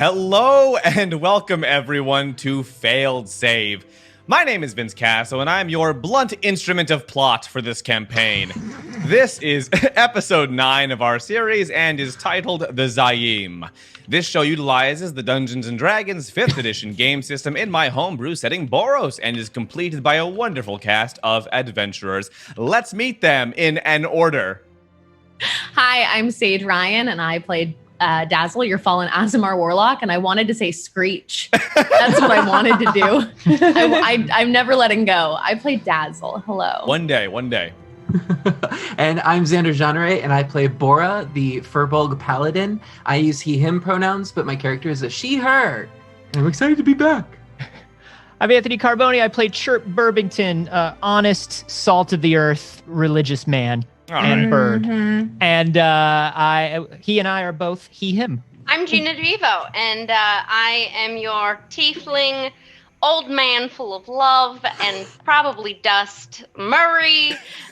Hello and welcome everyone to Failed Save. My name is Vince Casso and I'm your blunt instrument of plot for this campaign. This is episode 9 of our series and is titled The Zaeim. This show utilizes the Dungeons & Dragons 5th edition game system in my homebrew setting Boros and is completed by a wonderful cast of adventurers. Let's meet them in an order. Hi, I'm Sage Ryan and I played Dazzle, your fallen Aasimar Warlock, and I wanted to say Screech. That's what I wanted to do. I'm never letting go. I played Dazzle. Hello. One day. And I'm Xander Genre, and I play Bora, the Furbolg Paladin. I use he/him pronouns, but my character is a she/her. And I'm excited to be back. I'm Anthony Carboni. I play Chirp Burbington, honest, salt-of-the-earth, religious man. And bird. And he and I are both he/him. I'm Gina DeVivo, and I am your tiefling, old man full of love and probably dust, Murray.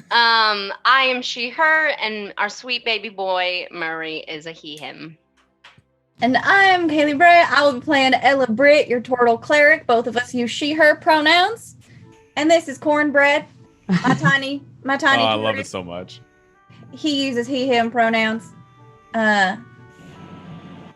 I am she/her, and our sweet baby boy, Murray, is a he/him. And I'm Kaylee Bray. I will be playing Ella Britt, your turtle cleric. Both of us use she/her pronouns. And this is Cornbread, my tiny Oh, I love cleric. it so much. He uses he/him pronouns.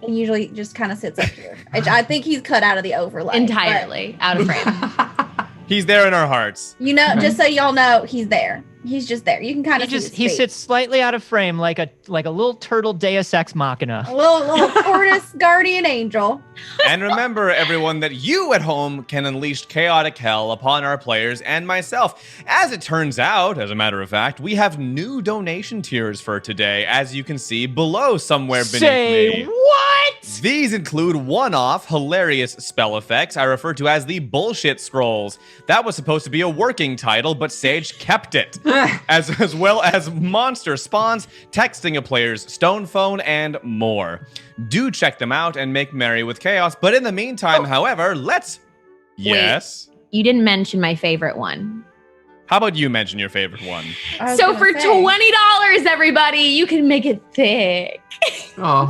He usually just kind of sits up here. I think he's cut out of the overlay. Entirely out of frame. He's there in our hearts. You know, just so y'all know, he's there. He's just there. You can kind of see his He feet. sits slightly out of frame, like a little turtle Deus Ex Machina. A little tortoise guardian angel. And remember, everyone, that you at home can unleash chaotic hell upon our players and myself. As it turns out, as a matter of fact, we have new donation tiers for today, as you can see below somewhere beneath me. What? These include one-off, hilarious spell effects I refer to as the bullshit scrolls. That was supposed to be a working title, but Sage kept it. as well as monster spawns, texting a player's stone phone, and more. Do check them out and make merry with chaos. But in the meantime, however, let's... Yes? You didn't mention my favorite one. How about you mention your favorite one? So for $20, everybody, you can make it thick. Oh,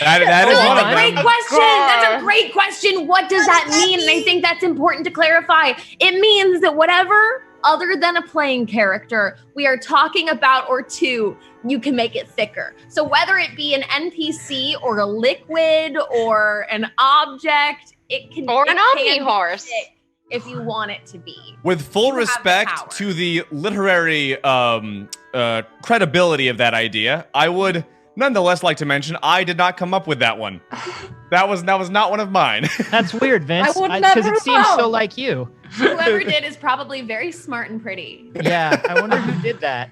That is one of Great them. question. That's a great question. What does that mean? And I think that's important to clarify. It means that whatever other than a playing character we are talking about or two, you can make it thicker. So whether it be an NPC or a liquid or an object, it can Or an be omnihorse. thick if you want it to be. With full You have the respect power. to the literary credibility of that idea, I would nonetheless like to mention I did not come up with that one. That was not one of mine. That's weird, Vince. I would Because never it seems so know. like you. Whoever did is probably very smart and pretty. Yeah, I wonder who did that.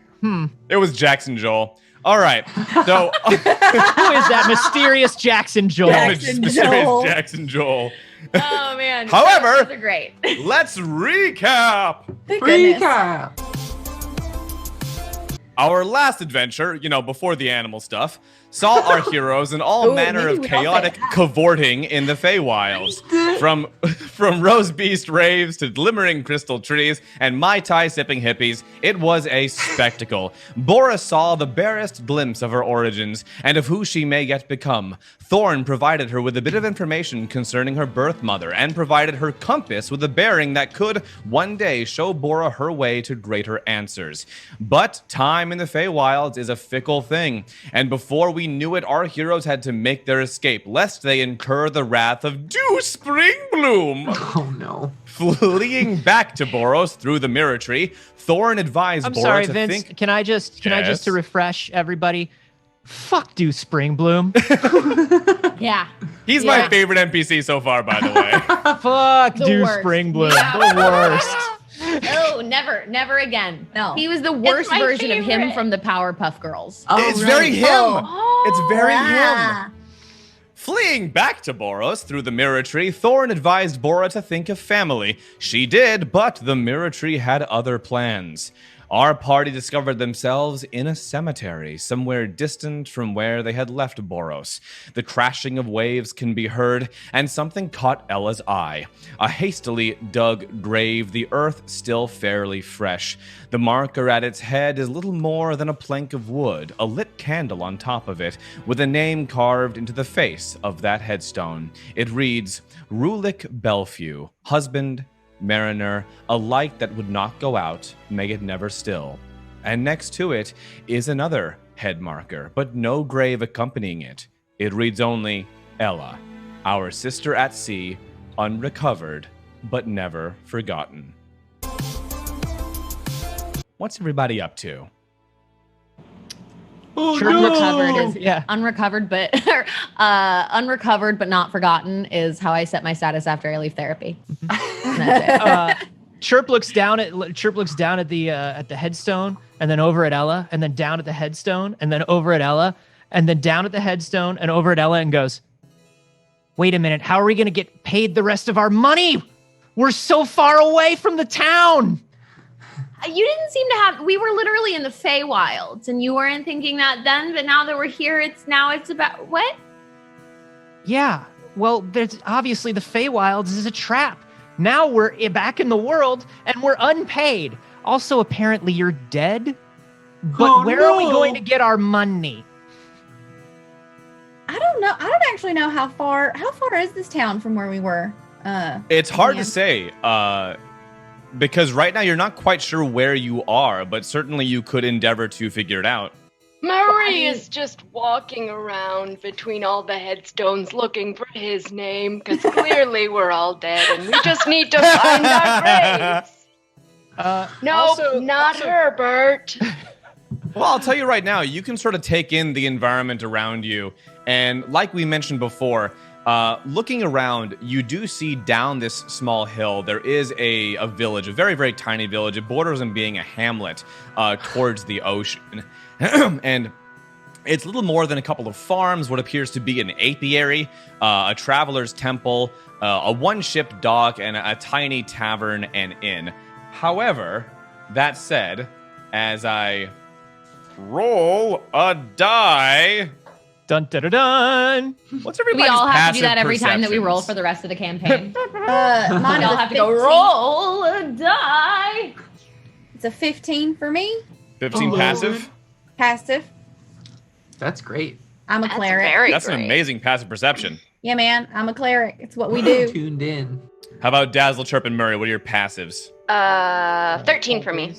It was Jackson Joel. All right, so Who is that mysterious Jackson Joel? Jackson mysterious Joel. Jackson Joel. Oh man. However- those are great. Let's recap. Thank goodness. recap. Our last adventure, before the animal stuff, saw our heroes in all Ooh, manner maybe of we don't say chaotic that. cavorting in the Feywilds. From rose beast raves to glimmering crystal trees and Mai Tai sipping hippies, it was a spectacle. Bora saw the barest glimpse of her origins and of who she may yet become. Thorn provided her with a bit of information concerning her birth mother and provided her compass with a bearing that could one day show Bora her way to greater answers. But time in the Feywilds is a fickle thing, and before we knew it, our heroes had to make their escape, lest they incur the wrath of Dew Springbloom. Oh no. Fleeing back to Boros through the mirror tree, Thorn advised I'm Bora sorry, to Vince. think... Can I just Yes? to refresh everybody? Fuck Dew Springbloom. Yeah. He's Yeah. my favorite NPC so far, by the way. Fuck The Dew worst. Springbloom. Yeah. The worst. No, never again. No. He was the worst my version of him favorite. from the Powerpuff Girls. Oh, It's right. very him. Oh. It's very Ah. him. Fleeing back to Boros through the mirror tree, Thorn advised Bora to think of family. She did, but the mirror tree had other plans. Our party discovered themselves in a cemetery, somewhere distant from where they had left Boros. The crashing of waves can be heard, and something caught Ella's eye. A hastily dug grave, the earth still fairly fresh. The marker at its head is little more than a plank of wood, a lit candle on top of it, with a name carved into the face of that headstone. It reads, Rulik Belfew, husband, mariner, a light that would not go out, may it never still. And next to it is another head marker, but no grave accompanying it. It reads only, Ella, our sister at sea, unrecovered, but never forgotten. What's everybody up to? Oh, Unrecovered is Yeah. unrecovered, but unrecovered but not forgotten is how I set my status after I leave therapy. And that's it. Chirp looks down at the headstone, and then over at Ella, and then down at the headstone, and then over at Ella, and then down at the headstone, and over at Ella, and goes, "Wait a minute, how are we going to get paid the rest of our money? We're so far away from the town." You didn't seem to have. We were literally in the Feywilds, and you weren't thinking that then. But now that we're here, it's about what? Yeah, well, there's obviously the Feywilds is a trap. Now we're back in the world, and we're unpaid. Also, apparently, you're dead. But where are we going to get our money? I don't know. I don't actually know how far is this town from where we were? It's hard to say, because right now you're not quite sure where you are, but certainly you could endeavor to figure it out. Murray is just walking around between all the headstones looking for his name, because clearly we're all dead and we just need to find our graves. Not Herbert. Well, I'll tell you right now, you can sort of take in the environment around you, and like we mentioned before, looking around, you do see down this small hill, there is a village, a very, very tiny village. It borders on being a hamlet towards the ocean. And it's little more than a couple of farms, what appears to be an apiary, a traveler's temple, a one-ship dock, and a tiny tavern and inn. However, that said, as I roll a die... Dun dun dun dun. What's We everybody's all have to passive do that every time that we roll perceptions? for the rest of the campaign. Mine We all is a have to go 15. roll a die. It's a 15 for me. 15 Oh. passive? Passive. That's great. I'm a That's cleric. very That's an great. amazing passive perception. Yeah, man. I'm a cleric. It's what we do. Tuned in. How about Dazzle, Chirp, and Murray? What are your passives? 13 for me.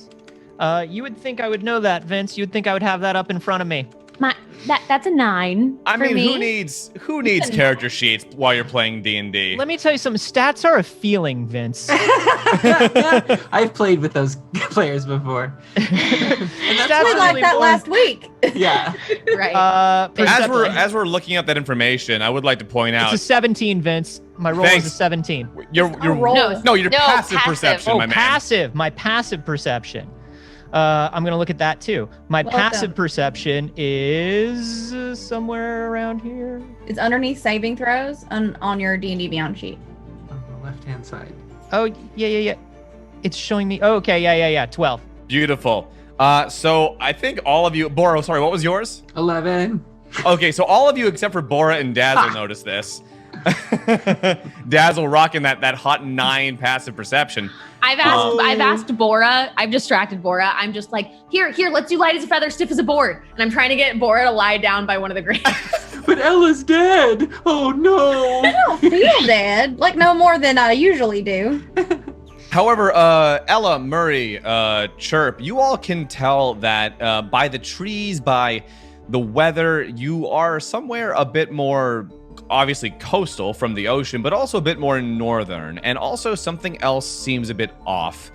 You would think I would know that, Vince. You would think I would have that up in front of me. That's a 9. I for mean, me. who needs character sheets while you're playing D&D? Let me tell you something. Stats are a feeling, Vince. I've played with those players before. And Stats We are like really that more- last week. Yeah. Right. Perception. As we're looking up that information, I would like to point It's out a 17, Vince. My roll Thanks. is a 17. your roll. your No, passive passive. perception, Oh, my man. passive. My passive perception. I'm going to look at that too. My Welcome. passive perception is somewhere around here. It's underneath saving throws on your D&D Beyond sheet. On the left-hand side. Oh, yeah. It's showing me. Oh, okay. Yeah. 12. Beautiful. So I think all of you, Bora, sorry, what was yours? 11. Okay, so all of you except for Bora and Dazzle noticed this. Dazzle rocking that hot 9 passive perception. I've asked Bora. I've distracted Bora. I'm just like, here, let's do light as a feather, stiff as a board. And I'm trying to get Bora to lie down by one of the graves. But Ella's dead. Oh no. I don't feel dead. Like no more than I usually do. However, Ella, Murray, Chirp, you all can tell that by the trees, by the weather, you are somewhere a bit more obviously coastal from the ocean, but also a bit more northern. And also something else seems a bit off.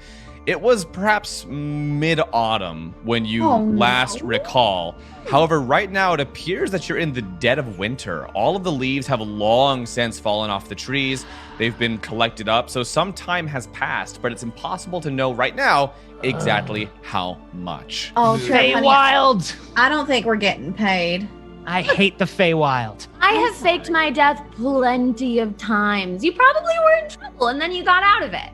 It was perhaps mid-autumn when you last recall. However, right now it appears that you're in the dead of winter. All of the leaves have long since fallen off the trees. They've been collected up, so some time has passed, but it's impossible to know right now exactly how much. Oh, Trey, honey, Feywild. I don't think we're getting paid. I hate the Feywild. I have faked my death plenty of times. You probably were in trouble and then you got out of it.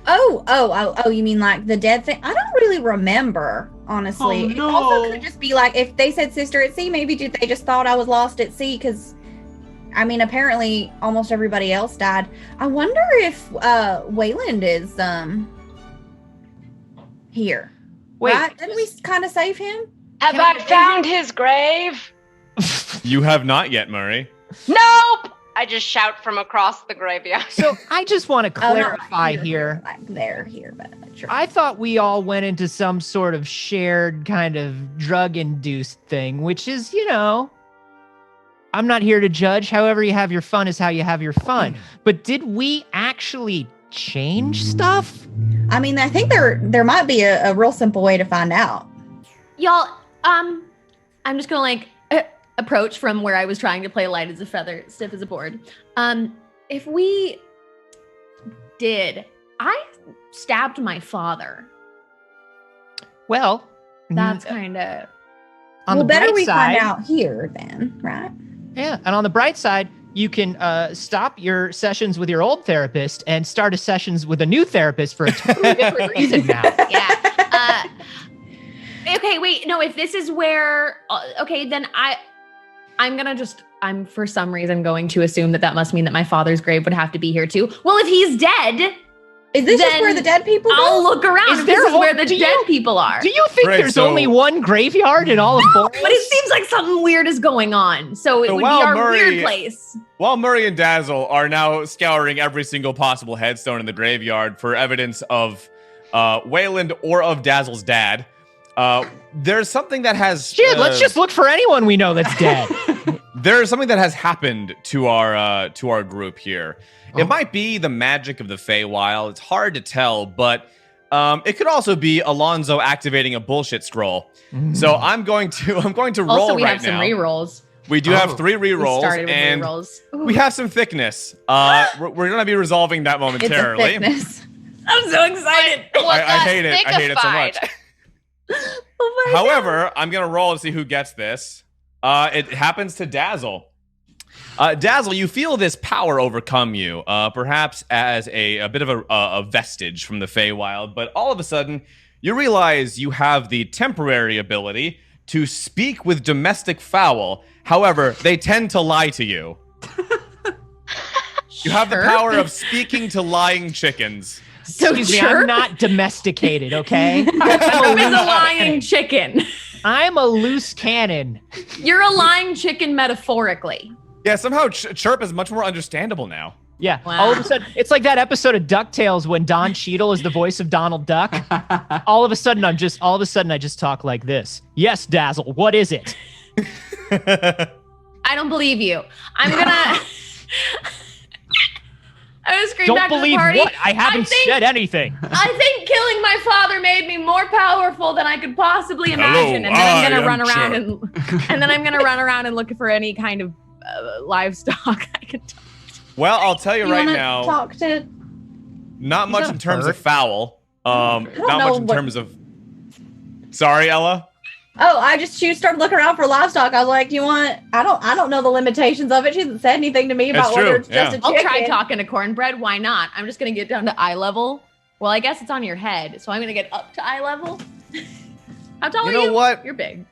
Oh, you mean like the dead thing? I don't really remember, honestly. Oh, It no. also could just be like, if they said sister at sea, maybe they just thought I was lost at sea, because, I mean, apparently almost everybody else died. I wonder if Wayland is here. Wait. Right? Didn't we kind of save him? Have I found his grave? You have not yet, Murray. Nope! I just shout from across the graveyard. So I just want to Oh, not clarify like here. Like they're here, but sure. I thought we all went into some sort of shared kind of drug-induced thing, which is, I'm not here to judge. However you have your fun is how you have your fun. But did we actually change stuff? I mean, I think there might be a real simple way to find out. Y'all, I'm just gonna approach from where I was trying to play light as a feather, stiff as a board. If we did, I stabbed my father. Well, That's kind of on Well, the better bright we side, find out here then, right? Yeah, and on the bright side, you can stop your sessions with your old therapist and start a sessions with a new therapist for a totally different reason now. yeah. Okay, wait, no. If this is where, okay, then I'm for some reason going to assume that must mean that my father's grave would have to be here too. Well, if he's dead, Is this just then where the dead people go? I'll look around. Is If there this is one- where the do dead you- people are. Do you think Right, there's so- only one graveyard in all of Boreas? But it seems like something weird is going on. So it So would be while our Murray- weird place. While Murray and Dazzle are now scouring every single possible headstone in the graveyard for evidence of Wayland or of Dazzle's dad, there's something that has Shit, let's just look for anyone we know that's dead. there's something that has happened to our group here. Oh. It might be the magic of the Feywild. It's hard to tell, but it could also be Alonzo activating a bullshit scroll. So I'm going to roll Also, we right have some now. rerolls. We do Oh. have 3 We rerolls, started with and rerolls. we have some thickness. We're going to be resolving that It's a momentarily. thickness. I'm so excited. I hate it. I hate it so much. Oh my However, I'm going to roll to see who gets this. It happens to Dazzle. Dazzle, you feel this power overcome you, perhaps as a bit of a vestige from the Feywild, but all of a sudden, you realize you have the temporary ability to speak with domestic fowl. However, they tend to lie to you. You have the Sure. power of speaking to lying chickens. So Excuse me, Chirp I'm not domesticated, okay? is a lying chicken. I'm a loose cannon. You're a lying chicken metaphorically. Yeah, somehow Chirp is much more understandable now. Yeah, Wow. all of a sudden, it's like that episode of DuckTales when Don Cheadle is the voice of Donald Duck. All of a sudden, I just talk like this. Yes, Dazzle, what is it? I don't believe you. I'm gonna. I'm gonna scream Don't back to the believe party. what? I haven't think- said anything. I think killing my father made me more powerful than I could possibly imagine, and then I'm I gonna am run around Chirp. and then I'm gonna run around and look for any kind of livestock I can. Well, I'll tell you right wanna now, talk to? not much not in a terms bird. of fowl. Not know much in what- terms of. Sorry, Ella. Oh, I just started looking around for livestock. I was like, "Do you want?" I don't know the limitations of it. She hasn't said anything to me That's about whether true, it's just a yeah. I'll chicken. try talking to cornbread. Why not? I'm just gonna get down to eye level. Well, I guess it's on your head, so I'm gonna get up to eye level. How tall You are know you? what? You're big.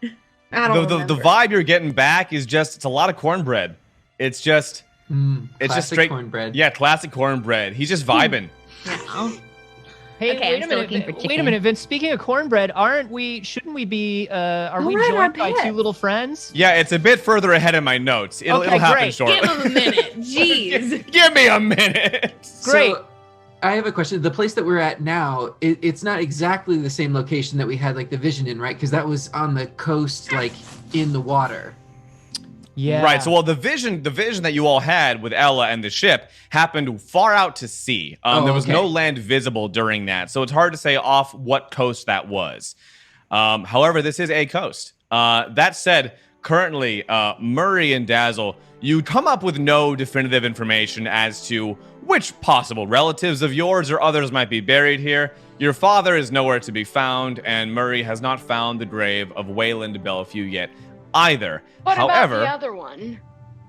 I don't The remember. vibe you're getting back is just it's a lot of cornbread. It's just It's just classic straight- cornbread. yeah, classic cornbread. He's just vibing. Yeah. Hey, Okay, wait I'm a still looking minute. for Wait a chicken. minute, Vince. Speaking of cornbread, shouldn't we be? Are we right, our joined by pets. 2 little friends? Yeah, it's a bit further ahead in my notes. It'll Okay, happen great. shortly. Give him a minute. Jeez. Give me a minute. Great. So, I have a question. The place that we're at now, it's not exactly the same location that we had like the vision in, right? Because that was on the coast, like in the water. Yeah. Right. So, well, the vision that you all had with Ella and the ship happened far out to sea. There was okay. no land visible during that, so it's hard to say off what coast that was. However, this is a coast. That said, currently, Murray and Dazzle, you come up with no definitive information as to which possible relatives of yours or others might be buried here. Your father is nowhere to be found, and Murray has not found the grave of Wayland Bellevue yet either. What However, about the other one?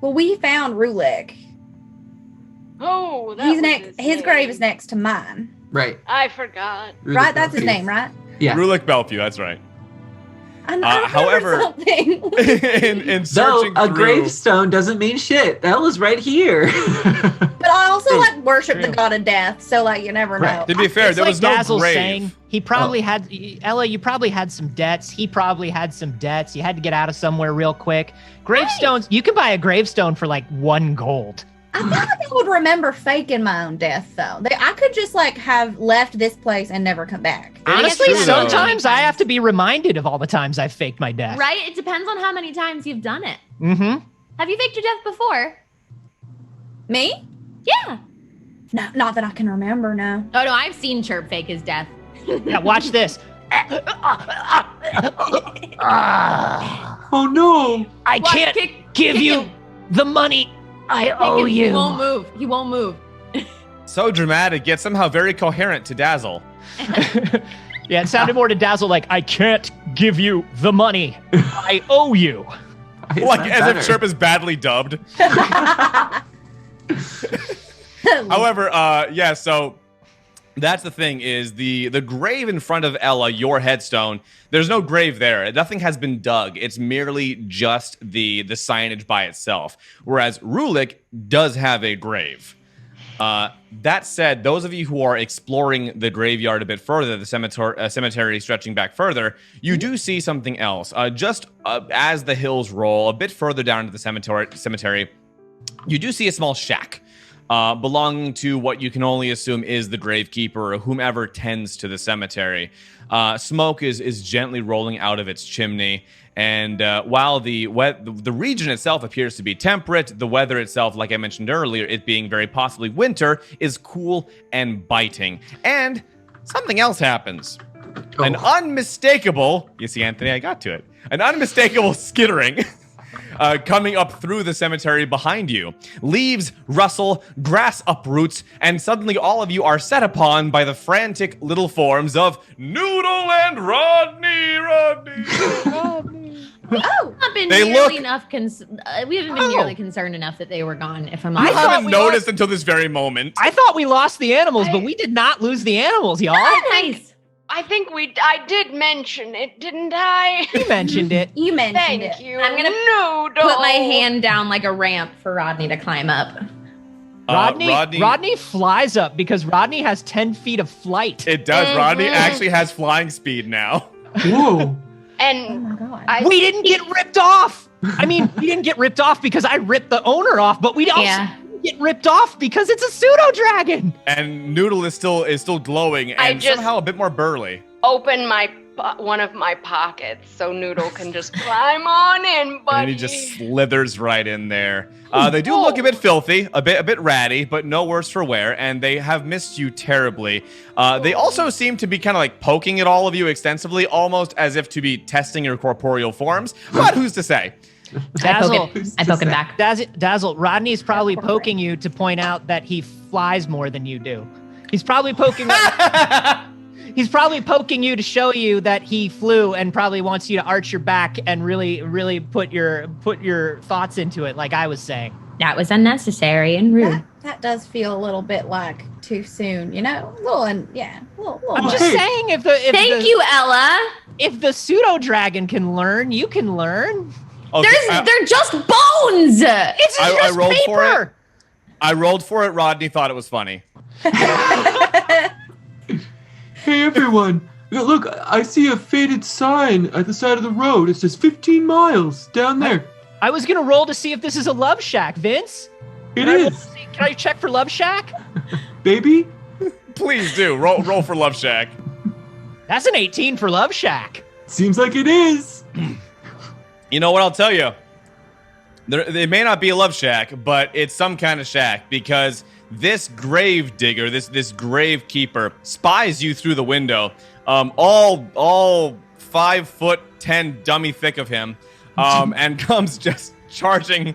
Well, we found Rulek. Oh, that He's was next. His name. grave is next to mine. Right. I forgot. Right? That's his name, right? Yeah. Rulik Belpew, that's right. And I remember however- something. in Though searching a through, gravestone doesn't mean shit. Ella's right here. But I also True. like worship the True. god of death, so like you never know. Right. to be fair, It's there like was no Dazzle's grave. saying he probably had Ella. You probably had some debts. He probably had some debts. You had to get out of somewhere real quick. Gravestones. You can buy a gravestone for like 1 gold. I feel like I would remember faking my own death though. I could just like have left this place and never come back. Honestly, true, though. sometimes I have to be reminded of all the times I've faked my death. Right? It depends on how many times you've done it. Mm-hmm. Have you faked your death before? Me? Yeah. No, not that I can remember. No. Oh no, I've seen Chirp fake his death. Yeah, watch this. Oh no! I Watch, can't give kick you him. the money I Kick owe him. you. He won't move. He won't move. So dramatic, yet somehow very coherent to Dazzle. Yeah, it sounded more to Dazzle like, I can't give you the money I owe you. Like as if Chirp is badly dubbed. However, yeah, so that's the thing is the grave in front of Ella, your headstone, there's no grave there. Nothing has been dug. It's merely just the signage by itself. Whereas Rulik does have a grave. That said, those of you who are exploring the graveyard a bit further, the cemetery stretching back further, you do see something else. Just as the hills roll a bit further down into the cemetery, you do see a small shack belonging to what you can only assume is the gravekeeper or whomever tends to the cemetery. Smoke is gently rolling out of its chimney. And while the region itself appears to be temperate, the weather itself, like I mentioned earlier, it being very possibly winter, is cool and biting. And something else happens. Oh. An unmistakable, you see, Anthony, I got to it. An unmistakable skittering coming up through the cemetery behind you. Leaves rustle, grass uproots, and suddenly all of you are set upon by the frantic little forms of Noodle and Rodney. We've not been They nearly look- enough. We haven't been nearly concerned enough that they were gone. If I'm I honest. thought haven't we noticed until this very moment. I thought we lost the animals, but we did not lose the animals, y'all. Nice. I think I did mention it, didn't I? You mentioned it. You mentioned Thank it. you. I'm gonna Noodle. Put my hand down like a ramp for Rodney to climb up. Rodney flies up because Rodney has 10 feet of flight. It does. Rodney Mhm. actually has flying speed now. Whoa! Oh And my god. We didn't get ripped off. I mean, we didn't get ripped off because I ripped the owner off, but we also didn't get ripped off because it's a pseudo dragon. And Noodle is still glowing I and just- somehow a bit more burly. open one of my pockets so Noodle can just climb on in, buddy. And he just slithers right in there. They do look a bit filthy, a bit ratty, but no worse for wear, and they have missed you terribly. They also seem to be kind of like poking at all of you extensively, almost as if to be testing your corporeal forms. But who's to say? Dazzle, I poke him back. Dazzle, Rodney's probably poking you to point out that he flies more than you do. He's probably poking He's probably poking you to show you that he flew and probably wants you to arch your back and really, really put your thoughts into it, like I was saying. That was unnecessary and rude. That does feel a little bit like too soon, you know? A little I'm much. just saying, Thank you, Ella. If the pseudo dragon can learn, you can learn. Okay, They're just bones. It's I just rolled paper. for it. I rolled for it. Rodney thought it was funny. Hey everyone! Look, I see a faded sign at the side of the road. It says 15 miles down there. I was gonna roll to see if this is a love shack, Vince. It Can I roll is, to see- Can I check for love shack? baby. Please do roll for Love Shack. That's an 18 for love shack. Seems like it is. You know what I'll tell you? They may not be a love shack, but it's some kind of shack because this grave digger, this gravekeeper, spies you through the window. All 5'10" dummy thick of him, and comes just charging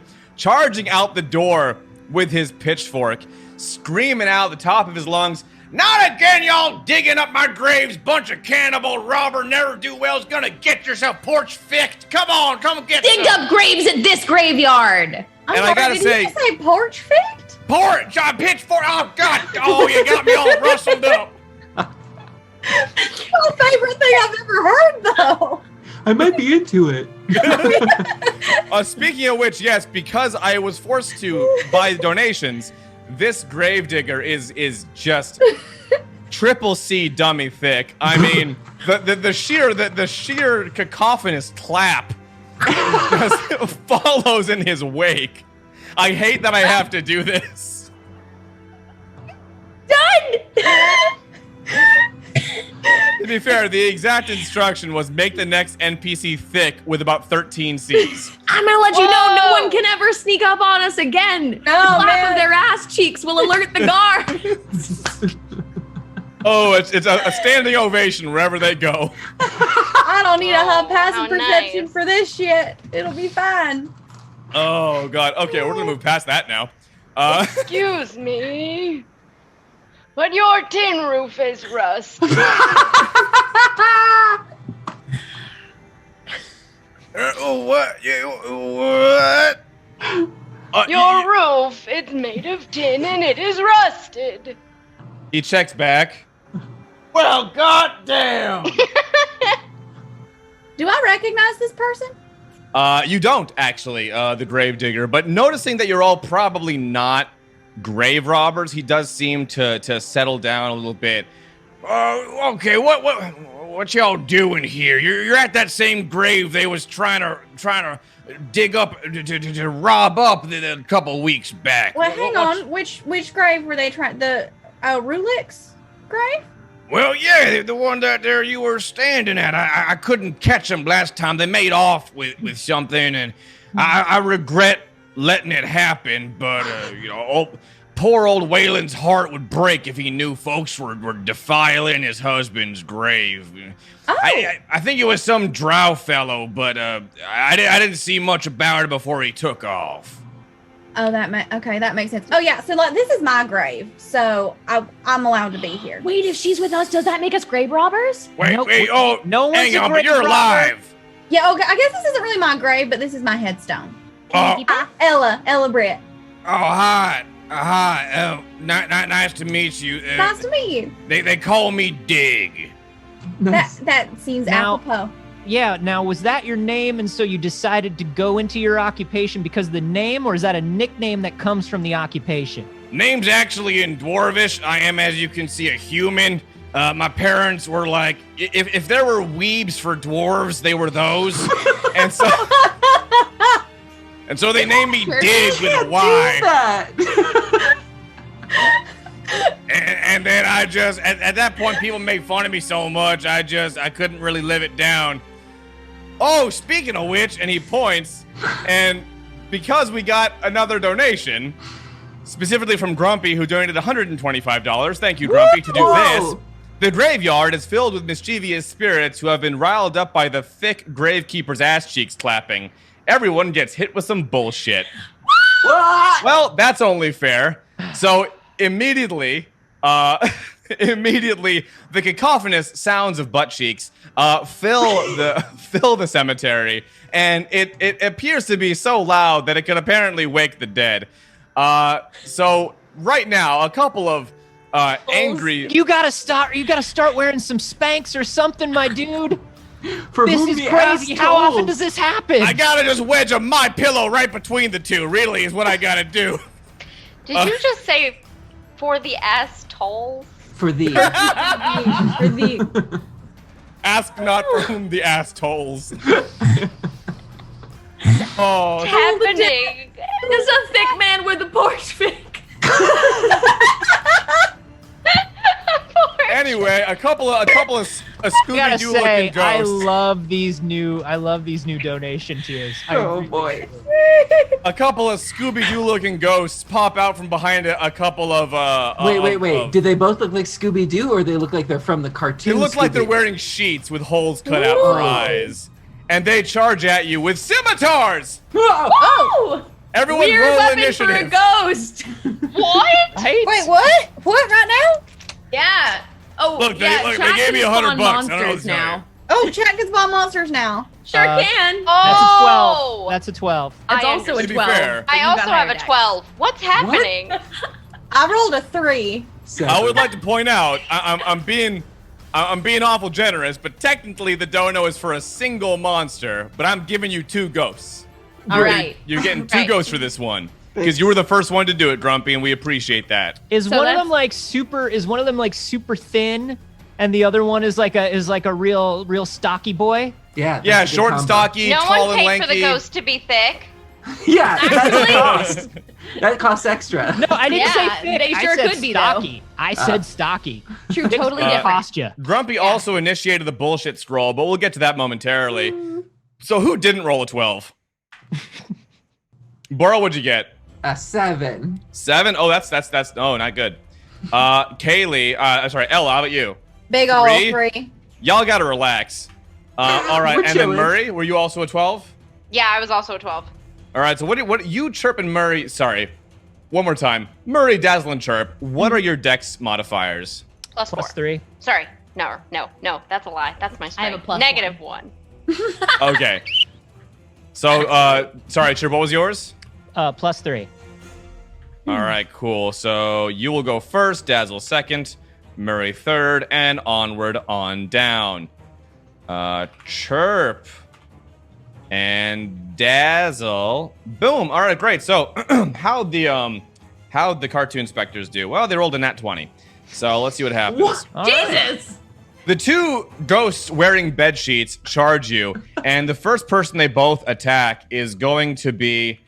out the door with his pitchfork, screaming out the top of his lungs. Not again, y'all digging up my graves, bunch of cannibal robber, ne'er-do-wells, gonna get yourself porch fixed. Come on, come get Digged some. up graves at this graveyard. I'm And I sorry, gotta did say- you say porch fit? Porch, pitchfork, oh God, oh, you got me all rustled up. my favorite thing I've ever heard, though. I might be into it. Speaking of which, yes, because I was forced to buy donations, this gravedigger is just triple C dummy thick. I mean, the sheer cacophonous clap just follows in his wake. I hate that I have to do this. Done! To be fair, the exact instruction was make the next NPC thick with about 13 Cs. I'm gonna let you know no Whoa. one can ever sneak up on us again. The Oh, clap man. of their ass cheeks will alert the guard. Oh, it's a standing ovation wherever they go. I don't need a high Oh, passive how perception nice. for this shit. It'll be fine. Oh, God. Okay, we're going to move past that now. Excuse me, but your tin roof is rust. What? What? Your roof is made of tin and it is rusted. He checks back. Well, goddamn. Do I recognize this person? You don't, actually, the gravedigger, but noticing that you're all probably not grave robbers, he does seem to settle down a little bit. Okay, what y'all doing here? You're at that same grave they was trying to dig up to rob up a couple weeks back. Well, hang on. Which grave were they trying? The Rulix grave? Well, yeah, the one that there you were standing at. I couldn't catch them last time. They made off with something, and I regret letting it happen. But poor old Waylon's heart would break if he knew folks were defiling his husband's grave. Oh. I think it was some drow fellow, but I didn't see much about it before he took off. Oh, that makes sense. Oh yeah, so like this is my grave, so I'm allowed to be here. Wait, if she's with us, does that make us grave robbers? Wait, Nope. oh, No one's hang a on, but grave you're robber. alive. Yeah, okay. I guess this isn't really my grave, but this is my headstone. Oh, Ella Britt. hi. Nice to meet you. Nice to meet you. They call me Dig. Nice. That seems Now- apropos. Yeah, now was that your name and so you decided to go into your occupation because of the name, or is that a nickname that comes from the occupation? Name's actually in Dwarvish. I am, as you can see, a human. My parents were like, if there were weebs for dwarves, they were those. and so they named me Dig with a Y. That. And then I just, at that point, people made fun of me so much, I couldn't really live it down. Oh, speaking of which, and he points, and because we got another donation, specifically from Grumpy, who donated $125, thank you, Grumpy, to do Whoa. this, the graveyard is filled with mischievous spirits who have been riled up by the thick gravekeeper's ass cheeks clapping. Everyone gets hit with some bullshit. What? Well, that's only fair. So immediately, the cacophonous sounds of butt cheeks fill the cemetery, and it appears to be so loud that it could apparently wake the dead. So right now, a couple of angry. You gotta start wearing some Spanx or something, my dude. For This whom is the crazy. ass How often tolls. does this happen? I gotta just wedge a my pillow right between the two. Really, is what I gotta do. Did you just say for the ass tolls? For the For the Ask not for whom the ass tolls. Oh. Happening. There's a thick man with a porch pick. Anyway, a couple of I gotta Scooby-Doo say, looking I ghosts. love these new donation tiers. I Oh really boy. A couple of Scooby-Doo looking ghosts pop out from behind a couple of Wait. Did they both look like Scooby Doo, or they look like they're from the They cartoon? look like they're Scooby-Doo? wearing sheets with holes cut out for Ooh. eyes. And they charge at you with scimitars! Oh! Everyone Weird roll weapon for a initiative. ghost. What? Right? Wait, what? What right now? Yeah. Oh, Look, they- yeah. look, they Chat gave me can $100 spawn bucks. I don't know monsters what's going now. on. Oh, chat can spawn monsters now. Sure Uh, can. That's a 12. Oh! That's a 12. It's I also a To be 12. fair. but I you got also have higher a dex. 12. What's happening? I rolled a 3. Seven. I would like to point out, I'm being I'm being awful generous, but technically the dono is for a single monster, but I'm giving you 2 ghosts. All right. You're getting 2 Right. ghosts for this one. Because you were the first one to do it, Grumpy, and we appreciate that. Is So one of that's- them like super? Is one of them like super thin, and the other one is like a real stocky boy? Yeah. Yeah, that's a good short and combo. stocky, No tall one and paid for the lanky. ghost to be thick. Yeah, that costs. That costs extra. No, I didn't say Yeah, thick. they I sure said could be, though. stocky. I said stocky. True, totally Uh, different. Cost you. Grumpy also initiated the bullshit scroll, but we'll get to that momentarily. So who didn't roll a 12? Bora, what'd you get? A 7. 7? Oh, that's oh, not good. Kaylee, sorry, Ella, how about you? Big ol' 3. 3. Y'all gotta relax. All right, We're and then chilling. Murray, were you also a 12? Yeah, I was also a 12. All right, so what you, Chirp, and Murray, sorry, one more time. Murray, Dazzle, and Chirp, what are your dex modifiers? +4. +3. Sorry. No, that's a lie. That's my strength. I have a +1. -1. Okay. So, sorry, Chirp, what was yours? +3. All right, cool. So you will go first, Dazzle second, Murray third, and onward on down. Chirp and Dazzle. Boom. All right, great. So how'd the cartoon inspectors do? Well, they rolled a nat 20. So let's see what happens. All right. Jesus. The 2 ghosts wearing bed sheets charge you, and the first person they both attack is going to be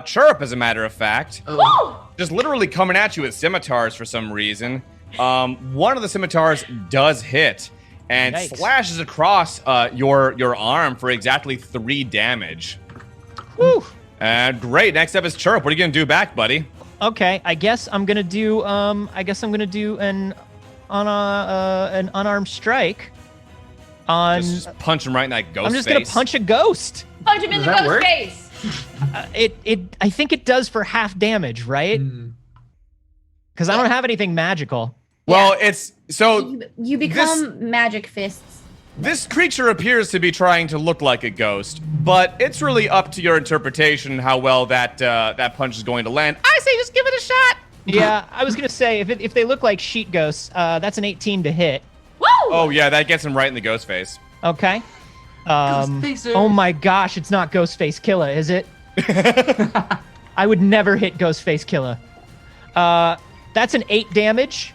Chirp, as a matter of fact. Woo! Just literally coming at you with scimitars for some reason. One of the scimitars does hit and Yikes. slashes across your arm for exactly 3 damage. Woo. Great. Next up is Chirp. What are you gonna do back, buddy? Okay, I guess I'm gonna do an unarmed strike on. Just punch him right in that ghost I'm just face. gonna punch a ghost. Punch him in Does the that ghost work? face. I think it does for half damage, right? Mm. Because I don't have anything magical. Well, it's so You become magic fists. this creature appears to be trying to look like a ghost, but it's really up to your interpretation how well that punch is going to land. I say just give it a shot. Yeah, I was gonna say if they look like sheet ghosts, that's an 18 to hit. Woo! Oh yeah, that gets him right in the ghost face. Okay. Ghostfacer. Oh my gosh, it's not Ghostface Killer, is it? I would never hit Ghostface Killer. That's an 8 damage.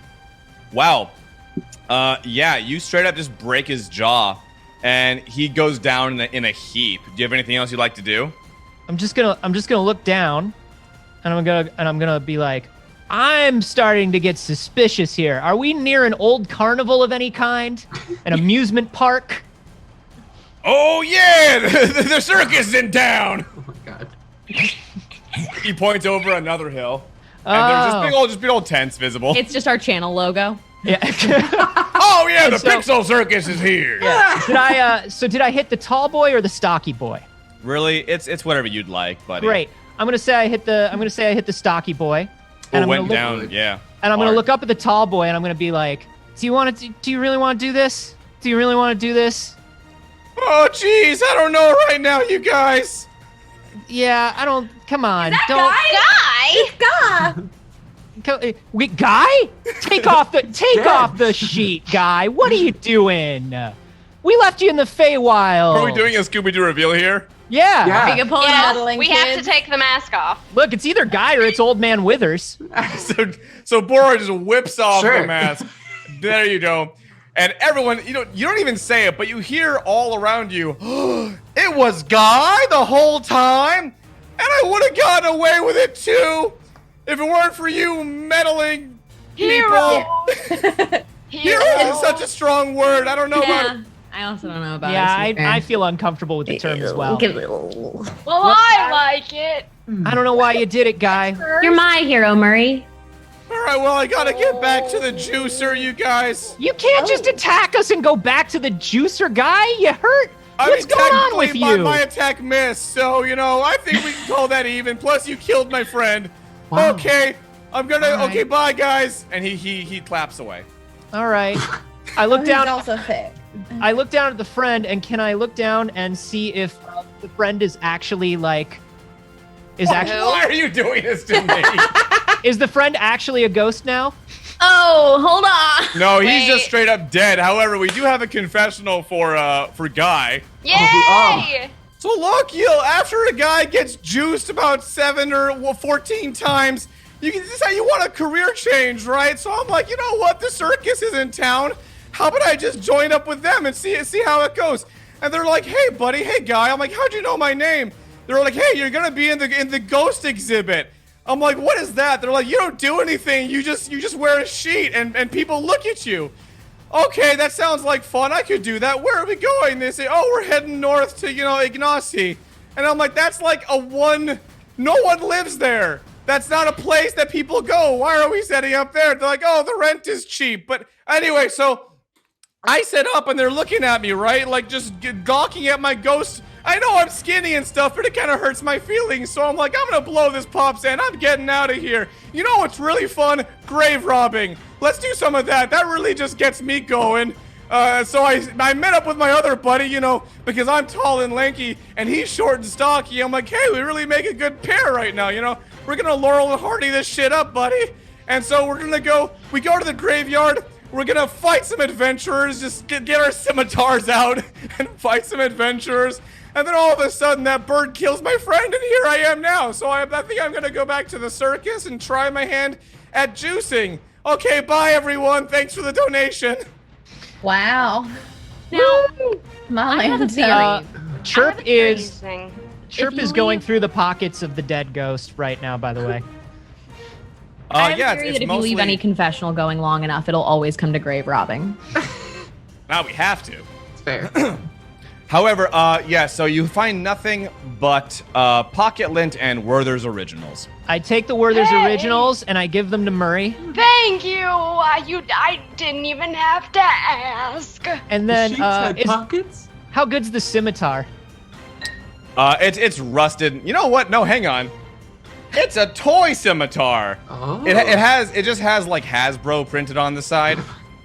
Wow. Yeah, you straight up just break his jaw, and he goes down in a heap. Do you have anything else you'd like to do? I'm just gonna look down, and I'm gonna be like, I'm starting to get suspicious here. Are we near an old carnival of any kind? An amusement park? Oh yeah, the circus in town. Oh my god. He points over another hill, and there's just big old tents visible. It's just our channel logo. Yeah. Oh yeah, the so- PixelCircus is here. Did I hit the tall boy or the stocky boy? Really, it's whatever you'd like, buddy. Great. I'm gonna say I hit the stocky boy. Who I'm went gonna down? look- Yeah. And I'm gonna Hard. look up at the tall boy and I'm gonna be like, do you really want to do this? Do you really want to do this? Oh jeez, I don't know right now, you guys. Yeah, I don't. Come on, don't. Guy! Wait, guy, take off the sheet, guy. What are you doing? We left you in the Feywild. Are we doing a Scooby-Doo reveal here? Yeah. Yeah. We can pull it Yeah, out. we have to take the mask off. Look, it's either guy or it's old man Withers. So Bora just whips off Sure. the mask. There you go. And everyone, you don't even say it, but you hear all around you, it was Guy the whole time? And I would have gotten away with it too if it weren't for you meddling people. Hero is such a strong word. I don't know about Yeah. I also don't know about Yeah, it. to be fair. I feel uncomfortable with the term as well. Well, I like it. I don't know why you did it, guy. You're my hero, Murray. All right, well, I gotta get back to the juicer, you guys. You can't just attack us and go back to the juicer, guy. You hurt. What's going on with technically, you? my attack missed, so, I think we can call that even. Plus, you killed my friend. Wow. Okay, I'm gonna, All right. okay, bye, guys. And he claps away. All right. I look He's down. also thick. I look down at the friend, and can I look down and see if the friend is actually like, Why are you doing this to me? is the friend actually a ghost now? Oh, hold on. No, he's Wait. just straight up dead. However, we do have a confessional for Guy. Yay! So look, after a guy gets juiced about 7 or 14 times, this is how you want a career change, right? So I'm like, you know what? The circus is in town. How about I just join up with them and see how it goes? And they're like, hey, buddy, hey, Guy. I'm like, how'd you know my name? They're like, hey, you're gonna be in the ghost exhibit. I'm like, what is that? They're like, you don't do anything. You just wear a sheet and people look at you. Okay, that sounds like fun. I could do that. Where are we going? They say, oh, we're heading north to, Ignacy. And I'm like, that's like no one lives there. That's not a place that people go. Why are we setting up there? They're like, oh, the rent is cheap. But anyway, so I set up and they're looking at me, right? Like just gawking at my ghost. I know I'm skinny and stuff, but it kind of hurts my feelings. So I'm like, I'm going to blow this pop stand. I'm getting out of here. You know what's really fun? Grave robbing. Let's do some of that. That really just gets me going. So I met up with my other buddy, because I'm tall and lanky and he's short and stocky. I'm like, hey, we really make a good pair right now, We're going to Laurel and Hardy this shit up, buddy. And so we go to the graveyard. We're going to fight some adventurers, just get our scimitars out and fight some adventurers. And then all of a sudden, that bird kills my friend, and here I am now. So I think I'm going to go back to the circus and try my hand at juicing. Okay, bye, everyone. Thanks for the donation. Wow. Now, My I have a land's theory. Chirp is If you going leave- through the pockets of the dead ghost right now, by the way. I have a Yeah, theory it's that if mostly... you leave any confessional going long enough, it'll always come to grave robbing. Now we have to. It's fair. However, so you find nothing but Pocket Lint and Werther's Originals. I take the Werther's Hey! originals and I give them to Murray. Thank you. I didn't even have to ask. And The then, sheets had pockets? how good's the scimitar? It's rusted. You know what? No, hang on. It's a toy scimitar. Oh. It just has like Hasbro printed on the side.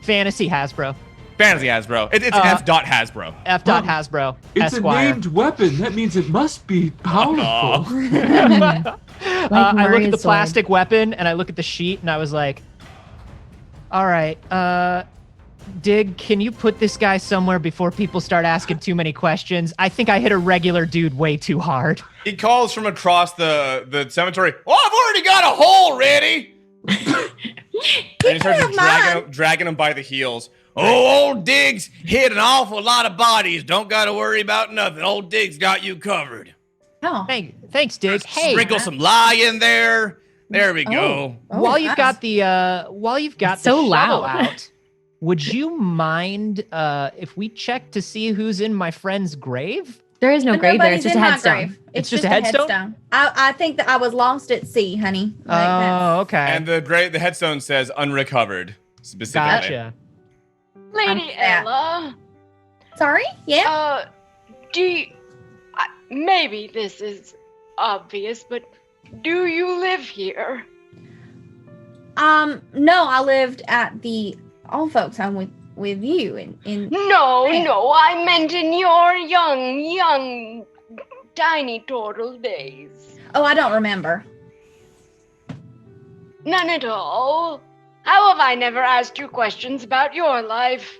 Fantasy Hasbro. Fantasy Hasbro. It's F. Hasbro. F. Hasbro. It's Esquire. a named weapon. That means it must be powerful. I look at Murray's the sword. plastic weapon and I look at the sheet and I was like, all right, Dig, can you put this guy somewhere before people start asking too many questions? I think I hit a regular dude way too hard. He calls from across the cemetery. Oh, I've already got a hole ready. And he starts dragging him by the heels. Oh, old Diggs hit an awful lot of bodies. Don't got to worry about nothing. Old Diggs got you covered. Oh. Thanks, Dig. Hey, Sprinkle some lye in there. There we go. while you've nice. got the so shovel loud. out, would you mind if we check to see who's in my friend's grave? There is no But grave there. nobody's It's just a in my headstone. grave. It's just a headstone? I think that I was lost at sea, honey. Oh, okay. And the headstone says unrecovered specifically. Gotcha. Lady Yeah. Ella, Sorry? Yeah? do you, maybe this is obvious, but do you live here? No, I lived at the old folks home with you in No, Yeah. no, I meant in your young, tiny turtle days. Oh, I don't remember. None at all. How have I never asked you questions about your life?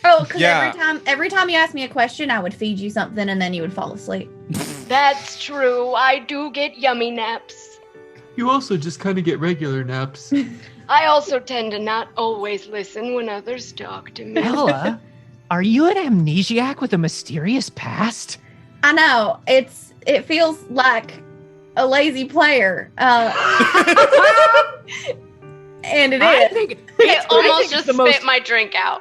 Oh, because Yeah. every time you asked me a question, I would feed you something and then you would fall asleep. That's true. I do get yummy naps. You also just kind of get regular naps. I also tend to not always listen when others talk to me. Ella, are you an amnesiac with a mysterious past? I know. It feels like a lazy player. And it I is. think I almost it's just the spit most- my drink out.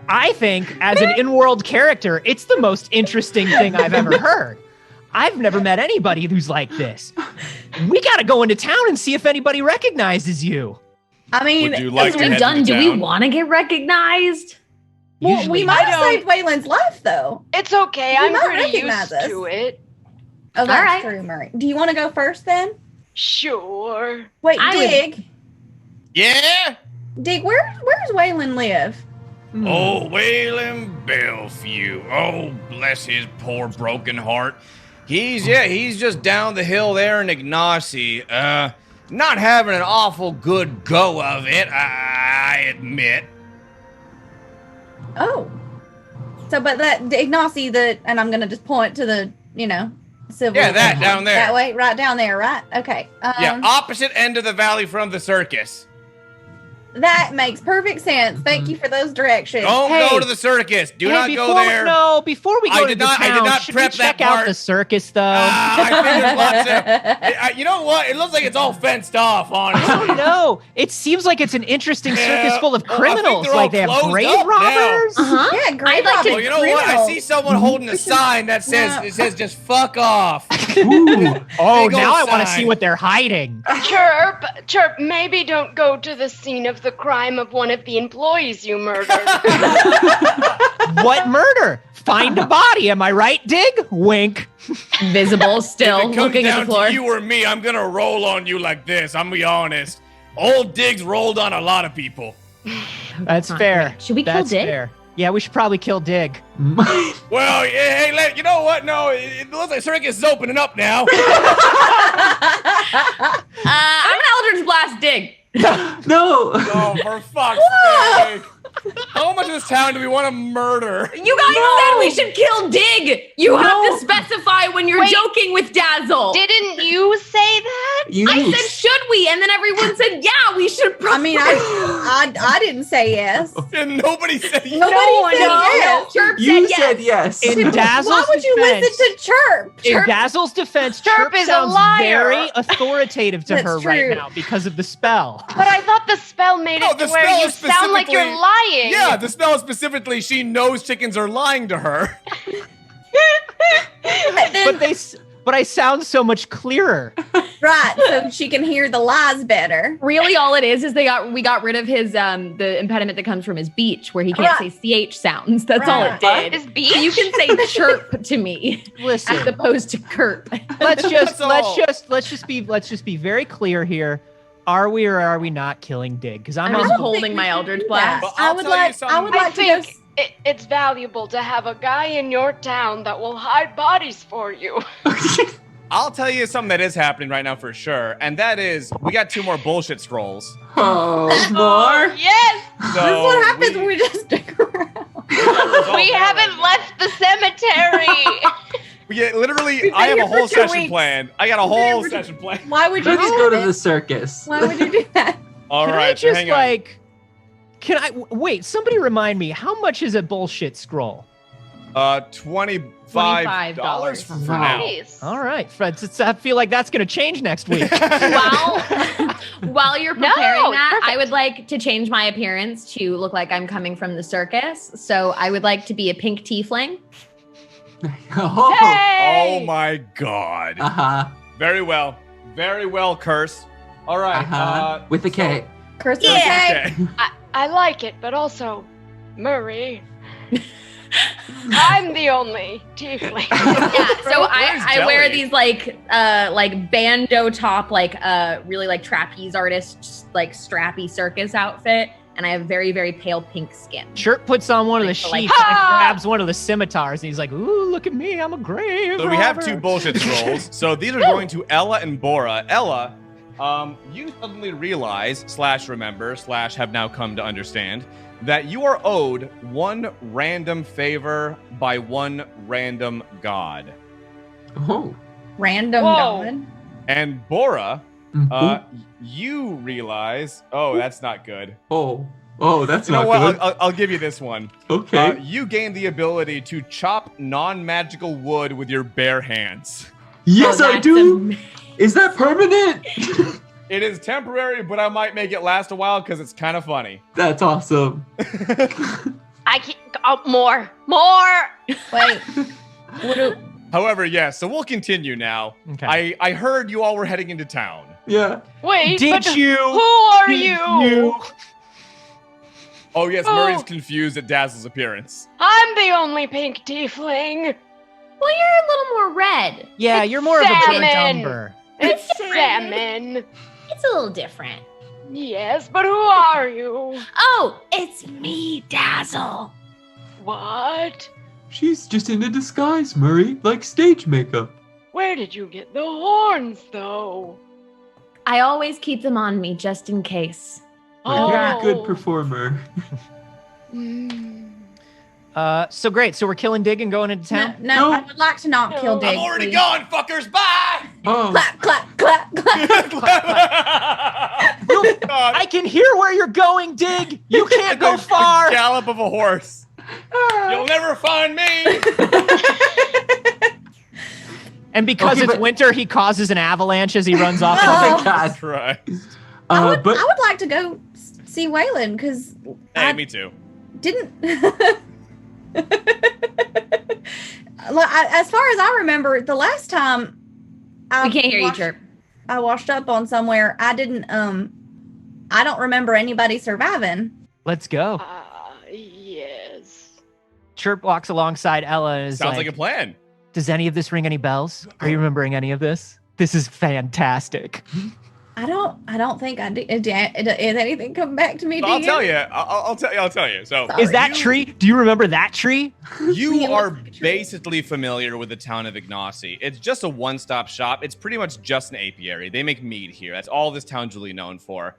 I think, as an in-world character, it's the most interesting thing I've ever heard. I've never met anybody who's like this. We gotta go into town and see if anybody recognizes you. I mean, Would you like As to we've head done, to do we town? want to get recognized? well, Usually we might I have don't. saved Waylon's life, though. It's okay. You I'm might pretty recognize used us. to it. Oh, that's right. true, Murray. Do you want to go first then? Sure. Wait, I would- Dig. Yeah? Dig, where's Waylon live? Oh, Waylon Bellevue. Oh, bless his poor broken heart. He's just down the hill there in Ignacy. not having an awful good go of it, I admit. Oh. So, but that Ignacy, and I'm gonna just point to the, civil. Yeah, that down there. That way, right down there, right? Okay. Yeah, opposite end of the valley from the circus. That makes perfect sense. Thank you for those directions. Don't Hey. go to the circus. Do not go before, there. No, before we go I did to the not- I town, did not should prep we that check out part. the circus, though? I think there's lots of. You know what? It looks like it's all fenced off, honestly. I don't know. It seems like it's an interesting circus full of well, I think criminals. they're all Like they have closed grave up now. robbers. Uh-huh. Yeah, great. I'd like to- Well, you know what? I see someone holding a sign that says No. it says just fuck off. Ooh. Oh, Big now old I want to sign. see what they're hiding. Chirp, maybe don't go to the scene of the crime of one of the employees you murdered. What murder? Find a body. Am I right, Dig? Wink. Visible still, If it comes looking at down the floor. to you or me, I'm gonna roll on you like this. I'm gonna be honest. Old Diggs rolled on a lot of people. That's fair. Should we kill That's Dig? fair. Yeah, we should probably kill Dig. Well, hey, you know what? No, it looks like circus is opening up now. I'm an Eldritch Blast Dig. No. Oh, for fuck's sake. How much of this town do we want to murder? You guys said we should kill Dig. You have to specify when you're Wait. joking with Dazzle. Didn't you say that? You. I said, should we? And then everyone said, yeah, we should. I mean, I didn't say yes. And nobody said yes. Nobody said yes. Chirp You said said yes. yes. In Dazzle's Why would you defense, listen to Chirp? in Dazzle's defense, Chirp Chirp is a sounds liar. very authoritative to That's her true. right now because of the spell. But I thought the spell made No, it the to where spell you is sound like you're specifically- lying. Yeah, the spell specifically, she knows chickens are lying to her. But I sound so much clearer. Right, so she can hear the lies better. Really, all it is we got rid of his the impediment that comes from his beach, where he can't say ch sounds. That's all it Right. did. Is beach? So you can say chirp to me Listen, as opposed to Kurt. let's That's all. just be very clear here. Are we or are we not killing Dig? Because I'm I'm on just board. holding my Eldritch Yeah. Blast. But I I'll would tell you like. I something. would I like to go. think it's valuable to have a guy in your town that will hide bodies for you. I'll tell you something that is happening right now for sure, and that is we got 2 more bullshit scrolls. Oh, more. Yes, So This is what happens when we just stick around. we haven't left the cemetery. We get literally. We've I been have a here whole for 2 session weeks. planned. I got a We've been here whole for 2 session planned. Why would you Let's do go to that? the circus. Why would you do that? All Can right, I just hang on. like? Can I wait? Somebody remind me. How much is a bullshit scroll? $25 for Wow. now. Nice. All right, Fred. I feel like that's going to change next week. While you're preparing No, that, perfect. I would like to change my appearance to look like I'm coming from the circus. So I would like to be a pink tiefling. Oh. Hey! Oh my god. Uh-huh. Very well. Very well, Curse. All right. Uh-huh. With a K. Curse Yeah. okay. I like it, but also, Murray. I'm the only tiefling. Yeah, so Where's I wear Jelly? these like bandeau top, really like trapeze artist, like strappy circus outfit, and I have very, very pale pink skin. Chirp puts on one of the Like, sheets ha! and grabs one of the scimitars, and he's like, "Ooh, look at me! I'm a grave So we have robber." 2 bullshit scrolls. So these are going to Ella and Bora. Ella, you suddenly realize / remember / have now come to understand that you are owed 1 random favor by 1 random god. Oh. Random Whoa. god. And Bora, Mhm. you realize, oh, that's not good. Oh, that's You know not what? good. I'll give you this one. Okay. You gain the ability to chop non-magical wood with your bare hands. yes, Oh, I that's do. Is that permanent? It is temporary, but I might make it last a while because it's kind of funny. That's awesome. I can't. Oh, more. Wait. What do, However, yes, so we'll continue now. Okay. I heard you all were heading into town. Yeah. Wait, Did but you? who are Did you? Oh, yes, Oh. Murray's confused at Dazzle's appearance. I'm the only pink tiefling. Well, you're a little more red. Yeah, It's you're more of a burnt salmon. umber. It's salmon. It's a little different. Yes, but who are you? Oh, it's me, Dazzle. What? She's just in a disguise, Murray, like stage makeup. Where did you get the horns, though? I always keep them on me just in case. You're a good performer. So great. So we're killing Dig and going into town? No, I would like to not kill Dig. I'm already please. gone, fuckers. Bye. Oh, Clap, clap, clap, clap. I can hear where you're going, Dig. You can't go The far. gallop of a horse. You'll never find me. And because Okay, it's but- winter, he causes an avalanche as he runs off. Oh. my God. Christ. I would but like to go see Waylon because Hey, I me too. didn't. As far as I remember, the last time We can't hear you, Chirp. I washed up on somewhere. I didn't. I don't remember anybody surviving. Let's go. Yes. Chirp walks alongside Ella and is Sounds like a plan. does any of this ring any bells? Are you remembering any of this? This is fantastic. I don't think I did. Is anything come back to me? I'll DM? tell you. I'll tell you. So Sorry. Is that tree? Do you remember that tree? you He are looks like a tree. basically familiar with the town of Ignacy. It's just a one-stop shop. It's pretty much just an apiary. They make mead here. That's all this town's really known for.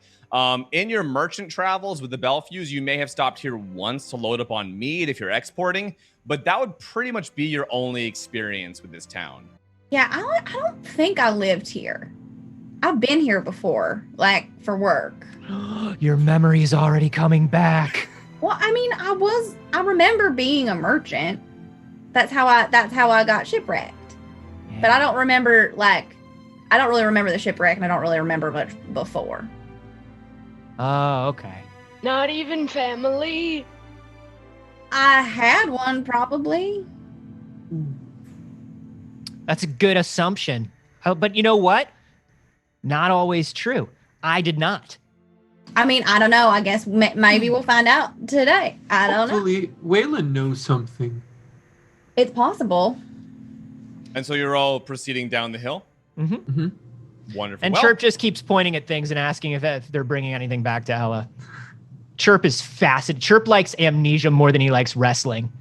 In your merchant travels with the Belfews, you may have stopped here once to load up on mead if you're exporting, but that would pretty much be your only experience with this town. Yeah, I don't think I lived here. I've been here before, like for work. Your memory's already coming back. Well, I mean, I remember being a merchant. That's how I got shipwrecked. But I don't remember I don't really remember the shipwreck, and I don't really remember much before. Oh, okay. Not even family. I had one probably. That's a good assumption. But you know what? Not always true. I did not. I mean, I don't know. I guess maybe we'll find out today. I don't know. hopefully Waylon knows something. It's possible. And so you're all proceeding down the hill? Mm-hmm. Wonderful. And Well, Chirp just keeps pointing at things and asking if they're bringing anything back to Ella. Chirp is fascinated. Chirp likes amnesia more than he likes wrestling.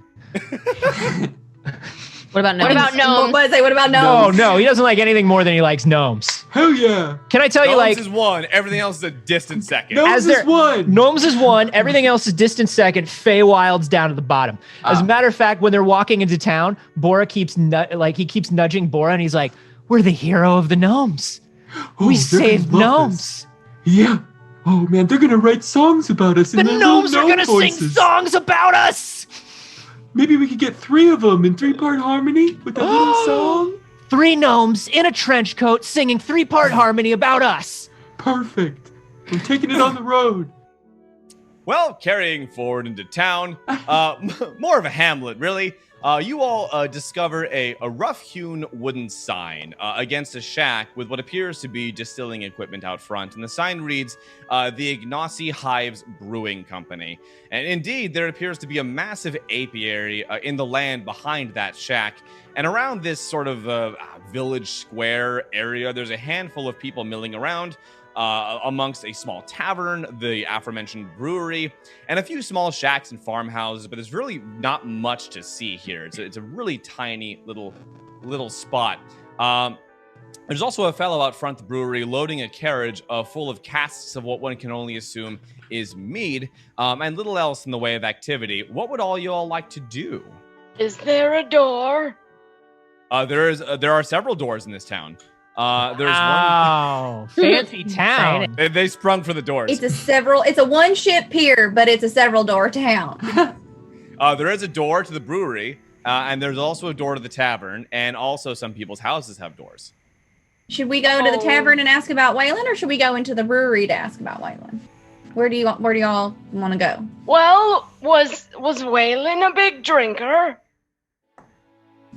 What about What about gnomes? What about No, gnomes? no, he doesn't like anything more than he likes gnomes. Hell yeah. Can I tell you, Gnomes like, is one. Everything else is a distant second. Gnomes As is there- one. Gnomes is one, everything else is distant second, Feywild's down to the bottom. As a matter of fact, when they're walking into town, Bora keeps nudging Bora, and he's like, we're the hero of the gnomes. Oh, We they're gonna saved love gnomes. this. Yeah. Oh man, they're gonna write songs about us The in their little gnomes are gnome gonna sing voices. songs about us. Maybe we could get 3 of them in 3-part harmony with that little song. 3 gnomes in a trench coat singing 3-part harmony about us. Perfect. I'm taking it on the road. Well, carrying forward into town, more of a hamlet, really. You all discover a rough-hewn wooden sign against a shack with what appears to be distilling equipment out front. And the sign reads, the Ignacy Hives Brewing Company. And indeed, there appears to be a massive apiary in the land behind that shack. And around this sort of village square area, there's a handful of people milling around. Amongst a small tavern, the aforementioned brewery, and a few small shacks and farmhouses, but there's really not much to see here. It's a really tiny little spot. There's also a fellow out front the brewery loading a carriage full of casks of what one can only assume is mead, and little else in the way of activity. What would all you all like to do? Is there a door? There are several doors in this town. There's Wow, fancy town. one. They sprung for the doors. It's a one ship pier, but it's a several door town. There is a door to the brewery, and there's also a door to the tavern, and also some people's houses have doors. Should we go to the tavern and ask about Waylon, or should we go into the brewery to ask about Waylon? Where do y'all want to go? Well, was Waylon a big drinker?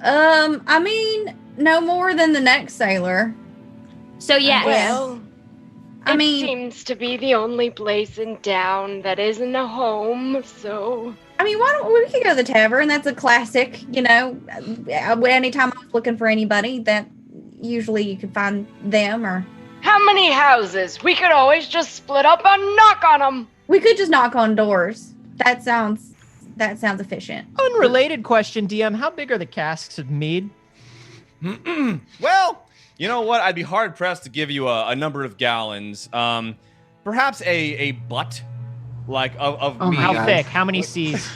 I mean, no more than the next sailor. So yes. Well, I it mean, seems to be the only place in town that isn't a home, so... why don't we could go to the tavern? That's a classic, anytime I was looking for anybody, that usually you could find them, or How many houses? We could always just split up and knock on them. we could just knock on doors. That sounds efficient. Unrelated question, DM. How big are the casks of mead? Well, You know what? I'd be hard pressed to give you a number of gallons. Perhaps a butt, like of Oh mead. my How God. thick? How many C's?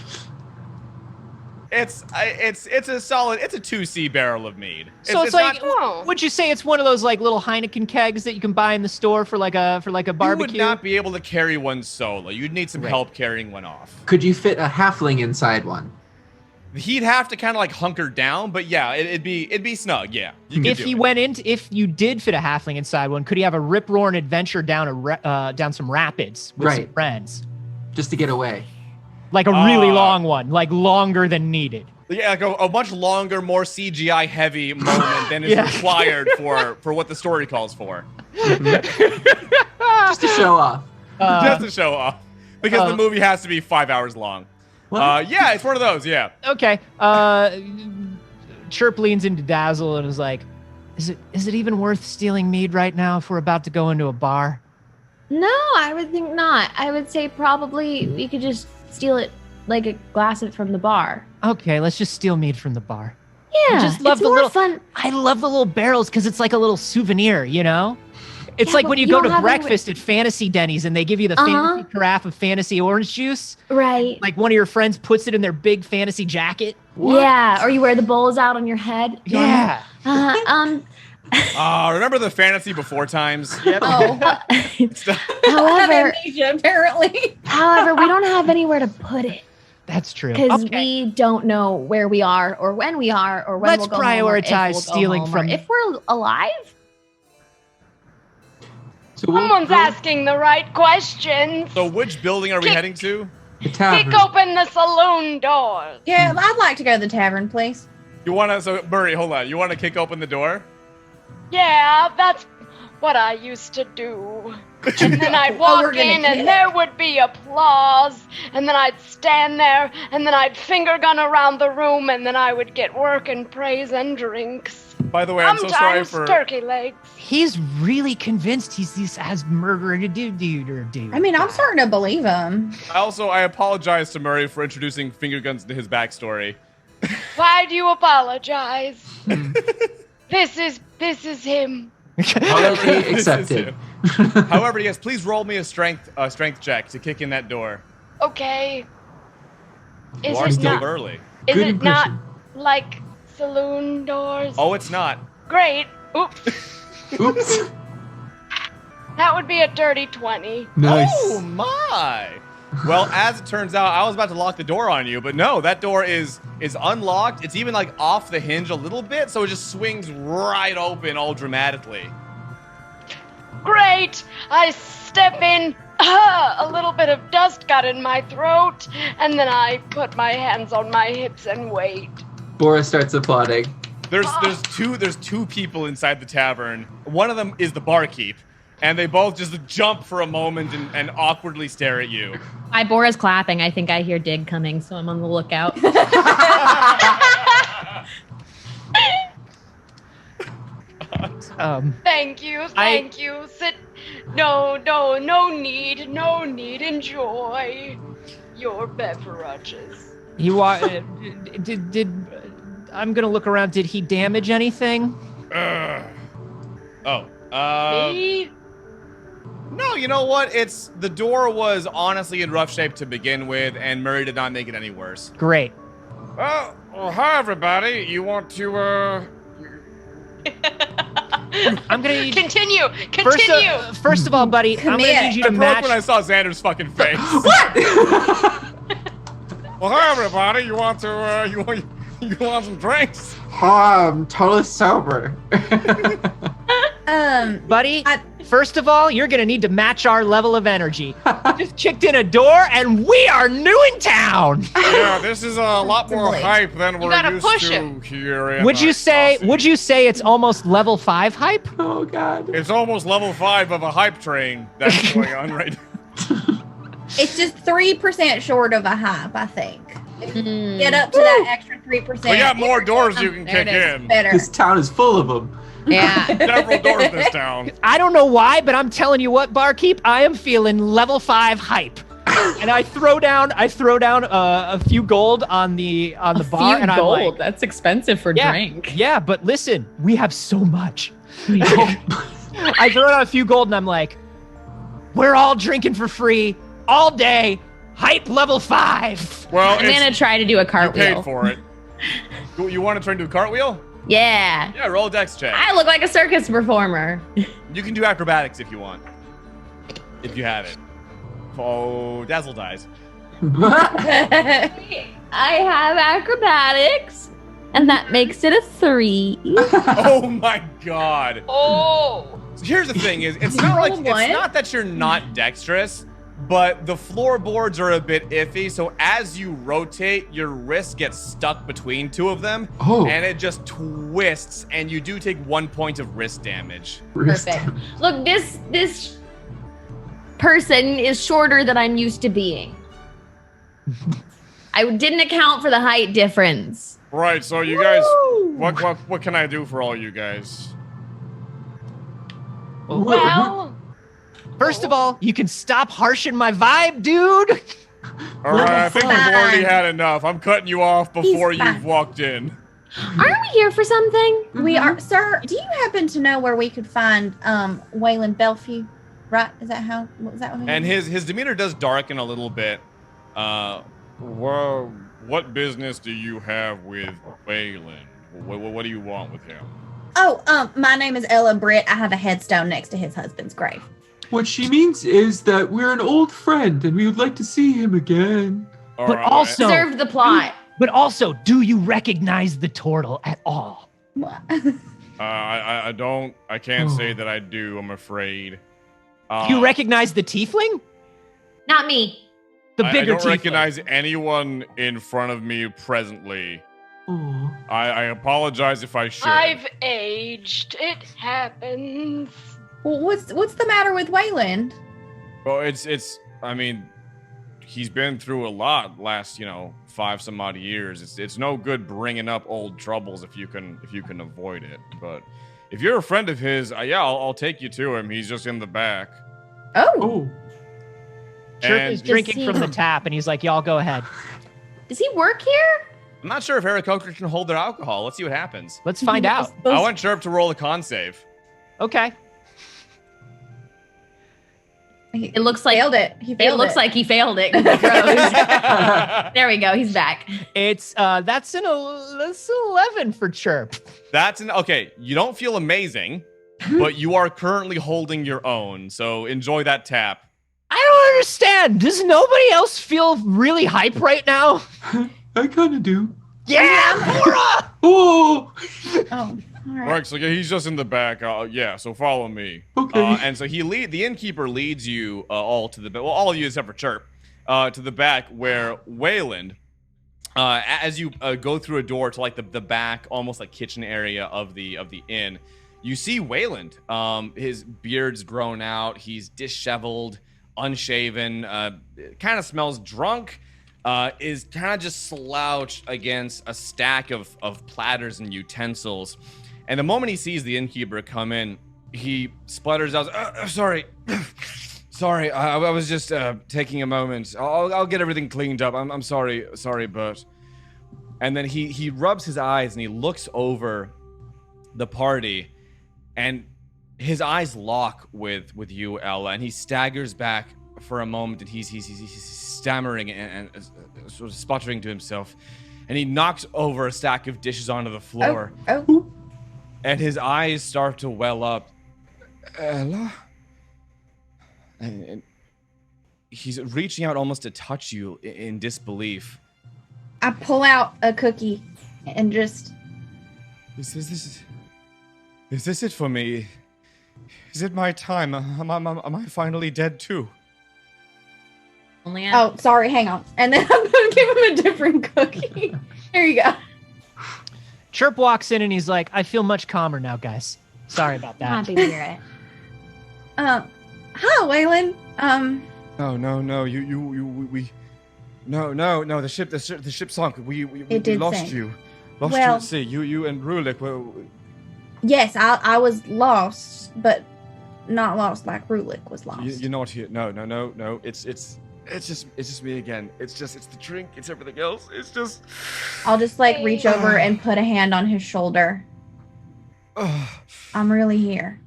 It's a solid. It's a 2C barrel of mead. So it's like, Oh. would you say it's one of those like little Heineken kegs that you can buy in the store for like a You would barbecue? not be able to carry one solo. You'd need some Right. help carrying one off. Could you fit a halfling inside one? He'd have to kind of like hunker down, but yeah, it'd be snug. Yeah, you could If do he it. went into, if you did fit a halfling inside one, could he have a rip-roaring adventure down some rapids with some Right. friends? Just to get away. Like a really long one, like longer than needed. Yeah, like a much longer, more CGI heavy moment than is Yeah. required for what the story calls for. Just to show off. Just to show off. Because the uh, movie has to be 5 hours long. What? Yeah, it's one of those, yeah. Okay. Chirp leans into Dazzle and is like, is it even worth stealing mead right now if we're about to go into a bar? No, I would think not. I would say probably we could just steal it, like a glass of it from the bar. Okay, let's just steal mead from the bar. Yeah, just love it's the more little- fun. I love the little barrels because it's like a little souvenir, you know? It's Yeah, like but when you you go don't to have any- breakfast at Fantasy Denny's and they give you the fantasy carafe of fantasy orange juice. Right. Like one of your friends puts it in their big fantasy jacket. Yeah, or you wear the bowls out on your head. Yeah. Remember the fantasy before times? Oh, I have however, amnesia, apparently. however, we don't have anywhere to put it That's true. because Okay. we don't know where we are or when we are or when Let's we'll go home or if prioritize we'll go stealing home or from- if we're alive. So we'll Someone's go- asking the right questions. So which building are we heading to? the tavern. Kick open the saloon doors. Yeah, I'd like to go to the tavern, please. You wanna, so Murray, hold on. You wanna kick open the door? Yeah, that's what I used to do. And then I'd walk we're gonna in kill. and there would be applause. And then I'd stand there and then I'd finger gun around the room and then I would get work and praise and drinks. By the way, I'm so sorry Sometimes for... turkey legs. He's really convinced he's has murdered a dude. I mean, I'm starting to believe him. I apologize to Murray for introducing finger guns into his backstory. Why do you apologize? This is him. Apology This is accepted. him. However, yes, please roll me a strength check to kick in that door. Okay. You Is are it still not? early. Is Good it not impression. like saloon doors? Oh, it's not. Great. Oop. Oops. That would be a dirty 20. Nice. Oh my! Well, as it turns out, I was about to lock the door on you, but no, that door is unlocked. It's even like off the hinge a little bit, so it just swings right open all dramatically. Great. I step in. A little bit of dust got in my throat, and then I put my hands on my hips and wait. Boris starts applauding. There's two people inside the tavern. One of them is the barkeep, and they both just jump for a moment and awkwardly stare at you. Bora's clapping. I think I hear Dig coming, so I'm on the lookout. Thank you. Thank you. Sit. No need. No need. Enjoy your beverages. Did I'm gonna look around. Did he damage anything? Me? No, you know what? The door was honestly in rough shape to begin with, and Murray did not make it any worse. Great. Well, hi everybody. You want to I'm gonna need Continue. first, Continue. first of all, buddy. I'm gonna Commit. need you I to broke match. when I saw Xander's fucking face. Well, hi everybody. You want to you want some drinks? I'm totally sober. Buddy, I- first of all, you're gonna need to match our level of energy. You just kicked in a door, and we are new in town. Yeah, this is a lot more Really? hype than we're gotta used push to him. here. In Would you say Austin. it's almost level 5 hype? Oh God. It's almost level 5 of a hype train that's going on right now. It's just 3% short of a hype, I think. Mm. Get up to that extra 3%. We got more doors you can There it kick is. in. Better. This town is full of them. Yeah. Several doors in this town. I don't know why, but I'm telling you what, barkeep, I am feeling level 5 hype. And I throw down a few gold on the bar, and I'm like, That's expensive for yeah, drink. yeah, but listen, we have so much. I throw out a few gold and I'm like, we're all drinking for free all day. Hype level 5. Well, I'm gonna try to do a you cartwheel. paid for it. You want to try and do a cartwheel? Yeah. Yeah, roll a dex check. I look like a circus performer. You can do acrobatics if you want. If you have it. Oh, Dazzle dies. I have acrobatics, and that makes it a 3. Oh my god. Oh. So here's the thing: it's You not like rolled it's one? not that you're not dexterous, but the floorboards are a bit iffy. So as you rotate, your wrist gets stuck between two of them, and it just twists, and you do take 1 point of wrist damage. Perfect. Look, this person is shorter than I'm used to being. I didn't account for the height difference. Right. So you guys, what can I do for all you guys? Well, First of all, you can stop harshing my vibe, dude. All right, I think we've fine. already had enough. I'm cutting you off before He's you've fine. walked in. Aren't we here for something? We are, sir. Do you happen to know where we could find Waylon Belfew? Right? Is that how? What was that? What he And was? his demeanor does darken a little bit. Well, what business do you have with Waylon? What do you want with him? Oh, my name is Ella Britt. I have a headstone next to his husband's grave. What she means is that we're an old friend and we would like to see him again. All But right. also- Serve the plot. But also, do you recognize the turtle at all? I don't. I can't say that I do. I'm afraid. Do you recognize the tiefling? Not me. The I bigger don't tiefling. recognize anyone in front of me presently. Oh. I apologize if I should. I've aged. It happens. Well, what's the matter with Wayland? Well, it's. I mean, he's been through a lot last 5 some odd years. It's no good bringing up old troubles if you can avoid it. But if you're a friend of his, I'll take you to him. He's just in the back. Oh, Chirp And is drinking he- from the tap, and he's like, y'all go ahead. Does he work here? I'm not sure if Aarakocra can hold their alcohol. Let's see what happens. Let's find out. I want Chirp to roll a con save. Okay. It looks like failed it. He failed it looks like he failed it. 'cause he froze. There we go. He's back. It's that's 11 for Chirp. Okay. You don't feel amazing, but you are currently holding your own. So enjoy that tap. I don't understand. Does nobody else feel really hype right now? I kind of do. Yeah, Bora! Oh, Oh, all right. All right. So he's just in the back. So follow me. okay. And so the innkeeper leads you all to the back. Well, all of you except for Chirp, to the back where Wayland, as you go through a door to like the back, almost like kitchen area of the inn, you see Wayland. His beard's grown out. He's disheveled, unshaven. Kind of smells drunk. Is kind of just slouched against a stack of platters and utensils. And the moment he sees the innkeeper come in, he splutters out, sorry, sorry, I was just taking a moment. I'll get everything cleaned up. I'm sorry, Bert. And then he rubs his eyes and he looks over the party, and his eyes lock with you, Ella, and he staggers back for a moment, and he's stammering and sort of sputtering to himself, and he knocks over a stack of dishes onto the floor. Oh. And his eyes start to well up. Ella? And he's reaching out almost to touch you in disbelief. I pull out a cookie and just. Is this it for me? Is it my time? Am I finally dead too? Only Oh, sorry. Hang on. And then I'm gonna give him a different cookie. Here you go. Chirp walks in and he's like, I feel much calmer now, guys. Sorry about that. happy to hear it. Hi, Waylon. No, no, the ship sunk. We It did lost sink. you. Lost you Well- at sea. You and Rulik were. Yes, I was lost, but not lost like Rulik was lost. You're not here. No. It's just me again. It's the drink. It's everything else. It's just. I'll just reach over and put a hand on his shoulder. I'm really here.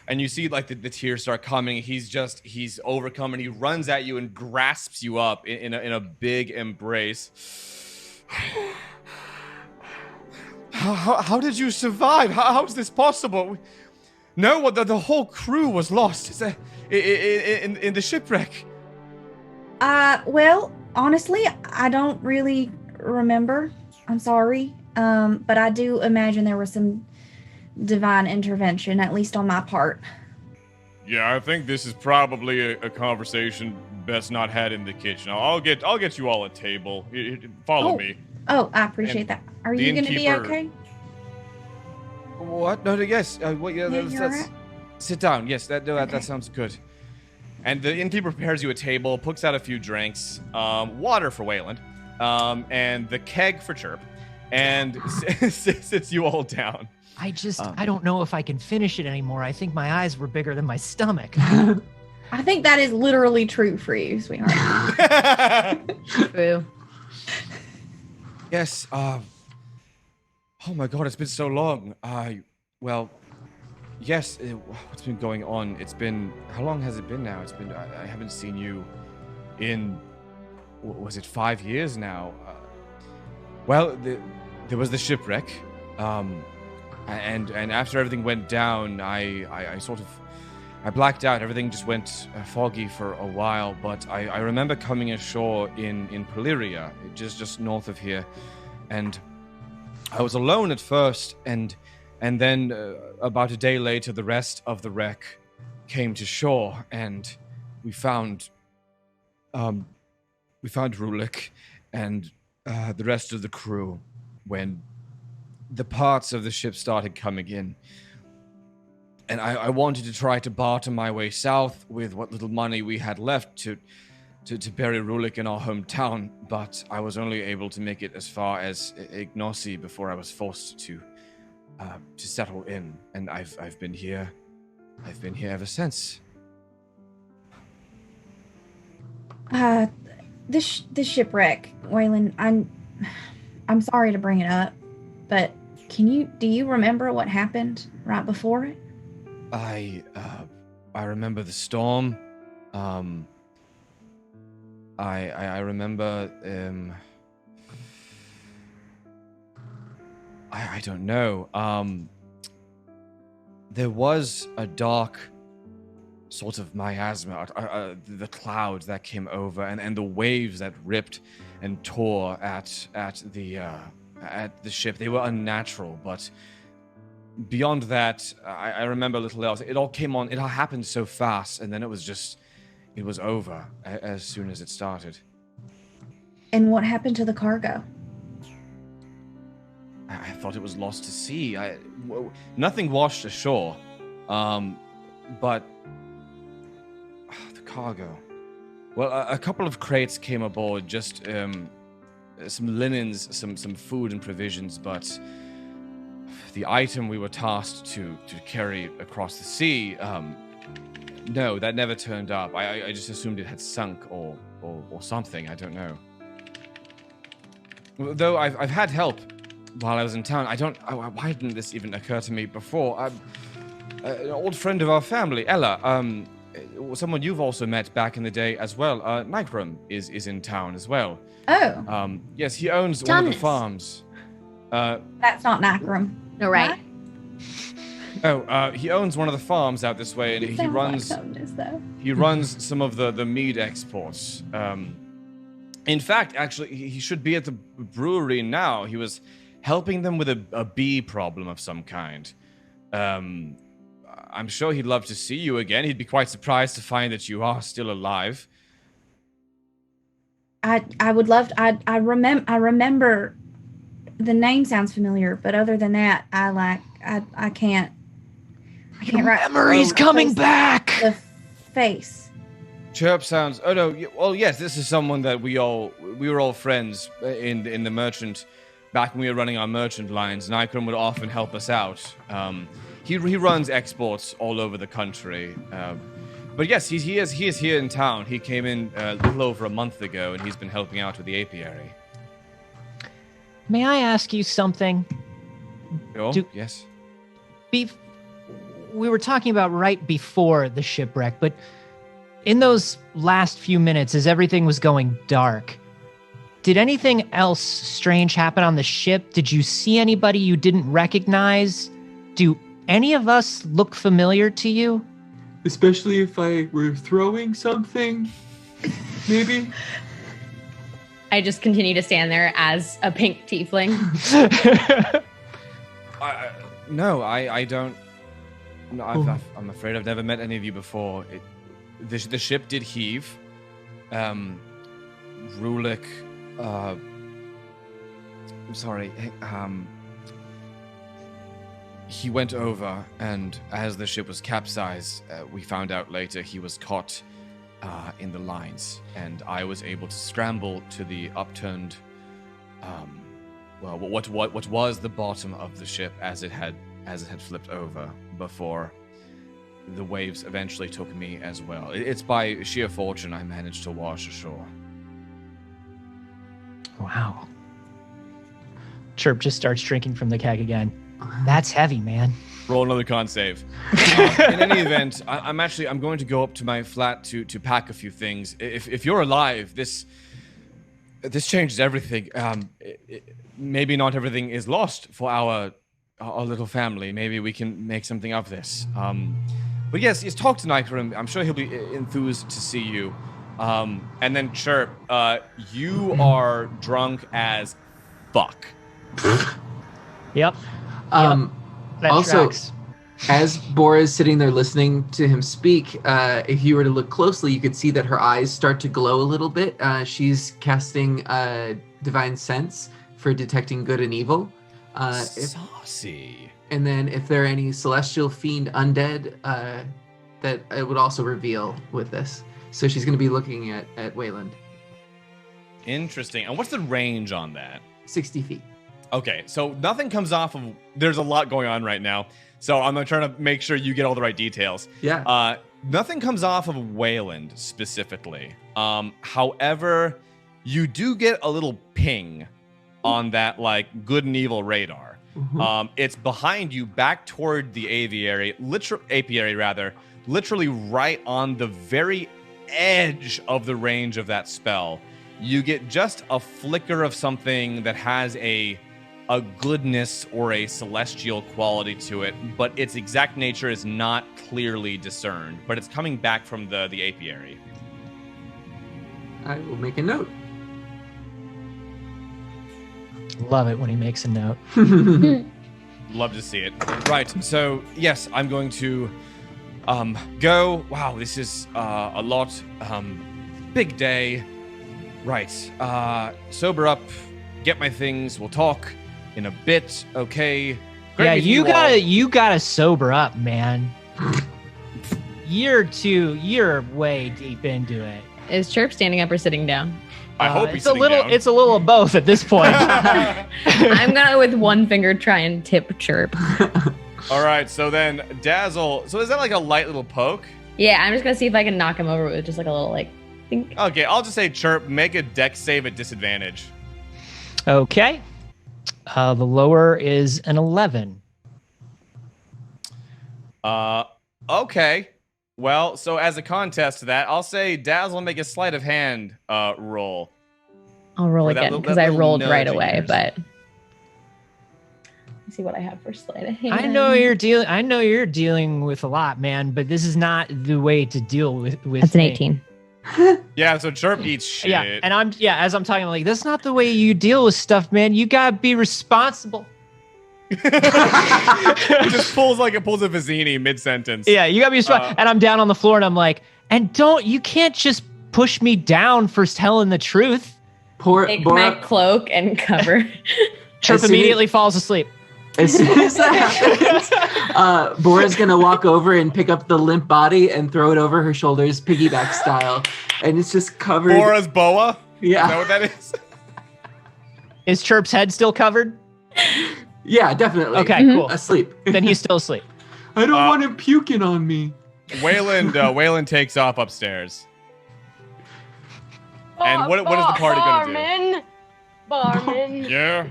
And you see like the tears start coming. He's overcome and he runs at you and grasps you up in a big embrace. How did you survive? How is this possible? No, the whole crew was lost in the shipwreck. Well, honestly, I don't really remember. I'm sorry. But I do imagine there was some divine intervention, at least on my part. Yeah, I think this is probably a conversation best not had in the kitchen. I'll get you all a table. Follow me. Oh, I appreciate that. Are you going to be okay? What? No, yes. Yeah, that's right. Sit down. Yes, that sounds good. And the innkeeper prepares you a table, puts out a few drinks, water for Wayland, and the keg for Chirp, and sits you all down. I don't know if I can finish it anymore. I think my eyes were bigger than my stomach. I think that is literally true for you, sweetheart. True. Yes. Oh my God, it's been so long. Well, yes. What's been going on? It's been. How long has it been now? It's been. I haven't seen you in. Was it 5 years now? Well, there was the shipwreck. And after everything went down, I sort of. I blacked out. Everything just went foggy for a while, but I remember coming ashore in Polyria, just north of here, and I was alone at first, and then about a day later, the rest of the wreck came to shore, and we found Rulik and the rest of the crew when the parts of the ship started coming in. And I wanted to try to barter my way south with what little money we had left to bury Rulik in our hometown, but I was only able to make it as far as Ignossi before I was forced to settle in. And I've been here. I've been here ever since. This shipwreck, Waylon. I'm sorry to bring it up, but do you remember what happened right before it? I remember the storm. I remember. I don't know. There was a dark sort of miasma, the clouds that came over, and the waves that ripped and tore at the ship. They were unnatural, but. Beyond that, I remember little else. It all came on. It all happened so fast, and then it was over as soon as it started. And what happened to the cargo? I thought it was lost to sea. Nothing washed ashore, but the cargo. Well, a couple of crates came aboard, just some linens, some food and provisions, but. The item we were tasked to carry across the sea, no, that never turned up. I just assumed it had sunk or something. I don't know. Though I've had help while I was in town. Why didn't this even occur to me before? An old friend of our family, Ella, someone you've also met back in the day as well. Nikram is in town as well. Oh. Yes, he owns one of the farms. That's not Nikram. No, right? He owns one of the farms out this way, and he runs. He runs some of the mead exports. In fact, actually, he should be at the brewery now. He was helping them with a bee problem of some kind. I'm sure he'd love to see you again. He'd be quite surprised to find that you are still alive. I would love to, I remember. The name sounds familiar, but other than that, I can't write. Memory's coming back. The face. Chirp sounds. Oh no. Well, yes. This is someone that we were all friends in the merchant. Back when we were running our merchant lines, Nikram would often help us out. He runs exports all over the country. But yes, he is here in town. He came in a little over a month ago, and he's been helping out with the apiary. May I ask you something? Oh, Do- yes. We were talking about right before the shipwreck, but in those last few minutes, as everything was going dark, did anything else strange happen on the ship? Did you see anybody you didn't recognize? Do any of us look familiar to you? Especially if I were throwing something, maybe? I just continue to stand there as a pink tiefling. No, I don't. No, I'm afraid I've never met any of you before. The ship did heave. Rulik, I'm sorry. He went over, and as the ship was capsized, we found out later he was caught in the lines, and I was able to scramble to the upturned, what was the bottom of the ship as it had flipped over before the waves eventually took me as well. It's by sheer fortune I managed to wash ashore. Wow. Chirp just starts drinking from the keg again. That's heavy, man. Roll another con save. In any event, I'm going to go up to my flat to pack a few things. If you're alive, this changes everything. Maybe not everything is lost for our little family. Maybe we can make something of this. But yes, talk to Nike. I'm sure he'll be enthused to see you. And then Chirp, you are drunk as fuck. Yep. That Also, tracks. as Bora is sitting there listening to him speak, if you were to look closely, you could see that her eyes start to glow a little bit. She's casting Divine Sense for detecting good and evil. Saucy. And then if there are any celestial fiend undead, that it would also reveal with this. So she's going to be looking at Wayland. Interesting. And what's the range on that? 60 feet. Okay, so nothing comes off of... There's a lot going on right now, so I'm trying to make sure you get all the right details. Yeah. Nothing comes off of Wayland specifically. However, you do get a little ping on that, like, good and evil radar. Mm-hmm. It's behind you, back toward the apiary, literally right on the very edge of the range of that spell. You get just a flicker of something that has a goodness or a celestial quality to it, but its exact nature is not clearly discerned. But it's coming back from the apiary. I will make a note. Love it when he makes a note. Love to see it. Right, so yes, I'm going to go. Wow, this is a lot. Big day. Right, sober up, get my things, we'll talk in a bit, okay? Great Yeah, meeting you gotta sober up, man. You're way deep into it. Is Chirp standing up or sitting down? I hope he's it's a sitting little down. it's a little of both at this point. I'm gonna with one finger try and tip Chirp. All right, so then Dazzle. So is that like a light little poke? Yeah, I'm just gonna see if I can knock him over with just like a little like think. Okay, I'll just say Chirp, make a dex save at disadvantage. Okay. The lower is an 11. Okay. Well, so as a contest to that, I'll say Dazzle make a sleight of hand roll. I'll roll For that again little- because that I little rolled nudge right of away. yours. But let's see what I have for sleight of hand. I know you're dealing with a lot, man, but this is not the way to deal with That's an me. 18. Yeah, so Chirp eats shit. Yeah, and as I'm talking, like, that's not the way you deal with stuff, man. You gotta be responsible. He just pulls a Vizzini mid-sentence. Yeah, you gotta be responsible. And I'm down on the floor, and I'm like, you can't just push me down for telling the truth. Take my cloak and cover. Chirp immediately falls asleep. As soon as that happens, Bora's gonna walk over and pick up the limp body and throw it over her shoulders, piggyback style, and it's just covered. Bora's boa? Yeah. Is that what that is? Is Chirp's head still covered? Yeah, definitely. Okay, cool. Asleep. Then he's still asleep. I don't want him puking on me. Wayland takes off upstairs. And what is the party gonna do? Barman, Yeah.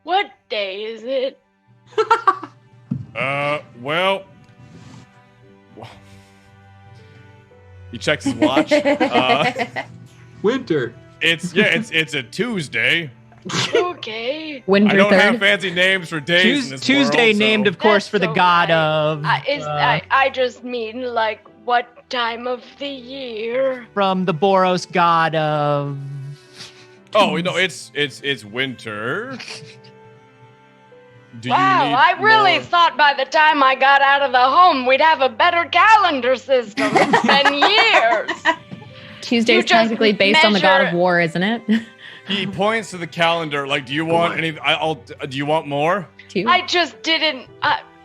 what day is it? Well, he checks his watch. Winter. It's a Tuesday. Okay. Winter I don't 3rd. have fancy names for days in this Tuesday world, so- named, of course, for the That's god alright. of I just mean like what time of the year? from the Boros god of. Oh no, it's winter. Do you Wow, need I really more- thought by the time I got out of the home we'd have a better calendar system. It's been years. Tuesday's You just technically based on the god of measure- war, isn't it? He points to the calendar. Like, do you want any? Do you want more? Two. I just didn't.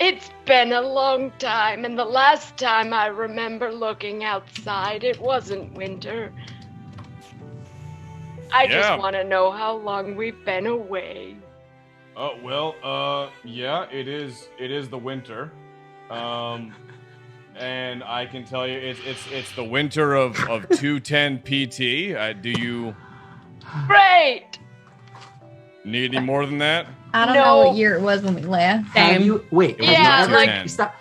It's been a long time, and the last time I remember looking outside, it wasn't winter. I Yeah. just want to know how long we've been away. Oh well, yeah, it is the winter, and I can tell you it's the winter of 210 PT. Do you Great! need any more than that? I don't No. know what year it was when we left. Have you wait? It Have Yeah, you ever, like- stop.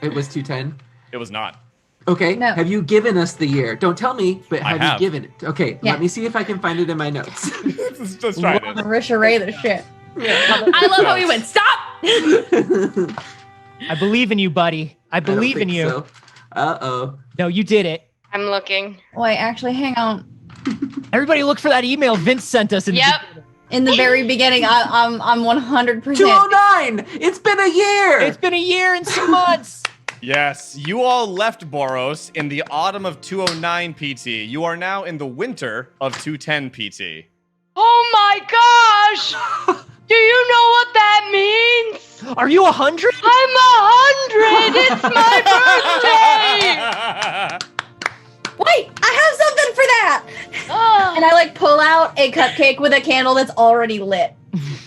It was 210. It was not. Okay. No. Have you given us the year? Don't tell me, but I have have. you given it? Okay. Yeah. Let me see if I can find it in my notes. Let's try this. Marisha Ray the shit. I love how he went, stop! I believe in you, buddy. I believe in you. So. Uh-oh. No, you did it. I'm looking. Wait, actually, hang on. Everybody, look for that email Vince sent us. Yep. In the very beginning, I'm 100%. 209! It's been a year! It's been a year and some months. Yes, you all left Boros in the autumn of 209 PT. You are now in the winter of 210 PT. Oh my gosh! Do you know what that means? Are you 100? I'm 100! It's my birthday! Wait, I have something for that. Oh, And I like pull out a cupcake with a candle that's already lit.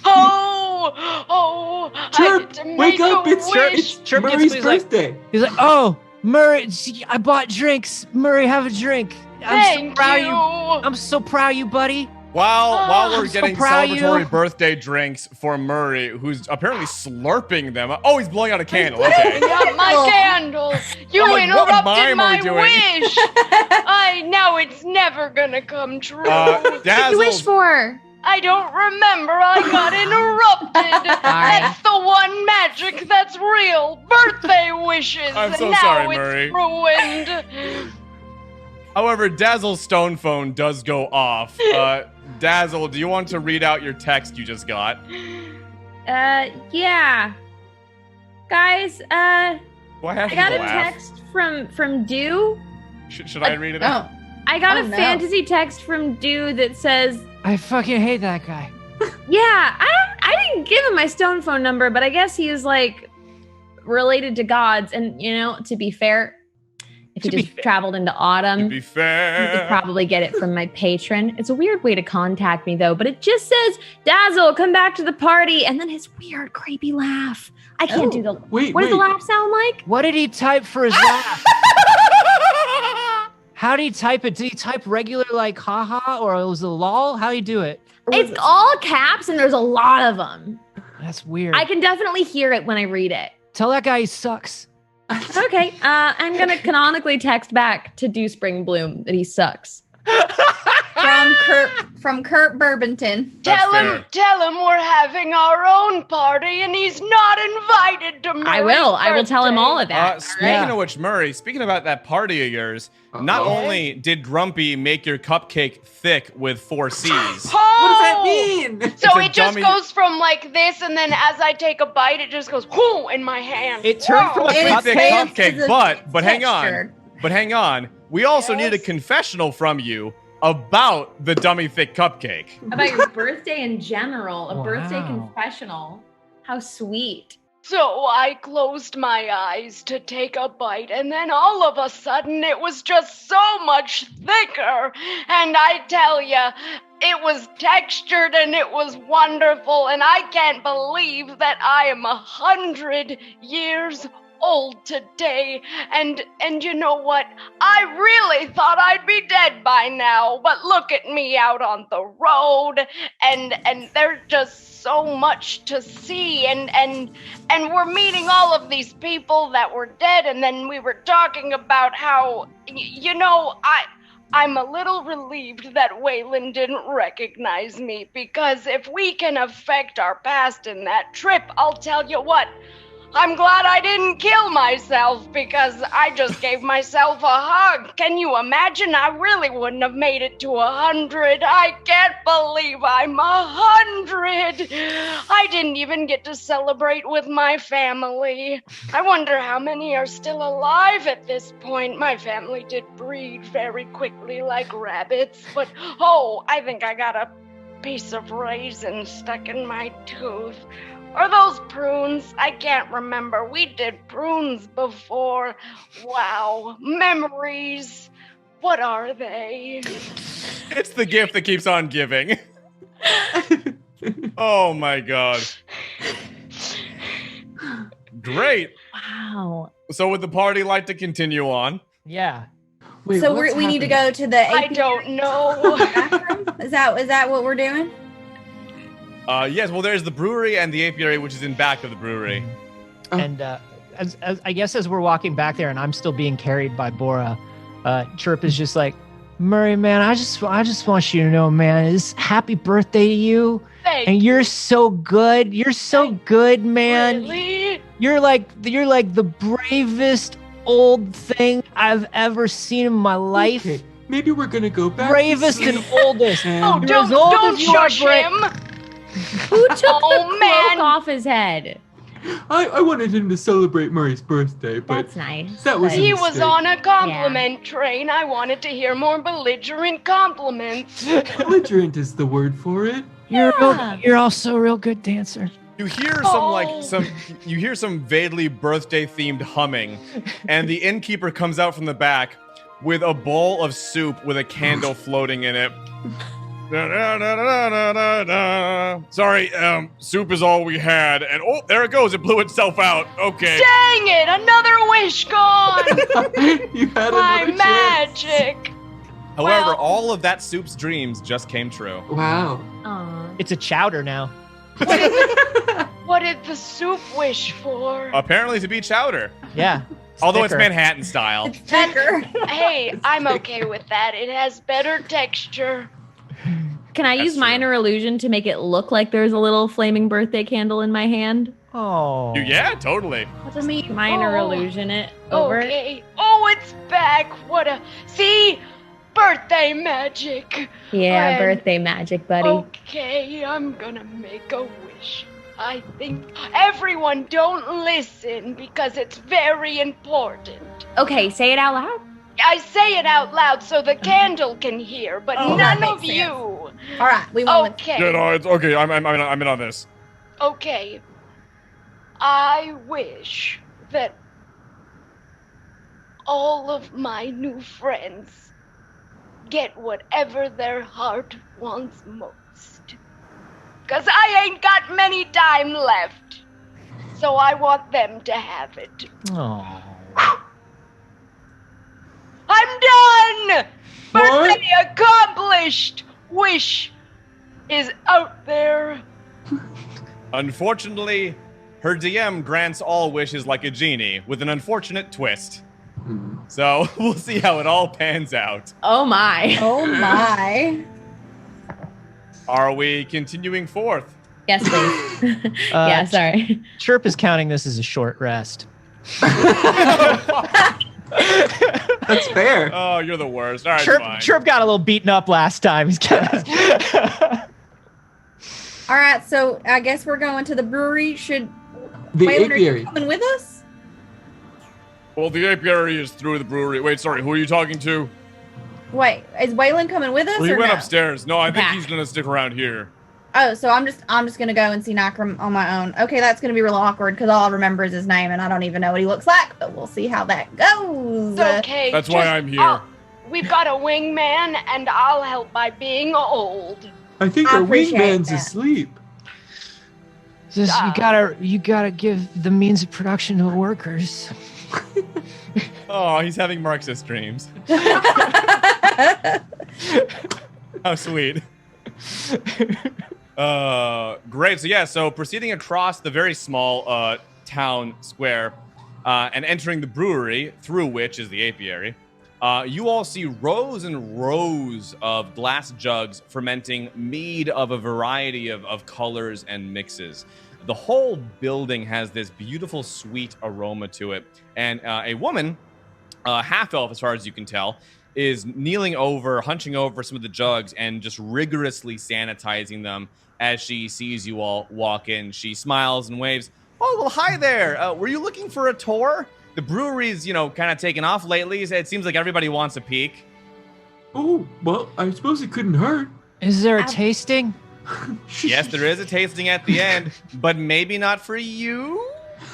I Chirp, get to wake make up! a It's wish. Chirp gets Murray's his, like- birthday. He's like, oh, Murray, see, I bought drinks. Murray, have a drink. I'm so Thank proud you. of you. I'm so proud of you, buddy. While we're I'm so getting proud of you. celebratory birthday drinks for Murray, who's apparently slurping them. Oh, he's blowing out a candle. Okay. Not my candle. You I'm like, what interrupted mime are my we doing? wish. I know it's never gonna come true. What did you Dazzle. wish for? I don't remember. I got interrupted. That's the one magic that's real. Birthday wishes. I'm so and now sorry, it's Murray. ruined. However, Dazzle's stone phone does go off. Dazzle, do you want to read out your text you just got? Yeah. Guys, Do I have I got to a laugh? text from Dew. Should I read it out? Oh, I got Oh, a no. fantasy text from Dew that says, I fucking hate that guy. yeah, I didn't give him my stone phone number, but I guess he was like related to gods. And, you know, to be fair, if he To be just fair. traveled into autumn, To be you could fair. probably get it from my patron. It's a weird way to contact me, though, but it just says, Dazzle, come back to the party. And then his weird, creepy laugh. I can't Oh, do the. Wait, What does the wait. laugh sound like? What did he type for his laugh? How did he type it? Did he type regular like haha or was it lol? How did he do it? It's all caps, and there's a lot of them. That's weird. I can definitely hear it when I read it. Tell that guy he sucks. Okay, I'm gonna canonically text back to Dew Spring Bloom that he sucks. from Kurt Burbington. That's Tell fair. him we're having our own party and he's not invited to Murray's I will tell him all of that. Speaking Yeah. of which, Murray, speaking about that party of yours, not Uh-oh. only did Grumpy make your cupcake thick with 4 C's, What does that mean? So It's a it just dummy- goes from like this, and then as I take a bite, it just goes whoo in my hand. It turned from Whoa. a pretty it's thick pants cupcake, is a but hang on. textured. But hang on, we also need a Yes? confessional from you about the dummy thick cupcake. About your birthday in general, a birthday Wow. confessional. How sweet. So I closed my eyes to take a bite, and then all of a sudden it was just so much thicker. And I tell ya, it was textured and it was wonderful, and I can't believe that I am 100 years old today, and you know what? I really thought I'd be dead by now, but look at me out on the road, and there's just so much to see, and we're meeting all of these people that were dead, and then we were talking about how, I'm a little relieved that Waylon didn't recognize me, because if we can affect our past in that trip, I'll tell you what, I'm glad I didn't kill myself, because I just gave myself a hug. Can you imagine? I really wouldn't have made it to 100. I can't believe I'm 100. I didn't even get to celebrate with my family. I wonder how many are still alive at this point. My family did breed very quickly like rabbits, but I think I got a piece of raisin stuck in my tooth. Are those prunes? I can't remember. We did prunes before. Wow. Memories. What are they? It's the gift that keeps on giving. Oh my god. Great. Wow. So would the party like to continue on? Yeah. Wait, So what's we need to happening? go to the I don't know. bathroom? Is that what we're doing? Yes, well, there's the brewery and the apiary, which is in back of the brewery. Oh. And as I guess as we're walking back there, and I'm still being carried by Bora, Chirp is just like, Murray, man, I just want you to know, man, it's happy birthday to you. Thank And you're so good. You're so good, man. Really? You're like the bravest old thing I've ever seen in my life. Okay, maybe we're gonna go back. to Bravest sleep. and oldest. Oh, You're as old don't as you are, shush Brett. him. Who took Oh, the man. cloak off his head? I wanted him to celebrate Murray's birthday, but That's nice. that was but- He was mistake. on a compliment train. I wanted to hear more belligerent compliments. belligerent is the word for it. You're also a real good dancer. You hear Oh. you hear some vaguely birthday themed humming, and the innkeeper comes out from the back with a bowl of soup with a candle floating in it. Sorry, soup is all we had, and there it goes. It blew itself out. Okay. Dang it! Another wish gone. You had My another chance. magic. However, Well- all of that soup's dreams just came true. Wow. Aw. It's a chowder now. What did the soup wish for? Apparently to be chowder, Yeah. although it's thicker. Manhattan style. Sticker. Hey, I'm okay with that. It has better texture. Can I That's use true. minor illusion to make it look like there's a little flaming birthday candle in my hand? Oh. Yeah, totally. Just minor Oh. illusion it over. Okay. Oh, it's back. See? Birthday magic. Yeah, Um, birthday magic, buddy. Okay, I'm gonna make a wish. I think everyone don't listen because it's very important. Okay, say it out loud. I say it out loud so the candle can hear, but Oh, that none of makes sense. you. All right, we want. Okay. Okay, I'm in on this. Okay. I wish that all of my new friends get whatever their heart wants most. 'Cause I ain't got many time left. So I want them to have it. Oh. I'm done! What? Birthday accomplished! Wish is out there. Unfortunately, her DM grants all wishes like a genie, with an unfortunate twist. Hmm. So we'll see how it all pans out. Oh my. Oh my. Are we continuing forth? Yes, please. Yeah, sorry. Chirp is counting this as a short rest. That's fair. Oh, you're the worst. All right, Chirp, fine. Chirp got a little beaten up last time. He's kind of. All right, so I guess we're going to the brewery. Should The Waylon, are you apiary. coming with us? Well, the apiary is through the brewery. Wait, sorry, who are you talking to? Wait, is Waylon coming with us? Well, he or went no? upstairs. No, I think Back. he's gonna stick around here. Oh, so I'm just gonna go and see Nakram on my own. Okay, that's gonna be real awkward because all I remember is his name and I don't even know what he looks like. But we'll see how that goes. It's okay. That's why I'm here. We've got a wingman, and I'll help by being old. I think I our appreciate wingman's that. asleep. Just, you gotta give the means of production to the workers. Oh, he's having Marxist dreams. How sweet. Great. So proceeding across the very small town square and entering the brewery, through which is the apiary, you all see rows and rows of glass jugs fermenting mead of a variety of colors and mixes. The whole building has this beautiful, sweet aroma to it. And a woman, half-elf as far as you can tell, is kneeling over, hunching over some of the jugs and just rigorously sanitizing them as she sees you all walk in. She smiles and waves. Oh, well, hi there. Were you looking for a tour? The brewery's, kind of taken off lately. It seems like everybody wants a peek. Oh, well, I suppose it couldn't hurt. Is there a tasting? Yes, there is a tasting at the end, but maybe not for you,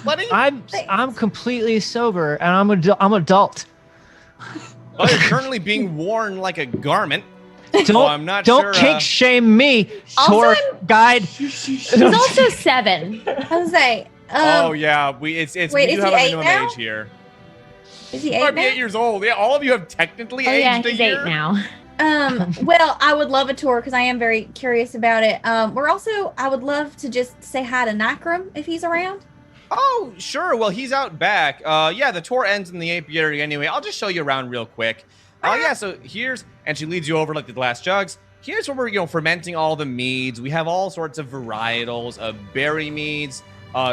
buddy. I'm completely sober, and I'm adult. Well, you're currently being worn like a garment. I'm not don't sure. kink shame me, tour guide. He's also 7. I was say. Oh yeah, it's wait, we is do have he a 8 minimum now? age here. Is he You 8 might be now? 8 years old. Yeah, all of you have technically Oh aged yeah, a he's year. 8 now. Well, I would love a tour because I am very curious about it. I would love to just say hi to Nikram if he's around. Oh, sure. Well, he's out back. Yeah, the tour ends in the apiary anyway. I'll just show you around real quick. Yeah, so and she leads you over like the glass jugs. Here's where we're, fermenting all the meads. We have all sorts of varietals of berry meads,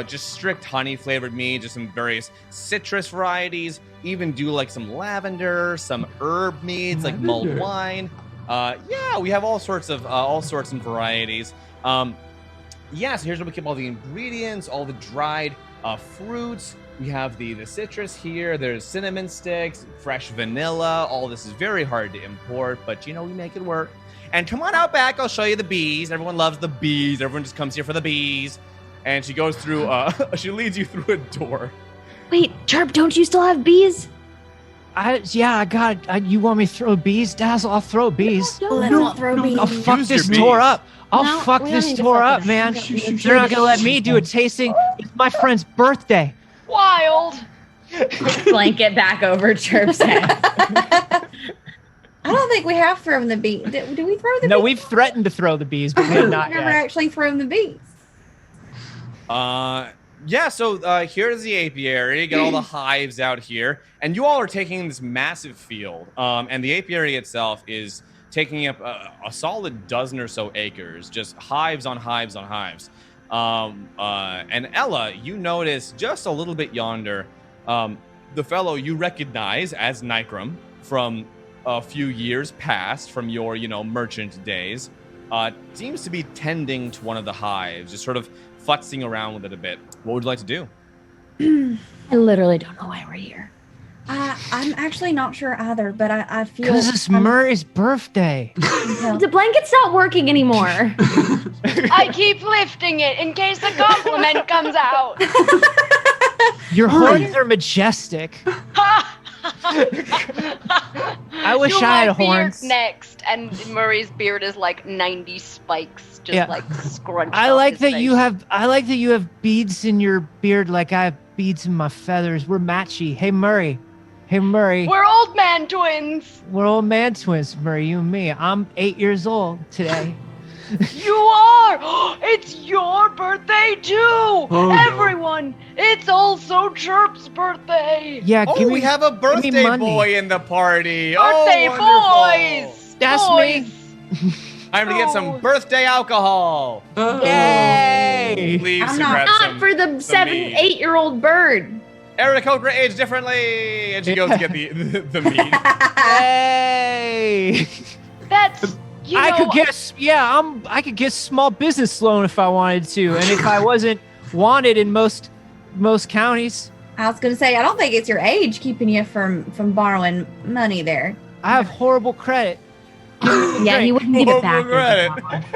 just strict honey flavored meads, just some various citrus varieties. Even do like some lavender, some herb meads like mulled wine. Yeah, we have all sorts and varieties. So here's where we keep all the ingredients, all the dried fruits. We have the citrus here. There's cinnamon sticks, fresh vanilla. All this is very hard to import, but we make it work. And come on out back. I'll show you the bees. Everyone loves the bees. Everyone just comes here for the bees. And she goes through. She leads you through a door. Wait, Chirp, don't you still have bees? I got it. You want me to throw bees, Dazzle? I'll throw bees. Let's not throw bees. I'll fuck Use your this bees. tour up. I'll No, fuck we don't this need to tour fuck up, it up. man. Shh. They're not gonna let me do a tasting. It's my friend's birthday. Wild. Blanket back over Chirp's head. I don't think we have thrown the bees. Do we throw the No, bees? we've threatened to throw the bees, but we have not We've never yet. actually thrown the bees. So here's the apiary. Got all the hives out here. And you all are taking this massive field. And the apiary itself is taking up a solid dozen or so acres. Just hives on hives on hives. And Ella, you notice just a little bit yonder, the fellow you recognize as Nikram from a few years past, from your, merchant days, seems to be tending to one of the hives, just sort of futzing around with it a bit. What would you like to do? I literally don't know why we're here. I'm actually not sure either, but I feel... Because it's Murray's birthday. The blanket's not working anymore. I keep lifting it in case a compliment comes out. Your horns are majestic. I wish Do I had my beard horns. next, and Murray's beard is like 90 spikes, just like scrunched. I off like his that face. you have beads in your beard like I have beads in my feathers. We're matchy. Hey Murray. We're old man twins. We're old man twins, Murray, you and me. I'm 8 years old today. You are. It's your birthday too. Oh, no. Everyone, it's also Chirp's birthday. Yeah, Oh, we have a birthday boy in the party. Birthday Wonderful. boys. That's boys. me. Time to get some birthday alcohol. Yay! Leaves I'm to not- grab Not some. for the mead. 7-8-year-old bird. Eric Okra aged differently. And she goes to get the meat. Hey! That's I could get small business loan if I wanted to, and if I wasn't wanted in most counties. I was going to say, I don't think it's your age keeping you from borrowing money there. I have horrible credit. Yeah, he wouldn't give it back. Regret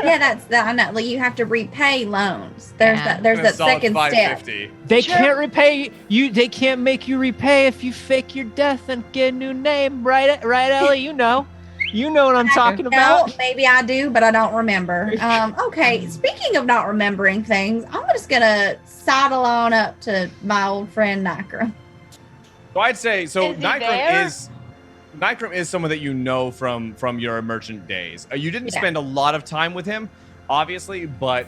Yeah, I know. Like, you have to repay loans. There's Yeah. there's A that solid second step. $5.50. They Sure. can't repay you. They can't make you repay if you fake your death and get a new name, right, Ellie? You know. You know what I'm talking Well, about. maybe I do, but I don't remember. Okay, speaking of not remembering things, I'm just gonna sidle on up to my old friend Nikra. So I'd say Is he there? Nitram is someone that you know from your merchant days. You didn't Yeah. spend a lot of time with him, obviously, but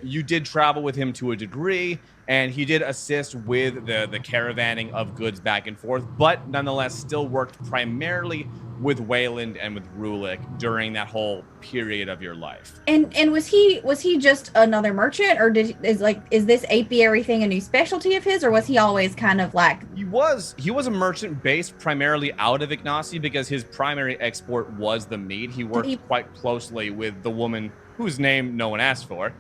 you did travel with him to a degree, and he did assist with the caravanning of goods back and forth, but nonetheless still worked primarily with Wayland and with Rulik during that whole period of your life. And was he just another merchant, or is this apiary thing a new specialty of his, or was he always kind of like? He was a merchant based primarily out of Ignacy because his primary export was the mead. He worked quite closely with the woman whose name no one asked for,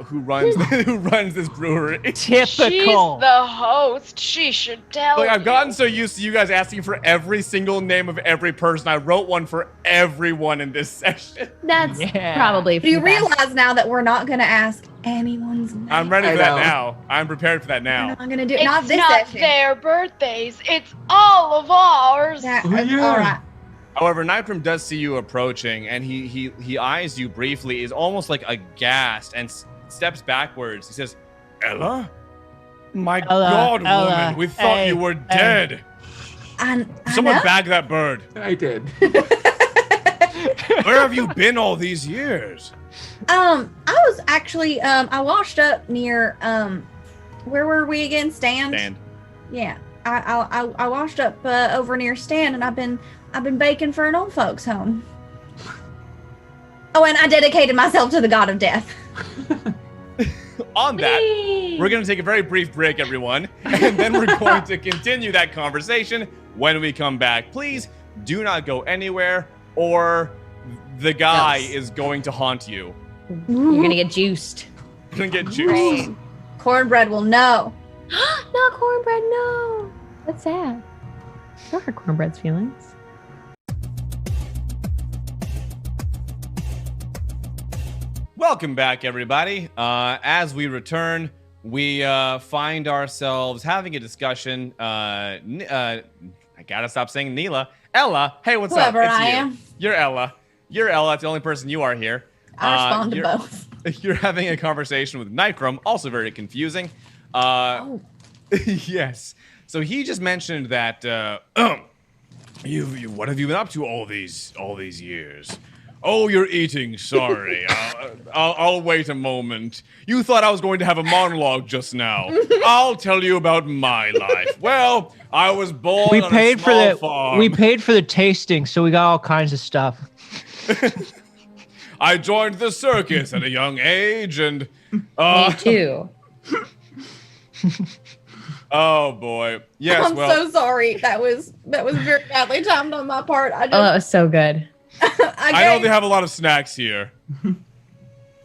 who runs who runs this brewery. Typical. She's the host. She should tell Like, I've gotten you. so used to you guys asking for every single name of every person. I wrote one for everyone in this session. That's Yeah. probably. Do you for the best. realize now that we're not gonna ask anyone's name? I'm ready I for that know. now. I'm prepared for that We're now. not gonna do It's not this not session. their birthdays. It's all of ours. That, Oh, yeah. All right. However, Nitram does see you approaching, and he eyes you briefly, is almost like aghast, and steps backwards. He says, "Ella? My Ella, God, Ella, woman, we thought hey, you were dead. I Someone know. bag that bird. I did. Where have you been all these years?" I was actually I washed up near where were we again? Stand. Stand. Yeah. I washed up over near Stand, and I've been baking for an old folks home. Oh, and I dedicated myself to the god of death. On that, Whee! we're going to take a very brief break, everyone, and then we're going to continue that conversation when we come back. Please do not go anywhere, or the guy Yes. is going to haunt you. You're gonna get juiced. You're going to get juiced. Great. Cornbread will know. Not cornbread. No, that's sad. Don't hurt cornbread's feelings. Welcome back, everybody. As we return, we find ourselves having a discussion. I gotta stop saying Neela. Ella, hey, what's Whoever up? It's I you. am. You're Ella. You're Ella. It's the only person you are here. I respond to you're- both. You're having a conversation with Nitram, also very confusing. Oh. Yes. So he just mentioned that you what have you been up to all these years? Oh, you're eating. Sorry. I'll wait a moment. You thought I was going to have a monologue just now. I'll tell you about my life. Well, I was born We on paid a for small the farm. we paid for the tasting, so we got all kinds of stuff. I joined the circus at a young age, and Me too. oh boy, yes. I'm well, so sorry. That was very badly timed on my part. I Oh, that just was so good. I know they have a lot of snacks here.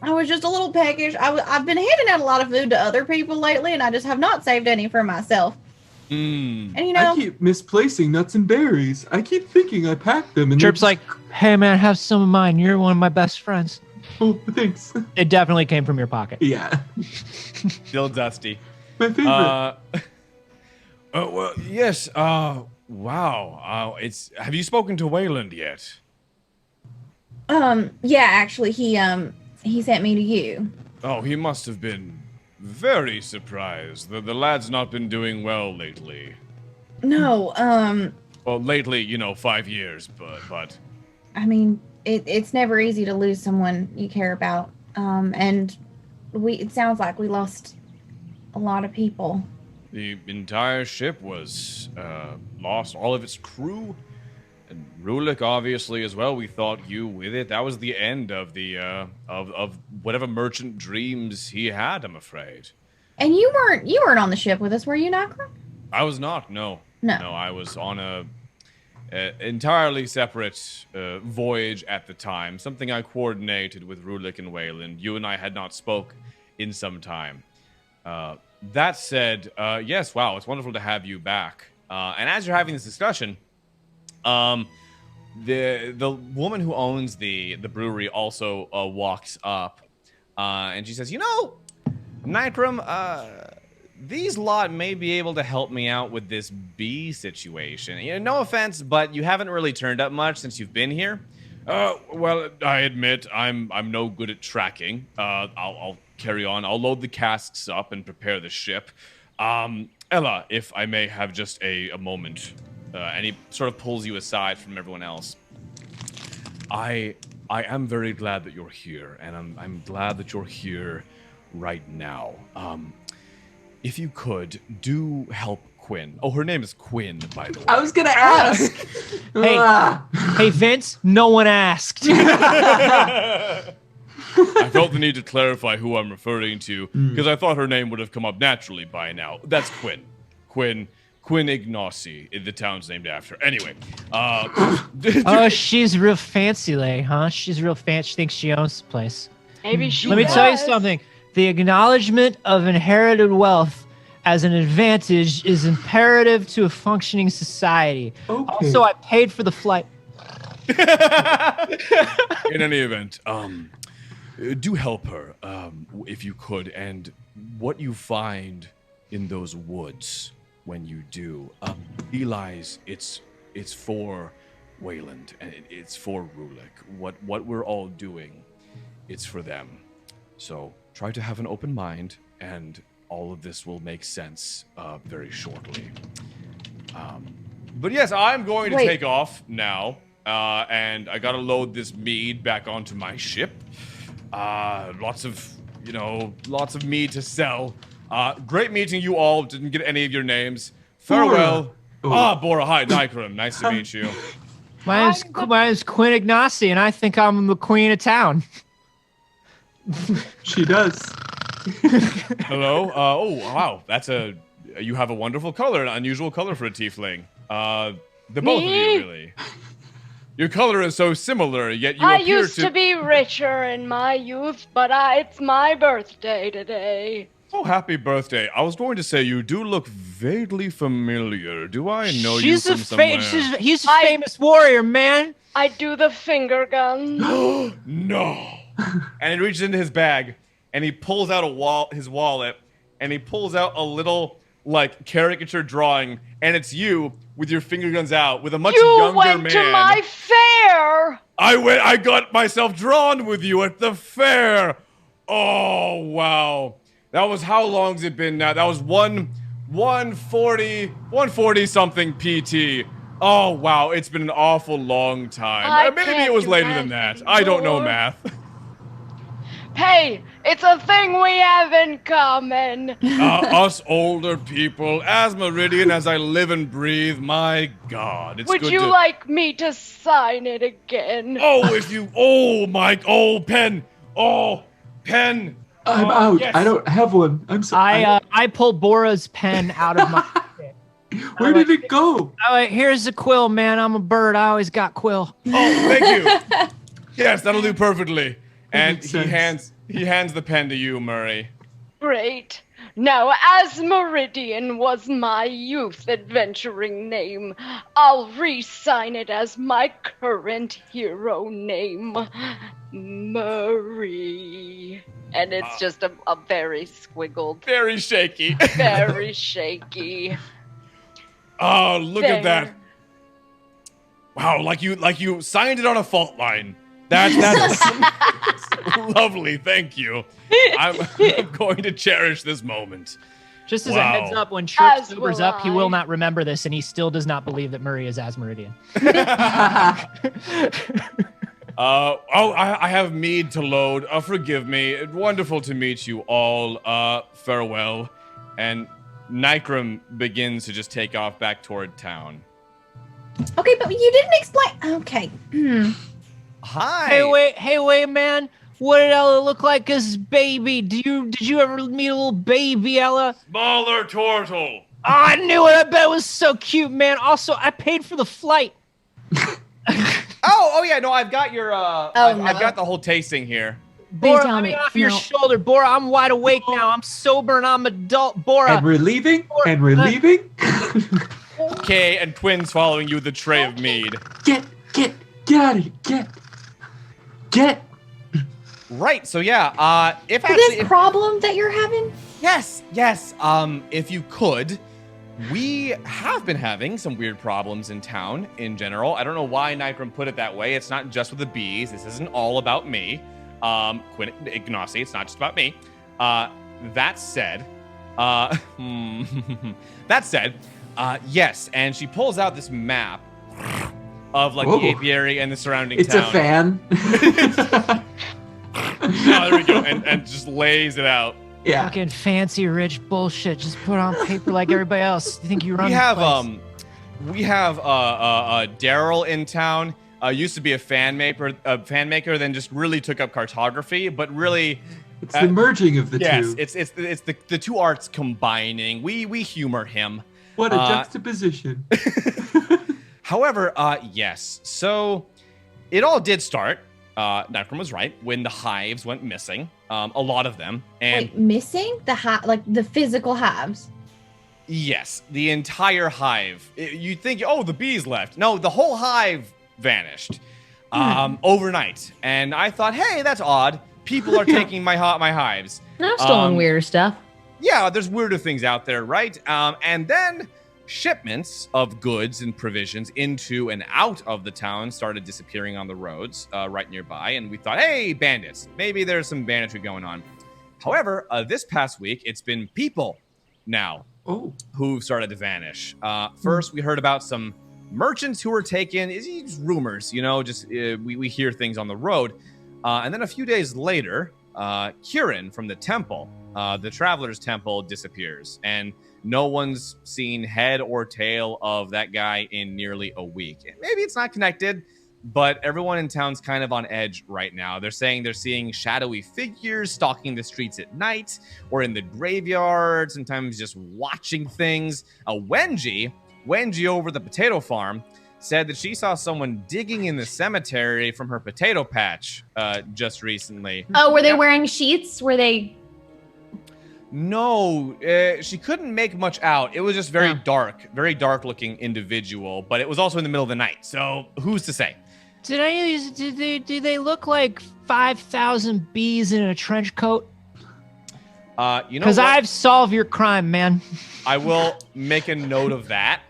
I was just a little peckish. I've been handing out a lot of food to other people lately, and I just have not saved any for myself. Mm. And you know, I keep misplacing nuts and berries. I keep thinking I packed them. And Chirp's like, hey man, have some of mine. You're one of my best friends. oh, thanks. It definitely came from your pocket. Yeah, Still dusty. my favorite. Well, yes. Wow. Have you spoken to Wayland yet? yeah, actually, he sent me to you. Oh, he must have been very surprised. The lad's not been doing well lately. No, Well, lately, 5 years, but I mean, it's never easy to lose someone you care about. And it sounds like we lost a lot of people. the entire ship was lost, all of its crew, and Rulik obviously as well. We thought you with it. That was the end of the of whatever merchant dreams he had, I'm afraid. And you weren't on the ship with us, were you, Nakra? I was not. No. No. I was on a entirely separate voyage at the time. Something I coordinated with Rulik and Wayland. You and I had not spoke in some time. That said, yes, wow, it's wonderful to have you back. And as you're having this discussion, the woman who owns the brewery also walks up, and she says, Nitram, these lot may be able to help me out with this bee situation. You know, no offense, but you haven't really turned up much since you've been here. Well, I admit I'm no good at tracking. I'll carry on. I'll load the casks up and prepare the ship. Ella, if I may have just a moment. And he sort of pulls you aside from everyone else. I am very glad that you're here, and I'm glad that you're here right now. If you could, do help Quinn. Oh, her name is Quinn, by the way. I was gonna ask. Hey, Vince, no one asked. I felt the need to clarify who I'm referring to, because I thought her name would have come up naturally by now. That's Quinn. Quinn Ignacy, the town's named after. Anyway. Oh, she's real fancy, huh? She's real fancy. She thinks she owns the place. Maybe she Let me does. tell you something. The acknowledgement of inherited wealth as an advantage is imperative to a functioning society. Okay. Also, I paid for the flight. In any event, do help her, if you could, and what you find in those woods when you do, realize it's for Wayland and it's for Rulik. What we're all doing, it's for them. So try to have an open mind, and all of this will make sense very shortly. But yes, I'm going to take off now, and I gotta load this mead back onto my ship. Lots of mead to sell. Great meeting you all. Didn't get any of your names. Farewell. Bora. Hi, Nikram. Nice to meet you. My name's Quinn Ignacy, and I think I'm the queen of town. She does. Hello. Oh, wow. You have a wonderful color, an unusual color for a tiefling. The both of you, really. Your color is so similar, yet you I appear used to be richer in my youth, but it's my birthday today. Oh, happy birthday. I was going to say, you do look vaguely familiar. Do I know you from somewhere? He's a famous warrior, man. I do the finger gun. No. And he reaches into his bag, and he pulls out his wallet, and he pulls out a little, caricature drawing, and it's you with your finger guns out with a much younger man. You went to my fair. I got myself drawn with you at the fair. Oh, wow. That was, how long's it been now? That was 140 something PT. Oh, wow. It's been an awful long time. Maybe it was later than that. I don't know math. Hey, it's a thing we have in common. Us older people, as Meridian as I live and breathe, my God. It's Would good you to... like me to sign it again? Pen. Oh, pen. I'm out. Yes. I don't have one. I'm sorry. I pulled Bora's pen out of my pocket. Where did it go? Here's a quill, man. I'm a bird. I always got quill. Oh, thank you. Yes, that'll do perfectly. And he hands the pen to you, Murray. Great. Now, as Meridian was my youth adventuring name, I'll re-sign it as my current hero name, Murray. And it's just a very squiggled. Very shaky. Very shaky. Oh, look at that. Wow, like you signed it on a fault line. That's lovely. Thank you. I'm going to cherish this moment. Just as a heads up, when Chirp sobers up, he will not remember this, and he still does not believe that Murray is Asmeridian. I have mead to load. Forgive me. Wonderful to meet you all. Farewell. And Nikram begins to just take off back toward town. Okay, but you didn't explain. Okay. Hi. Hey, wait, man. What did Ella look like as baby? Did you ever meet a little baby Ella? Smaller turtle. Oh, I knew it. I bet it was so cute, man. Also, I paid for the flight. Oh yeah, no, I've got your I've got the whole tasting here. Bora, tell let me me. off your No. shoulder. Bora, I'm wide awake now. I'm sober and I'm adult. Bora. And we're leaving? And we're leaving? Okay, and Twins following you with a tray of mead. Get out of here. Get. Right, so yeah, if This problem that you're having? Yes. If you could, we have been having some weird problems in town in general. I don't know why Nigrum put it that way. It's not just with the bees. This isn't all about me. Quinn Ignacy, it's not just about me. That said, yes. And she pulls out this map of like the apiary and the surrounding It's town. a fan. Oh, there we go. And just lays it out. Yeah. Fucking fancy rich bullshit. Just put it on paper like everybody else. You think you run? We the have Daryl in town. Used to be a fan maker, then just really took up cartography, but really It's the merging of the yes, two. it's the two arts combining. We humor him. What a juxtaposition. However, yes. So it all did start. Nigrum was right when the hives went missing. A lot of them, and Wait, missing the physical hives. yes, the entire hive. You'd think, oh, the bees left. No, the whole hive vanished overnight. And I thought, hey, that's odd. People are taking my hives. I've stolen weirder stuff. Yeah, there's weirder things out there, right? And then shipments of goods and provisions into and out of the town started disappearing on the roads right nearby. And we thought, hey, bandits. Maybe there's some banditry going on. However, this past week, it's been people now who started to vanish. First, we heard about some merchants who were taken. It's rumors, just we hear things on the road. And then a few days later, Kieran from the temple, the Traveler's Temple, disappears. And no one's seen head or tail of that guy in nearly a week. Maybe it's not connected, but everyone in town's kind of on edge right now. They're saying they're seeing shadowy figures stalking the streets at night or in the graveyard, sometimes just watching things. Wenji over the potato farm, said that she saw someone digging in the cemetery from her potato patch just recently. Oh, were they wearing sheets? Were they? No, she couldn't make much out. It was just very dark looking individual, but it was also in the middle of the night. So who's to say? Do they look like 5,000 bees in a trench coat? Because I've solved your crime, man. I will make a note of that.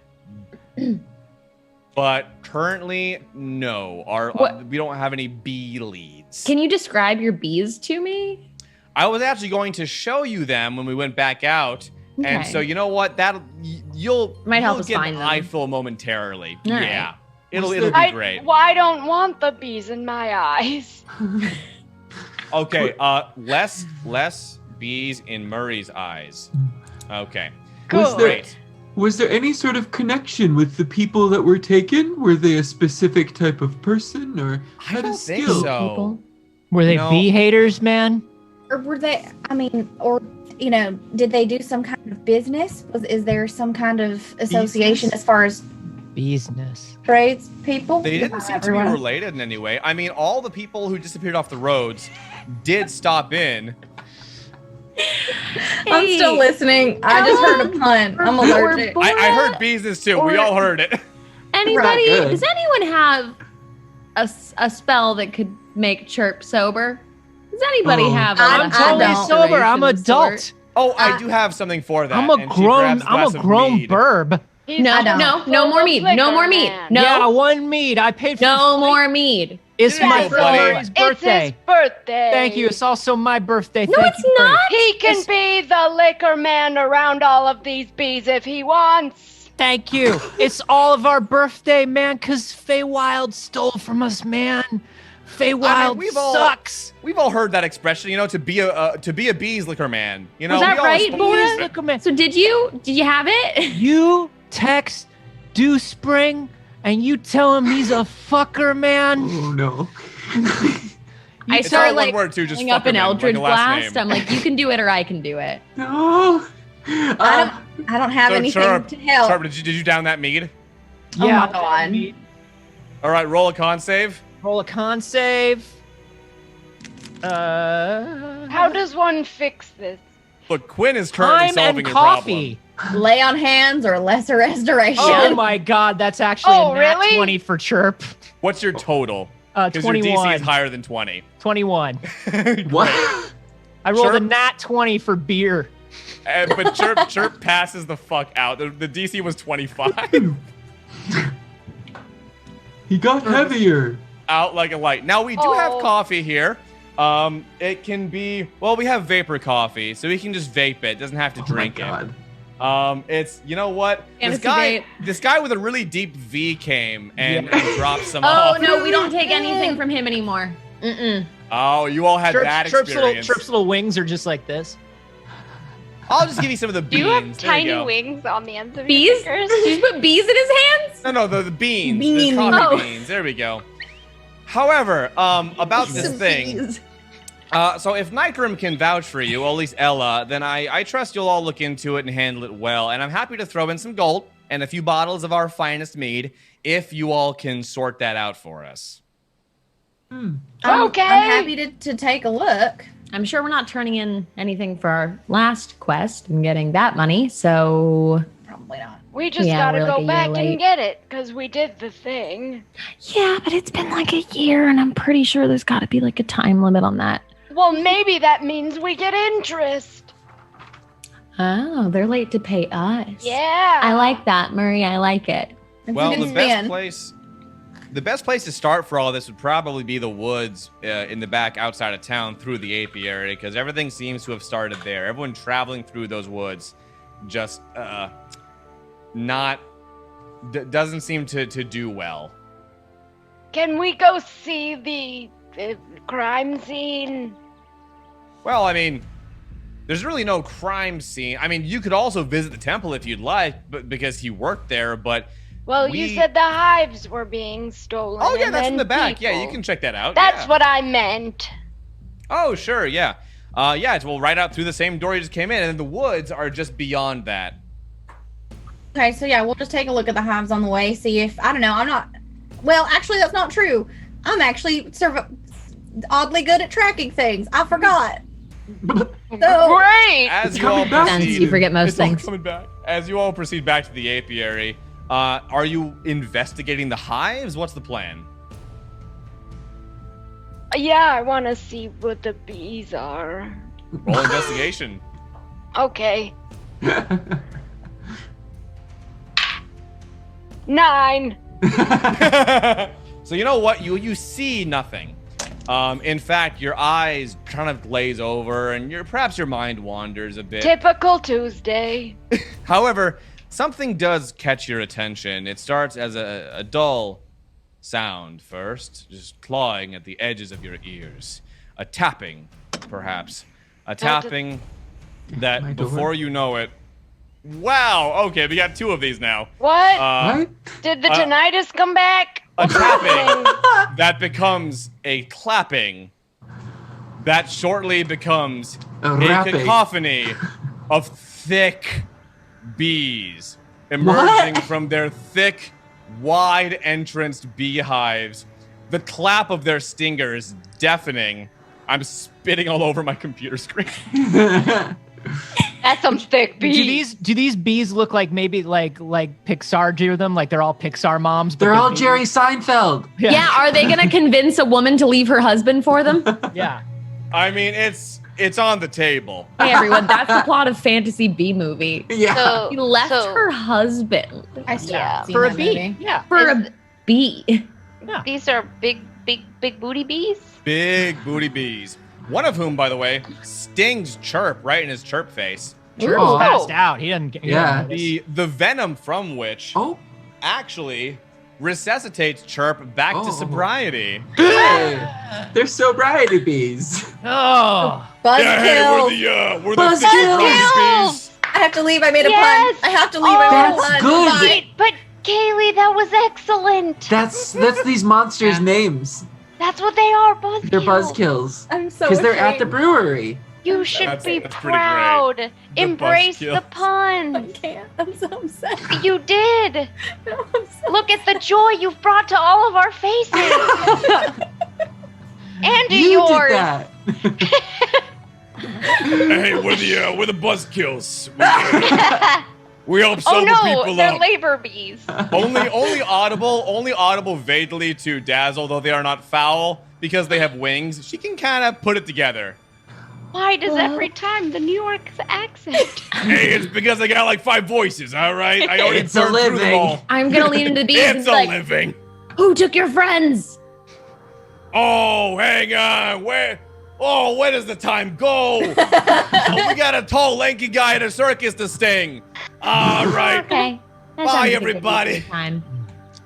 But currently, no. We don't have any bee leads. Can you describe your bees to me? I was actually going to show you them when we went back out. Okay. And so you know what? You'll help us get find an them. eyeful momentarily. All Yeah. right. It'll be great. I don't want the bees in my eyes. Okay, less bees in Murray's eyes. Okay. Was there any sort of connection with the people that were taken? Were they a specific type of person, or I don't think skill? so. Were they bee haters, man? Or were they, did they do some kind of business? Is there some kind of association as far as business trades people? They didn't seem to be related in any way. I mean, all the people who disappeared off the roads did stop in. I'm still listening. I just heard a pun. I'm allergic. I heard business too. We all heard it. Anybody? Good. Does anyone have a spell that could make Chirp sober? Does anybody have? I'm totally sober. I'm adult. Oh, I do have something for that. I'm a grown burb. No more mead. No more mead. No. Yeah, one mead. I paid for No more mead. It's my buddy. birthday. It's his birthday. Thank you. It's also my birthday. No, Thank it's you, not. He can be the liquor man around all of these bees if he wants. Thank you. It's all of our birthday, man, because Feywild stole from us, man. Feywild sucks. We've all heard that expression, to be a bees liquor man. Was that right, Boris? Liquor man. So did you have it? You text Dew Spring and you tell him he's a fucker, man. Oh no. I It's started all one word too, just pulling up fucker an man, Eldritch like a last Blast. name. I'm like, you can do it or I can do it. No. I don't have anything Chirp, to help. Chirp, did you down that mead? Yeah. Oh my God. All right, roll a con save. Roll a con save. How does one fix this? Look, Quinn is currently Time solving and your coffee. Lay on hands or lesser restoration. Oh my God, that's actually Oh, a nat really? 20 for Chirp. What's your total? Because your 21. DC is higher than 20. 21. What? I rolled a Chirp? nat 20 for beer. But Chirp passes the fuck out. The DC was 25. He got heavier. Out like a light. Now, we do have Oh. coffee here. It can be, well, we have vapor coffee, so we can just vape it. Doesn't have to drink it. It's, you know what? Fantasy This guy with a really deep V came and dropped some Oh off. no, we don't take anything from him anymore. Oh, you all had that experience. Chirp's little wings are just like this. I'll just give you some of the Do beans. you have There tiny go. wings on the ends of Bees? your Did fingers? you put bees in his hands? No, the beans. Beans. The coffee Oh. beans. There we go. However, about this Some thing. bees. So if Nitram can vouch for you, or at least Ella, then I trust you'll all look into it and handle it well. And I'm happy to throw in some gold and a few bottles of our finest mead if you all can sort that out for us. Okay. I'm happy to take a look. I'm sure we're not turning in anything for our last quest and getting that money, so Probably not. We just Yeah, gotta we're like a go year back late. and get it, because we did the thing. yeah, but it's been like a year and I'm pretty sure there's got to be like a time limit on that. Well, maybe that means we get interest. Oh, they're late to pay us. Yeah. I like that, Murray. I like it. It's Well, a the good best spin. place to start for all this would probably be the woods in the back outside of town through the apiary, because everything seems to have started there. Everyone traveling through those woods just doesn't seem to do well. Can we go see the crime scene? Well, I mean, there's really no crime scene. I mean, you could also visit the temple if you'd like, but because he worked there, but Well, you said the hives were being stolen. Oh, yeah, and that's in then the back. Yeah, you people. can check that out. That's yeah. what I meant. Oh, sure, yeah. It's well right out through the same door you just came in, and then the woods are just beyond that. Okay, so yeah, we'll just take a look at the hives on the way, see if, I don't know, I'm not, well, actually, that's not true. I'm actually oddly good at tracking things. I forgot. So, Great. As It's you all coming back. proceed, You forget most it's all things. coming back. As you all proceed back to the apiary, are you investigating the hives? What's the plan? Yeah, I want to see what the bees are. Roll investigation. Okay. 9. So you know what? You see nothing. In fact, your eyes kind of glaze over, and perhaps your mind wanders a bit. Typical Tuesday. However, something does catch your attention. It starts as a dull sound first, just clawing at the edges of your ears. A tapping, perhaps. A tapping My that door. before you know it. Wow, okay, we got 2 of these now. What? What? Did the tinnitus come back? A tapping that becomes a clapping that shortly becomes A a rapping. cacophony of thick bees emerging What? from their thick, wide entranced beehives. The clap of their stingers deafening. I'm spitting all over my computer screen. That's some thick bees. Do these bees look like maybe like Pixar drew them? Like they're all Pixar moms? But They're all bees? Jerry Seinfeld. Yeah, are they going to convince a woman to leave her husband for them? Yeah. I mean, it's on the table. Hey, everyone, that's the plot of Fantasy Bee movie. Yeah. So, He left so her husband I still Yeah. haven't seen For a that bee. movie. Yeah. for Is- a bee. These are big booty bees. Big booty bees. One of whom, by the way, stings Chirp right in his Chirp face. Chirp's Ooh. passed out. He doesn't. He Yeah. doesn't notice. The venom from which Oh, actually resuscitates Chirp back to Oh. sobriety. good. They're sobriety bees. Oh. Buzzkill. we're Buzzkill. thick sobriety bees. I have to leave. I made a Yes. pun. I have to leave. I made a That's pun. good. Bye. Wait, but Kaylee, that was excellent. That's these monsters' names. That's what they are, buzzkills. They're buzzkills. I'm so Because they're at the ashamed. brewery. You should That's be pretty great. proud. Embrace the buzzkills. I pun. can't. I'm so upset. You did. No, I'm so Look at the joy you've brought to all of our faces. And to You yours. did that. Hey, we're the buzzkills. We help Oh sober no, people they're up. labor bees. only audible vaguely to Dazzle, though they are not foul because they have wings. She can kind of put it together. Why does every time the New York accent? Hey, it's because I got like 5 voices, all right? I already It's a burned through them living. all. I'm gonna lean into the bees and It's be a like, living. who took your friends? Oh, hang on. Where does the time go? We got a tall, lanky guy at a circus to sting. All right. Okay. That Bye, sounds like a good everybody. use of Time.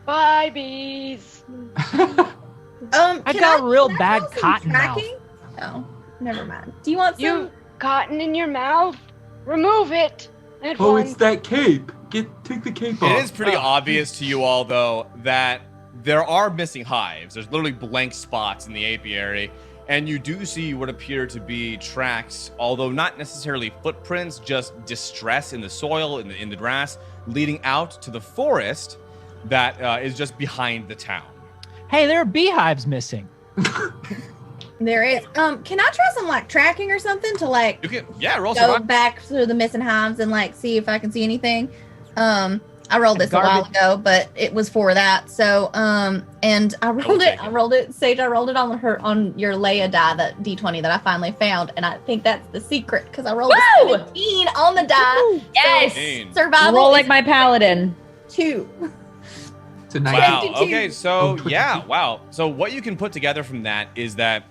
Bye, bees. I can got real can I bad throw some cotton mouth. tracking? Oh, never mind. Do you want some? You cotton in your mouth? Remove it. At Oh, once. it's that cape. Take the cape off. It is pretty obvious to you all, though, that there are missing hives. There's literally blank spots in the apiary. And you do see what appear to be tracks, although not necessarily footprints, just distress in the soil, in the grass, leading out to the forest that is just behind the town. Hey, there are beehives missing. There is. Can I try some like tracking or something to like You can, yeah, roll go survival. back through the missing hives and like see if I can see anything? I rolled this a while ago, but it was for that. So, and I rolled take it. Sage, I rolled it on your Leia die, that D20 that I finally found, and I think that's the secret because I rolled a Woo! 17 on the die. Yes. Dang. Survival Roll like is my paladin. 2. Tonight. Wow. 22. Okay. So Oh, 22. yeah. Wow. So what you can put together from that is that,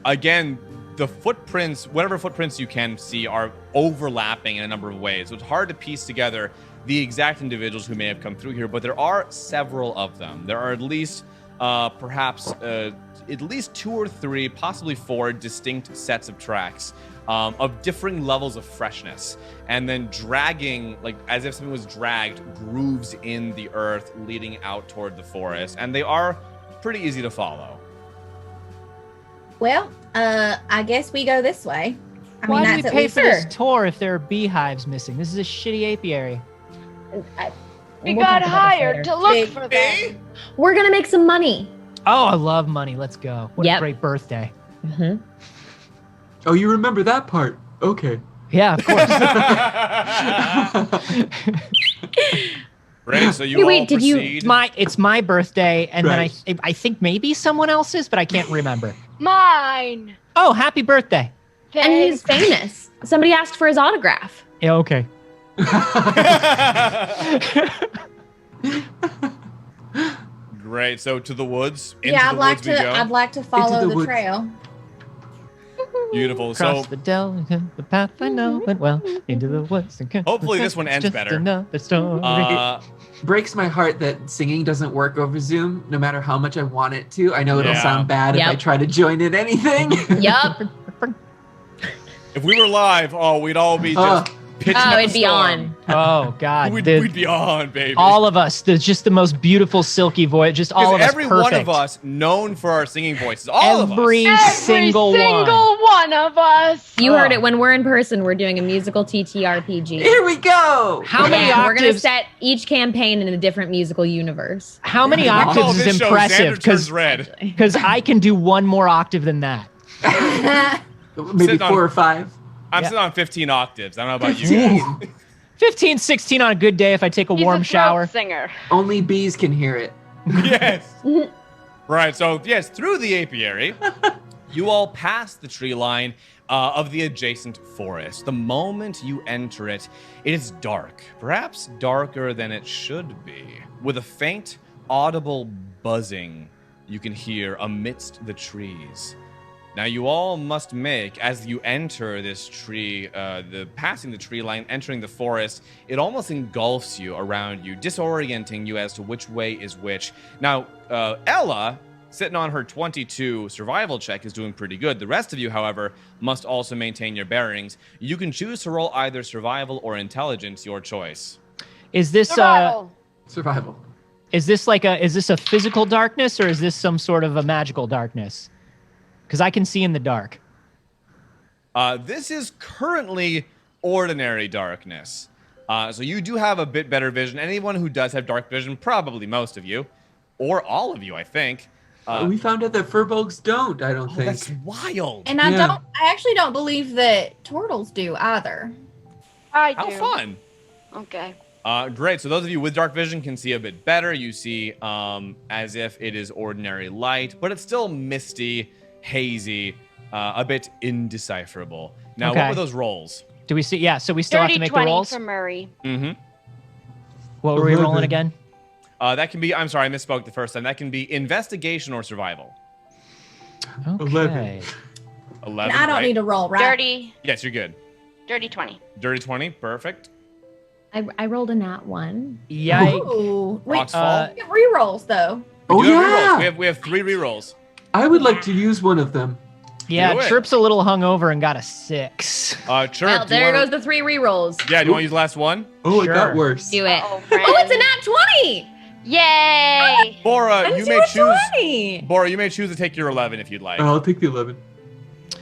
again, the footprints, whatever footprints you can see, are overlapping in a number of ways. So it's hard to piece together the exact individuals who may have come through here, but there are several of them. There are at least, perhaps, at least 2 or 3, possibly 4 distinct sets of tracks of differing levels of freshness, and then dragging, like as if something was dragged, grooves in the earth leading out toward the forest, and they are pretty easy to follow. Well, I guess we go this way. I Why mean, do we that's at pay least for this fair. tour if there are beehives missing? This is a shitty apiary. We We'll got talk about this hired later. to look Big for them. We're gonna make some money. Oh, I love money. Let's go. What a Yep. great birthday. Mm-hmm. Oh, you remember that part? Okay. Yeah, of course. Right. So you Hey, all wait, did you- proceed. It's my birthday, and Right. then I think maybe someone else's, but I can't remember. Mine. Oh, happy birthday. And he's Thanks. famous. Somebody asked for his autograph. Yeah, okay. Great. So to the woods. Into Yeah, the I'd like woods we to. go. I'd like to follow the the, woods. trail. Beautiful. Across So the dell, the path I know went well into the woods. And hopefully this one ends just better. Another story. Breaks my heart that singing doesn't work over Zoom, no matter how much I want it to. I know it'll Yeah. sound bad if I Yep. try to join in anything. Yup. if we were live, we'd all be just pitching up Oh, a it'd be storm. on. Oh God, We'd be on, baby. all of us. There's just the most beautiful silky voice. Just all of us. every perfect. one of us known for our singing voices. All Every of us. single one. one of us. You heard Oh. it. When we're in person, we're doing a musical TTRPG. Here we go. How many And we're gonna octaves? set each campaign in a different musical universe. How many Oh, octaves this is show, impressive? Xander turns red. Because I can do one more octave than that. Maybe Sitting on- 4 or 5. I'm Yeah. sitting on 15 octaves. I don't know about you guys. Damn. 15, 16 on a good day if I take a He's warm a throat shower. singer. Only bees can hear it. Yes. Right. So, yes, through the apiary, you all pass the tree line of the adjacent forest. The moment you enter it, it is dark, perhaps darker than it should be, with a faint, audible buzzing you can hear amidst the trees. Now, you all must make, as you enter this tree, passing the tree line, entering the forest, it almost engulfs you around you, disorienting you as to which way is which. Now, Ella, sitting on her 22 survival check, is doing pretty good. The rest of you, however, must also maintain your bearings. You can choose to roll either survival or intelligence, your choice. Is this Survival. Survival. is this a physical darkness or is this some sort of a magical darkness? Because I can see in the dark. This is currently ordinary darkness. So you do have a bit better vision. Anyone who does have dark vision, probably most of you, or all of you, I think. We found out that furbolgs don't, I don't Oh, think. that's wild. And Yeah. I actually don't believe that turtles do either. I How do. fun. Okay. Great. So those of you with dark vision can see a bit better. You see as if it is ordinary light, but it's still misty, hazy, a bit indecipherable. Now, Okay. what were those rolls? Do we see? Yeah, so we still have to make the 30-20 rolls. for Murray. Mm-hmm. What were we 11. rolling again? That can be, I'm sorry, I misspoke the first time. That can be investigation or survival. Okay. 11. 11, And I don't right? need to roll, right? Dirty Yes, you're good. 20. Dirty 20, perfect. I rolled a nat 1. Yikes. Ooh. Wait, Rocks fall. we get rerolls though. Oh, We do have yeah. rerolls. We have 3 rerolls. I would like to use one of them. Yeah, Do it. Chirp's a little hungover and got a 6. Chirp, Well, do you there wanna- goes the 3 rerolls. Yeah, do you want to use the last one? Oh, it Sure. got worse. Do it. Oh, Oh, it's a nat 20. Yay! Bora, Let's you do may a choose. 20. Bora, you may choose to take your 11 if you'd like. I'll take the 11.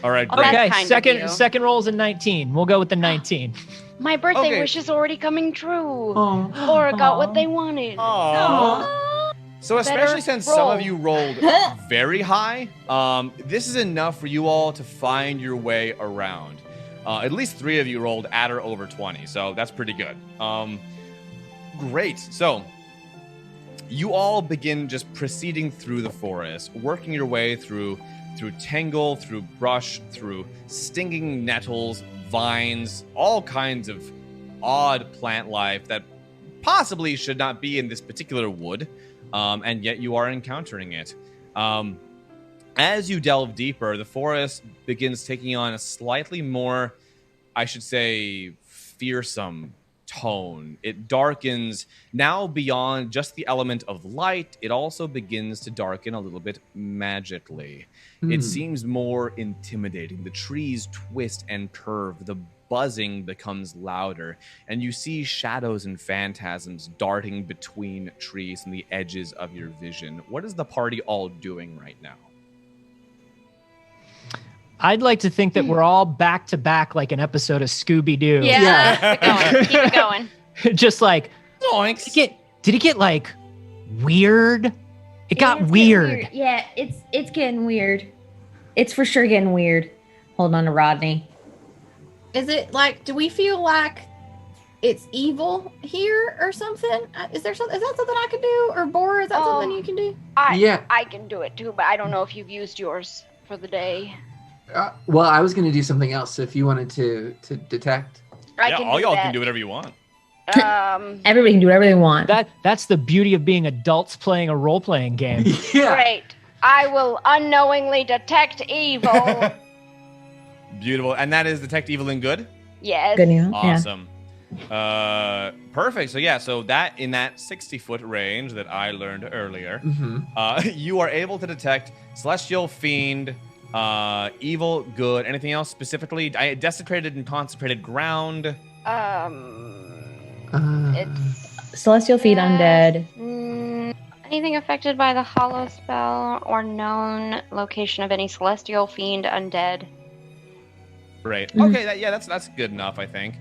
All right, Oh, great. that's Okay, kind of second you. second roll's a 19. We'll go with the 19. My birthday Okay. wish is already coming true. Oh. Laura got what they wanted. Aw. So especially Better since some of roll. you rolled very high, this is enough for you all to find your way around. At least 3 of you rolled at or over 20, so that's pretty good. Great. So you all begin just proceeding through the forest, working your way through tangle, through brush, through stinging nettles, vines, all kinds of odd plant life that possibly should not be in this particular wood. And yet you are encountering it. As you delve deeper, the forest begins taking on a slightly more, I should say, fearsome tone. It darkens now beyond just the element of light. It also begins to darken a little bit magically. It seems more intimidating. The trees twist and curve. The buzzing becomes louder, and you see shadows and phantasms darting between trees and the edges of your vision. What is the party all doing right now? I'd like to think that we're all back to back like an episode of Scooby-Doo. Yeah. Keep it going. Just like, Zoinks. did it get like weird? It got It's getting weird. Yeah, it's getting weird. It's for sure getting weird. Hold on to Rodney. Is it like? Do we feel like it's evil here or something? Is there something? Is that something I can do? Or Bora, is that something you can do? Yeah. I can do it too, but I don't know if you've used yours for the day. Well, I was going to do something else if you wanted to detect. I Yeah, can all do y'all that. can do whatever you want. Everybody can do whatever they want. That's the beauty of being adults playing a role-playing game. Yeah. Great. I will unknowingly detect evil. Beautiful. And that is detect evil and good? Yes. Good news. Yeah. Awesome. Perfect. So yeah, so that in that 60-foot range that I learned earlier, you are able to detect celestial fiend, evil, good. Anything else specifically? Desecrated and consecrated ground. It's Celestial feed undead. Anything affected by the hollow spell or known location of any celestial fiend undead. Right. Okay. That's good enough, I think.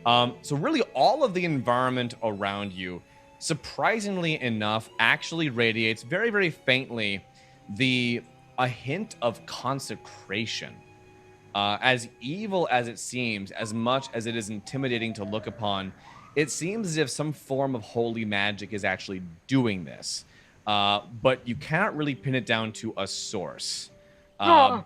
So really, all of the environment around you, surprisingly enough, actually radiates very, very faintly a hint of consecration. As evil as it seems, as much as it is intimidating to look upon, it seems as if some form of holy magic is actually doing this. But you cannot really pin it down to a source. Beyond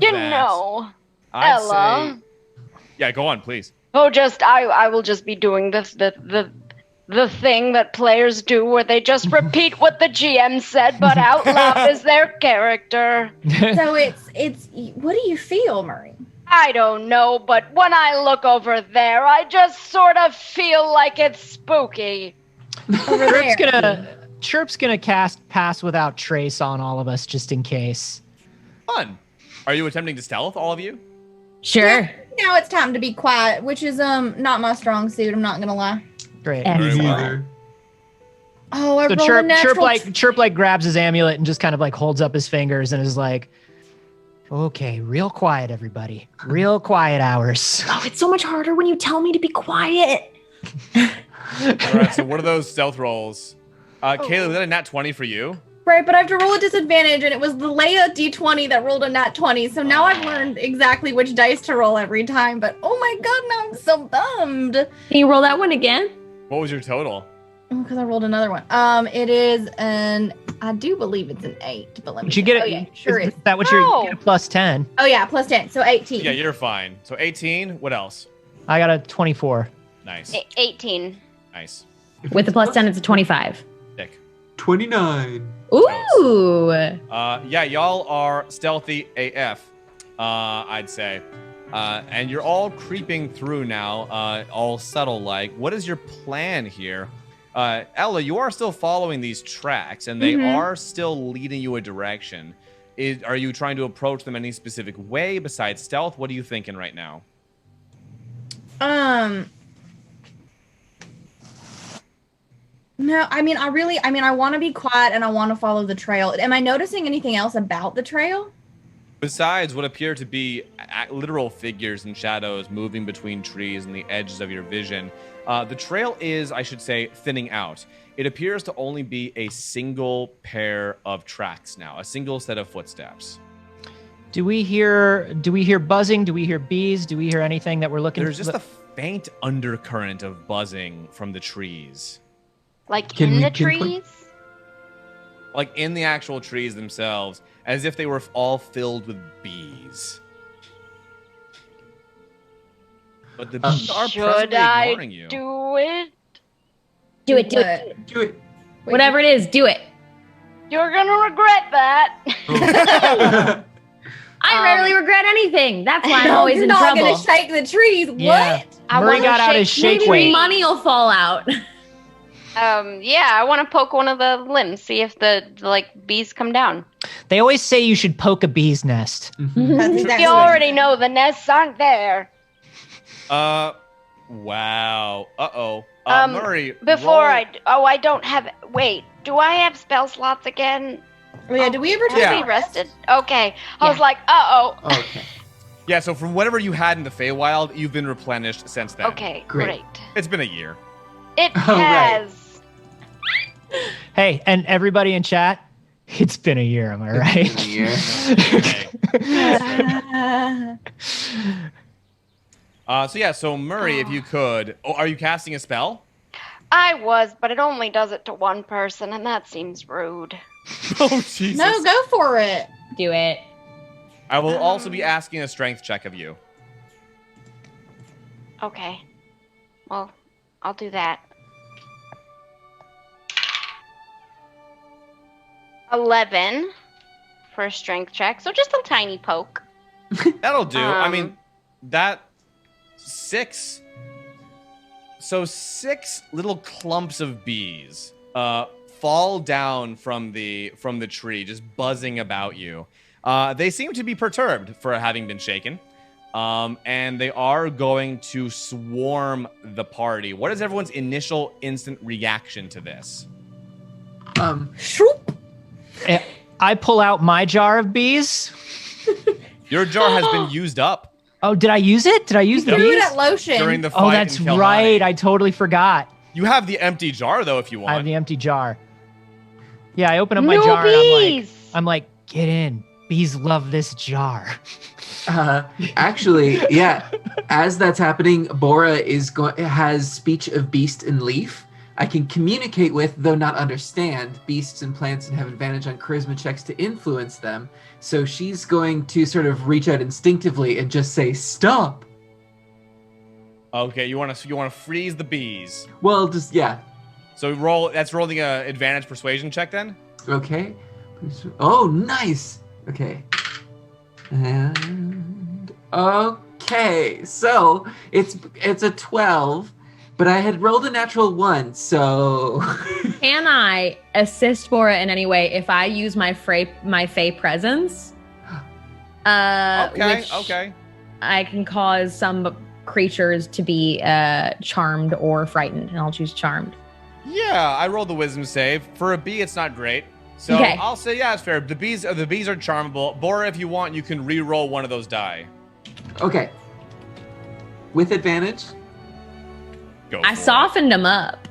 you that, know, I'd Ella. say, yeah, go on, please. Oh, I will just be doing the thing that players do where they just repeat what the GM said, but out loud as their character. So it's. What do you feel, Murray? I don't know, but when I look over there, I just sort of feel like it's spooky. Over there. Chirp's gonna cast Pass Without Trace on all of us just in case. Fun. Are you attempting to stealth, all of you? Sure. Now it's time to be quiet, which is not my strong suit. I'm not gonna lie. Great. Yeah. Very well. Either. Oh, I So rolled a natural. Chirp like grabs his amulet and just kind of like holds up his fingers and is like, "Okay, real quiet, everybody. Real quiet hours." Oh, it's so much harder when you tell me to be quiet. All right, so what are those stealth rolls? Kayla, was that a nat 20 for you? Right, but I have to roll a disadvantage, and it was the Leia D20 that rolled a nat 20. So now I've learned exactly which dice to roll every time. But oh my god, now I'm so bummed. Can you roll that one again? What was your total? because I rolled another one. It is I do believe it's an 8, but let me. Did you get it? Oh yeah, sure is is. that what No. you're get a plus 10? Oh yeah, plus 10, so 18. Yeah, you're fine. So 18. What else? I got a 24. Nice. 18. Nice. With the plus 10, it's a 25. Dick. 29. Ooh. Yeah, y'all are stealthy AF, I'd say. And you're all creeping through now, all subtle-like. What is your plan here? Ella, you are still following these tracks, and they are still leading you a direction. Are you trying to approach them any specific way besides stealth? What are you thinking right now? No, I mean, I want to be quiet and I want to follow the trail. Am I noticing anything else about the trail? Besides what appear to be literal figures and shadows moving between trees and the edges of your vision, the trail is, I should say, thinning out. It appears to only be a single pair of tracks now, a single set of footsteps. Do we hear buzzing? Do we hear bees? Do we hear anything that we're looking There's just a faint undercurrent of buzzing from the trees. Like Can in we the pinpoint? trees? Like in the actual trees themselves, as if they were all filled with bees. But the bees are Should presently I ignoring you. do it? Do it, do it. Do it. Whatever it is, do it. You're gonna regret that. I rarely regret anything. That's why I'm No, always you're in not trouble. gonna shake the trees. Yeah. What? I Murray wanna got out his shake shake Maybe weight. money will fall out. Yeah, I want to poke one of the limbs, see if the bees come down. They always say you should poke a bee's nest. That's exactly You what- already know the nests aren't there. Wow. Uh-oh. Murray, Before roll- I don't have. Wait, do I have spell slots again? Oh, yeah, did we ever Have Yeah. we rested? Okay. I was Yeah. like, uh-oh. Okay. Yeah, so from whatever you had in the Feywild, you've been replenished since then. Okay, Great. great. It's been a year. It All right. has. Hey, and everybody in chat, it's been a year, am I right? It's been a year. Okay. So Murray, if you could, are you casting a spell? I was, but it only does it to one person, and that seems rude. Oh Jesus! No, go for it. Do it. I will also be asking a strength check of you. Okay. Well, I'll do that. 11 for a strength check, so just a tiny poke. That'll do. I mean, that 6. So 6 little clumps of bees fall down from the tree, just buzzing about you. They seem to be perturbed for having been shaken, and they are going to swarm the party. What is everyone's initial instant reaction to this? Shroop. I pull out my jar of bees. Your jar has been used up Oh, did I use it? Did I use the Threw it bees? at lotion. during the fight. Oh, that's in Kelhani. right. I totally forgot. You have the empty jar though, if you I want. have the empty jar. Yeah, I open up my No jar bees! and I'm like, get in. Bees love this jar. Actually, yeah. As that's happening, Bora has speech of beast and leaf. I can communicate with, though not understand, beasts and plants and have advantage on charisma checks to influence them. So she's going to sort of reach out instinctively and just say, "Stop." Okay, you want to freeze the bees. Well, just yeah. So roll. That's rolling a advantage persuasion check then. Okay. Oh, nice. Okay. And okay, so it's a 12, but I had rolled a natural 1, so Can I assist Bora in any way if I use my Fey presence? Which Okay. I can cause some creatures to be charmed or frightened, and I'll choose charmed. Yeah, I rolled the wisdom save. For a bee, it's not great. So Okay. I'll say yeah, it's fair. The bees are charmable. Bora, if you want, you can re-roll one of those die. okay. With advantage? Go. I for it. softened them up.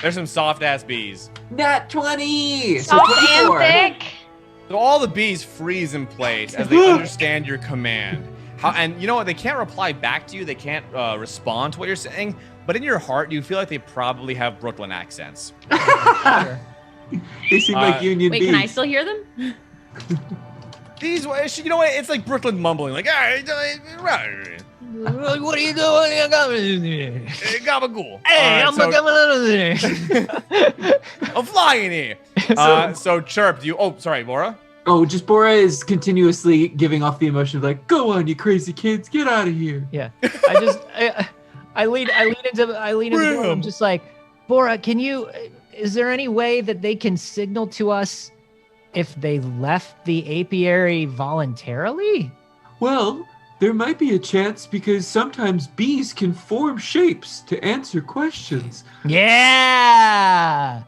There's some soft ass bees. Nat 20! So Soft and 24. thick. So all the bees freeze in place as they understand your command. And you know what? They can't reply back to you. They can't respond to what you're saying. But in your heart, you feel like they probably have Brooklyn accents. Sure. They seem like union Wait, bees. can I still hear them? These, you know what? It's like Brooklyn mumbling, like, What are you doing? gabagool. Hey, I'm coming out of there. I'm flying here. So Chirp, sorry, Bora. Oh, just Bora is continuously giving off the emotion of like, go on, you crazy kids, get out of here. Yeah, I lean into Bora. I'm just like, Bora, is there any way that they can signal to us if they left the apiary voluntarily? Well, there might be a chance because sometimes bees can form shapes to answer questions. Yeah,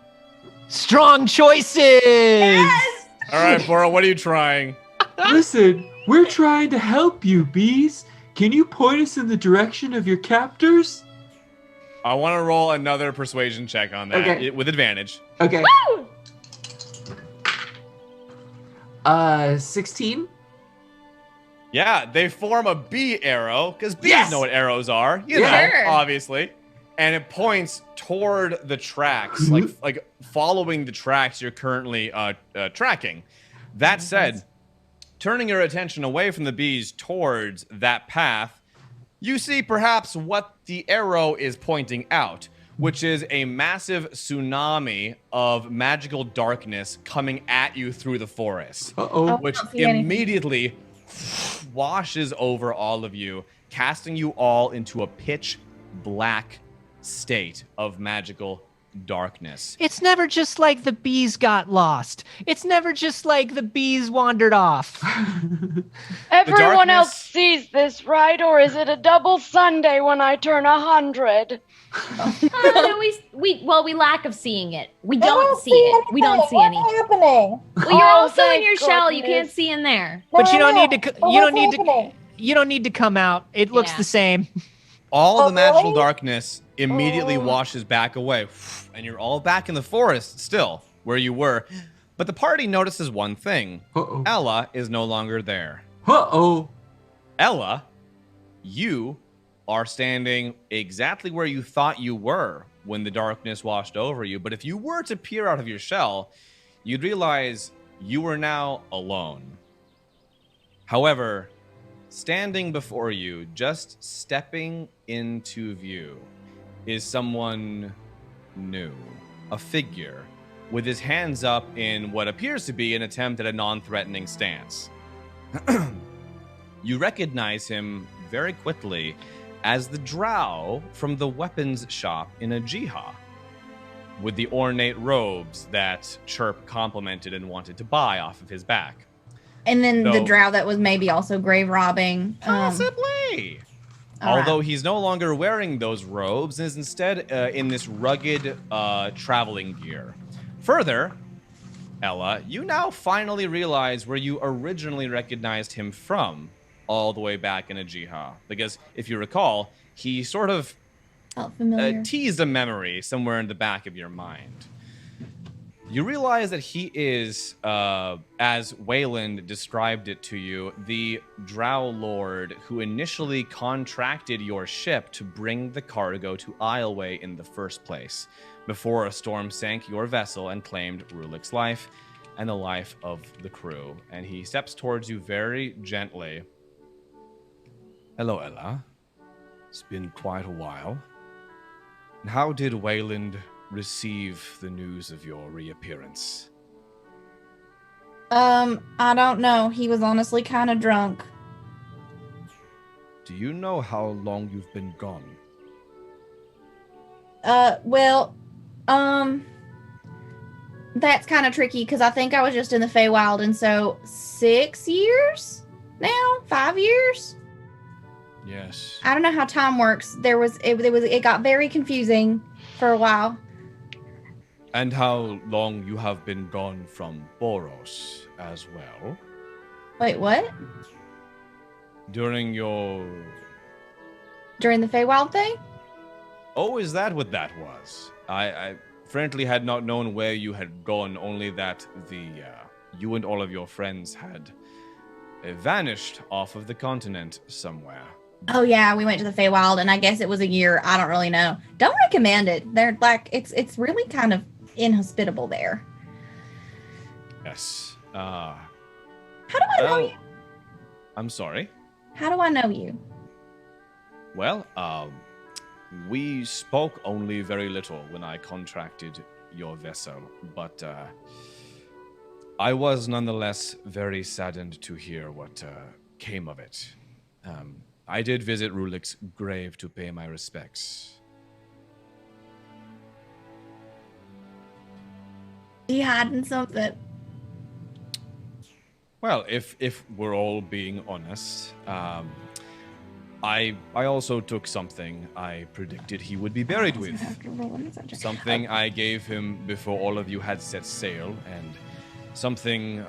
strong choices. Yes! All right, Bora, what are you trying? Listen, we're trying to help you, bees. Can you point us in the direction of your captors? I want to roll another persuasion check on that with advantage. Okay. Woo! 16? Yeah, they form a bee arrow, because bees know what arrows are, you know, Sure. obviously. And it points toward the tracks, like following the tracks you're currently tracking. That said, turning your attention away from the bees towards that path, you see perhaps what the arrow is pointing out, which is a massive tsunami of magical darkness coming at you through the forest. Uh-oh. Which don't see anything. immediately washes over all of you, casting you all into a pitch black state of magical darkness. It's never just like the bees got lost. It's never just like the bees wandered off. Everyone darkness- else sees this, right? Or is it a double Sunday when I turn 100? No, we lack of seeing it. We don't see it. We don't see any. What's happening? Well, you're Oh, also in thank your shell. You can't goodness. see in there. But you don't No, need to. but what's You don't need to come out. It looks Yeah. the same. All Oh, the magical really? darkness immediately washes back away, and you're all back in the forest still, where you were. But the party notices one thing. Uh-oh. Ella is no longer there. Uh-oh. Ella, you are standing exactly where you thought you were when the darkness washed over you. But if you were to peer out of your shell, you'd realize you were now alone. However, standing before you, just stepping into view, is someone new. A figure with his hands up in what appears to be an attempt at a non-threatening stance. You recognize him very quickly as the drow from the weapons shop in Ajiha, with the ornate robes that Chirp complimented and wanted to buy off of his back. And then the So- drow that was maybe also grave robbing. Possibly. all right. Although he's no longer wearing those robes and is instead in this rugged traveling gear. Further, Ella, you now finally realize where you originally recognized him from all the way back in Ajiha. Because if you recall, he sort of Felt familiar. teased a memory somewhere in the back of your mind. You realize that he is, as Wayland described it to you, the Drow Lord who initially contracted your ship to bring the cargo to Isleway in the first place, before a storm sank your vessel and claimed Rulik's life and the life of the crew. And he steps towards you very gently. Hello, Ella. It's been quite a while. And how did Wayland receive the news of your reappearance? I don't know. He was honestly kind of drunk. Do you know how long you've been gone? Well, that's kind of tricky because I think I was just in the Feywild, and so 6 years now, 5 years. Yes. I don't know how time works. It got very confusing for a while. And how long you have been gone from Boros as well? Wait, what? During your... During the Feywild thing? Oh, is that what that was? I frankly had not known where you had gone, only that you and all of your friends had vanished off of the continent somewhere. Oh yeah, we went to the Feywild, and I guess it was a year. I don't really know. Don't recommend it. They're like it's really kind of inhospitable there. Yes. How do I know you? I'm sorry. How do I know you? Well, we spoke only very little when I contracted your vessel, but I was nonetheless very saddened to hear what came of it. I did visit Rulik's grave to pay my respects. Are you hiding something? Well, if we're all being honest, I also took something I predicted he would be buried with. Something I gave him before all of you had set sail, and something,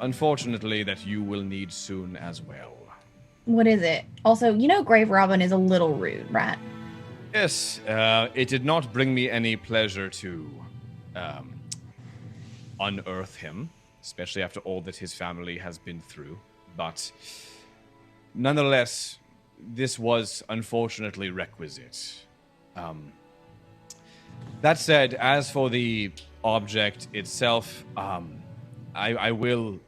unfortunately, that you will need soon as well. What is it? Also, Grave Robin is a little rude, right? Yes, it did not bring me any pleasure to unearth him, especially after all that his family has been through. But nonetheless, this was unfortunately requisite. That said, as for the object itself, I will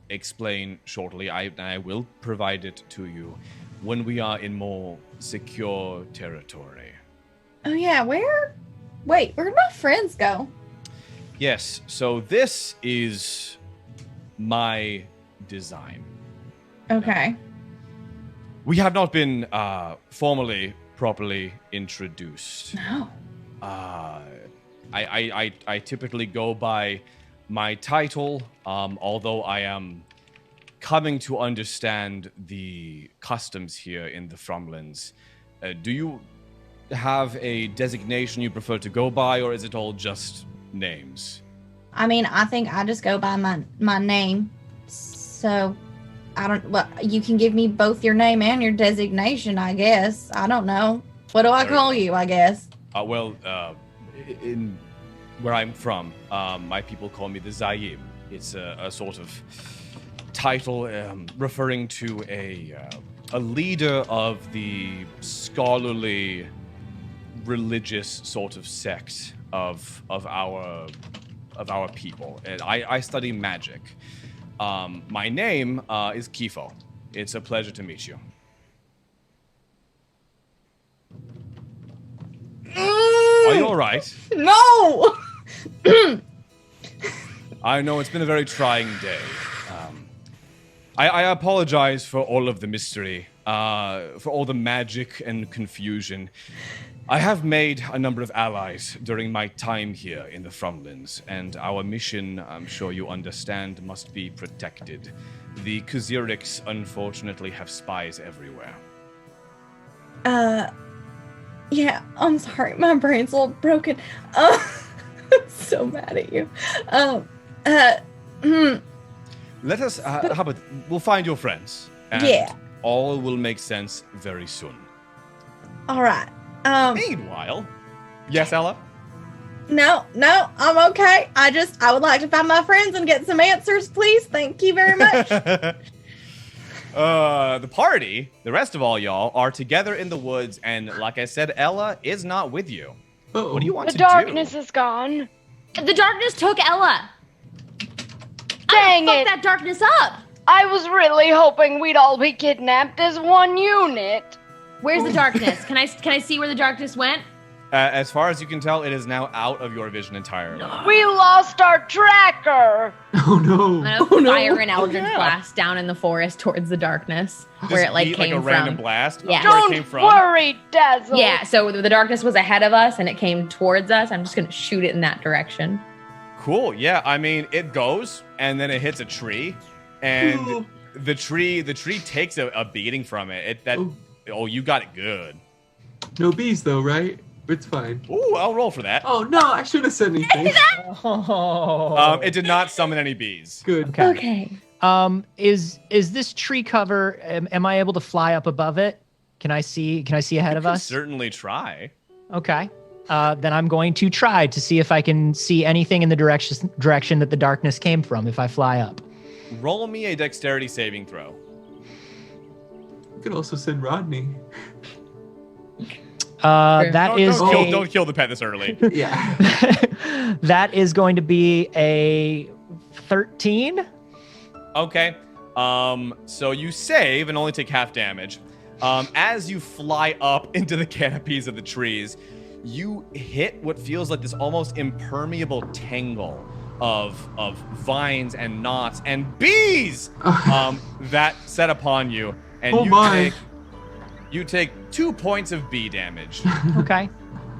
explain shortly. I will provide it to you when we are in more secure territory. Oh yeah, where'd my friends go? Yes, so this is my design. Okay. We have not been properly introduced. No. I typically go by my title, although I am coming to understand the customs here in the Frumlands. Do you have a designation you prefer to go by, or is it all just names? I mean, I think I just go by my name. So, you can give me both your name and your designation, I guess. I don't know. What do I call you, I guess? In where I'm from, my people call me the Zaeim. It's a sort of title referring to a leader of the scholarly, religious sort of sect of our people. And I study magic. My name is Kifo. It's a pleasure to meet you. Are you all right? No! I know it's been a very trying day. I apologize for all of the mystery, for all the magic and confusion. I have made a number of allies during my time here in the Frumlands, and our mission, I'm sure you understand, must be protected. The Kaziriks, unfortunately, have spies everywhere. Yeah, I'm sorry. My brain's all broken. I'm so mad at you. Let us, how about, we'll find your friends. And yeah. All will make sense very soon. All right. Meanwhile, yes, Ella? No, I'm okay. I would like to find my friends and get some answers, please. Thank you very much. The party, the rest of all y'all, are together in the woods, and like I said, Ella is not with you. Uh-oh. What do you want The to darkness do? is gone. The darkness took Ella. Dang I it. fucked that darkness up. I was really hoping we'd all be kidnapped as one unit. Where's the darkness? Can I see where the darkness went? As far as you can tell, it is now out of your vision entirely. We lost our tracker. Oh no. I'm gonna fire an Eldritch Blast down in the forest towards the darkness where it Beat, came a from. random blast? Yeah. Where it Don't came from? worry, Dazzle. Yeah, so the darkness was ahead of us and it came towards us. I'm just gonna shoot it in that direction. Cool, yeah, I mean, it goes, and then it hits a tree, and the tree takes a beating from it. Oh, you got it good. No bees though, right? It's fine. Ooh, I'll roll for that. Oh no, I shouldn't have said anything. Oh. It did not summon any bees. Good. Okay. Is this tree cover? Am I able to fly up above it? Can I see ahead of You can us? certainly try. Okay. Then I'm going to try to see if I can see anything in the direction that the darkness came from if I fly up. Roll me a dexterity saving throw. could also send Rodney. Don't kill the pet this early. Yeah. That is going to be a 13. Okay. So you save and only take half damage. As you fly up into the canopies of the trees, you hit what feels like this almost impermeable tangle of vines and knots and bees that set upon you, and you take 2 points of bee damage. Okay.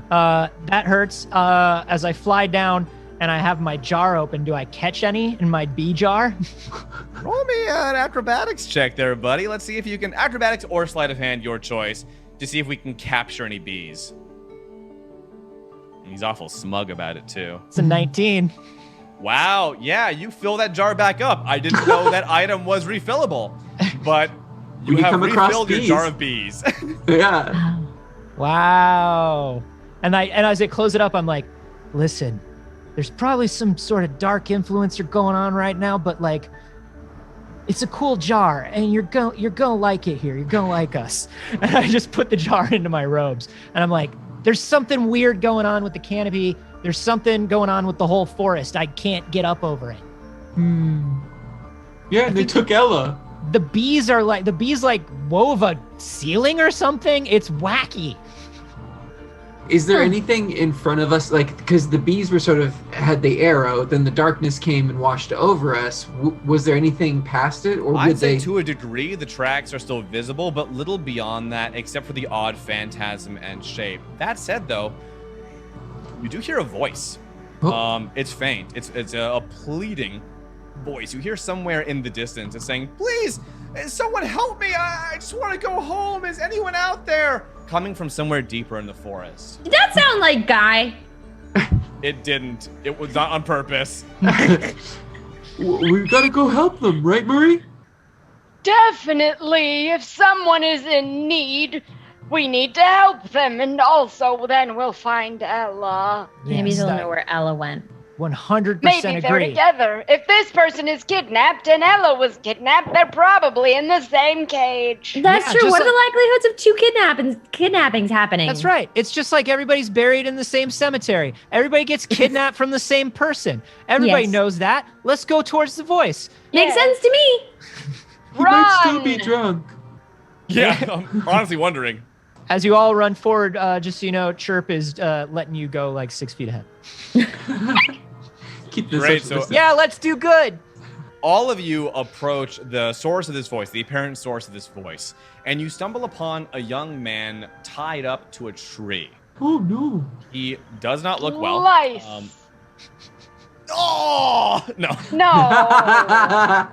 That hurts. As I fly down and I have my jar open, do I catch any in my bee jar? Roll me an acrobatics check there, buddy. Let's see if you can acrobatics or sleight of hand, your choice, to see if we can capture any bees. He's awful smug about it too. It's a 19. Wow, yeah, you fill that jar back up. I didn't know that item was refillable, but you have refilled your jar of bees. Yeah. Wow. And as I close it up, I'm like, listen, there's probably some sort of dark influencer going on right now, but like, it's a cool jar, and you're gonna like it here. You're gonna like us. And I just put the jar into my robes, and I'm like, there's something weird going on with the canopy. There's something going on with the whole forest. I can't get up over it. Yeah, they took Ella. The bees wove a ceiling or something. It's wacky. Is there anything in front of us, like, because the bees were sort of had the arrow, then the darkness came and washed over us. Was there anything past it, or I'd say to a degree the tracks are still visible, but little beyond that, except for the odd phantasm and shape. That said, though, you do hear a voice. Oh. It's faint. It's a pleading voice. You hear somewhere in the distance. It's saying, "Please, someone help me! I just want to go home. Is anyone out there?" Coming from somewhere deeper in the forest. Did that sound like Guy? It didn't. It was not on purpose. We gotta go help them, right, Murray? Definitely. If someone is in need, we need to help them, and also then we'll find Ella. Maybe Yes, they'll that- know where Ella went. 100% Maybe they're agree. together. If this person is kidnapped and Ella was kidnapped, they're probably in the same cage. That's Yeah, true. just What are like- the likelihoods of two kidnappings happening? That's right. It's just like everybody's buried in the same cemetery. Everybody gets kidnapped from the same person. Everybody Yes. knows that. Let's go towards the voice. Makes Yeah. sense to me. He might still Run! be drunk. Yeah, I'm honestly wondering. As you all run forward, just so you know, Chirp is letting you go like 6 feet ahead. Keep this Great, social so- distance. Yeah, let's do good. All of you approach the source of this voice, the apparent source of this voice, and you stumble upon a young man tied up to a tree. Oh no. He does not look well. Lice. Oh no, No.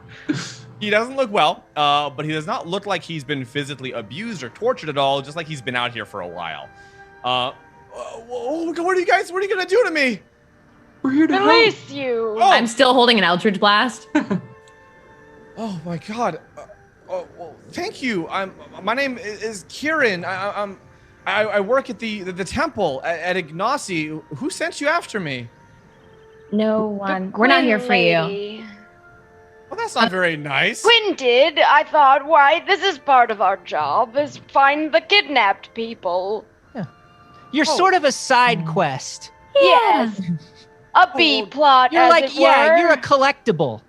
he doesn't look well. But he does not look like he's been physically abused or tortured at all. Just like he's been out here for a while. What are you gonna do to me? We're here to help. Release you. Oh. I'm still holding an Eldritch Blast. Oh my God. Well, thank you. My name is Kieran. I work at the temple at Ignacy. Who sent you after me? No one. We're not here for you. Lady. Well, that's not very nice. Quinn did. I thought, why, this is part of our job, is find the kidnapped people. You're sort of a side quest. Yes. A B plot, You're as like, it yeah, were. you're a collectible.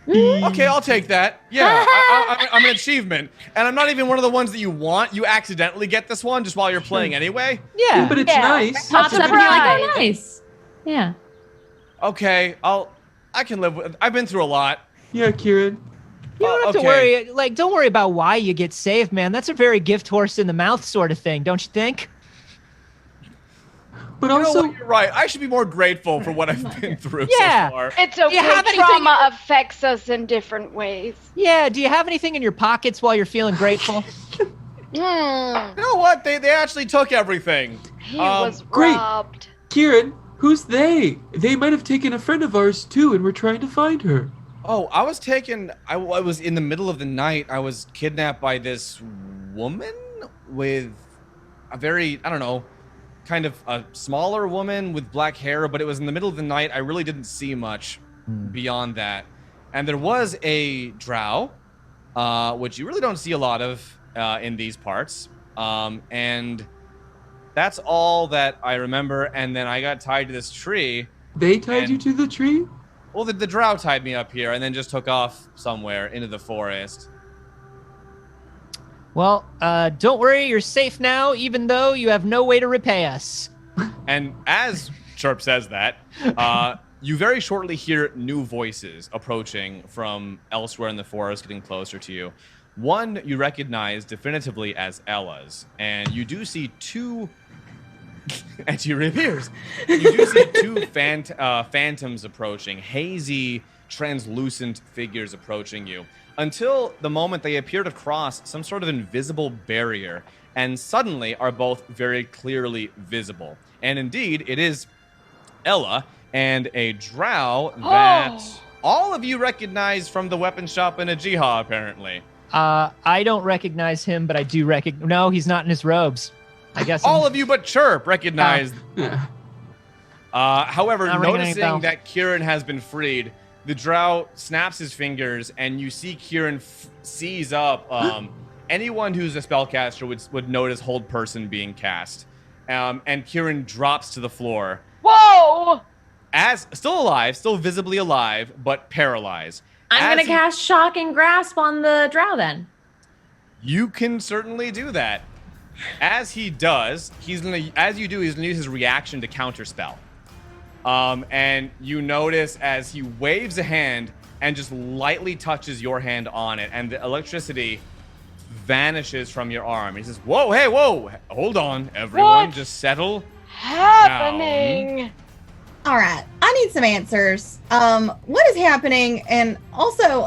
Okay, I'll take that. Yeah, I'm an achievement. And I'm not even one of the ones that you want. You accidentally get this one just while you're playing anyway. Yeah. But it's Yeah. nice. Pops That's up a and you're like, oh, surprise. nice. Yeah. Okay, I can live with. I've been through a lot. Yeah, Kieran. You don't have to okay. worry. Like, don't worry about why you get saved, man. That's a very gift horse in the mouth sort of thing, don't you think? But You know also, what, you're right. I should be more grateful for what I've been through Yeah. so far. It's okay. have anything- Trauma affects us in different ways. Yeah. Do you have anything in your pockets while you're feeling grateful? You know what? They actually took everything. He Um, was great. robbed. Kieran, who's they? They might have taken a friend of ours too, and we're trying to find her. Oh, I was taken. I was in the middle of the night. I was kidnapped by this woman with a very, I don't know, kind of a smaller woman with black hair, but it was in the middle of the night. I really didn't see much beyond that. And there was a drow, which you really don't see a lot of. in these parts. And that's all that I remember. And then I got tied to this tree. They tied you to the tree? Well, the drow tied me up here and then just took off somewhere into the forest. Well, don't worry, you're safe now, even though you have no way to repay us. And as Chirp says that, you very shortly hear new voices approaching from elsewhere in the forest, getting closer to you. One you recognize definitively as Ella's, and you do see two... and she reappears. You do see two phantoms approaching, hazy, translucent figures approaching you, until the moment they appear to cross some sort of invisible barrier, and suddenly are both very clearly visible. And indeed, it is Ella and a drow that all of you recognize from the weapon shop in Ajiha, apparently. I don't recognize him, but I do recognize... No, he's not in his robes. I guess all of you but Chirp recognize. However, Not ringing any noticing bells. that Kieran has been freed, the drow snaps his fingers, and you see Kieran seize up anyone who's a spellcaster would notice hold person being cast. And Kieran drops to the floor. Whoa! As still alive, still visibly alive, but paralyzed. I'm As gonna he- cast Shock and Grasp on the drow then. You can certainly do that. As he does, he's gonna use his reaction to counterspell. And you notice as he waves a hand and just lightly touches your hand on it, and the electricity vanishes from your arm. He says, "Whoa, hey, whoa, hold on, everyone, What? just settle." Happening. All right, I need some answers. What is happening? And also,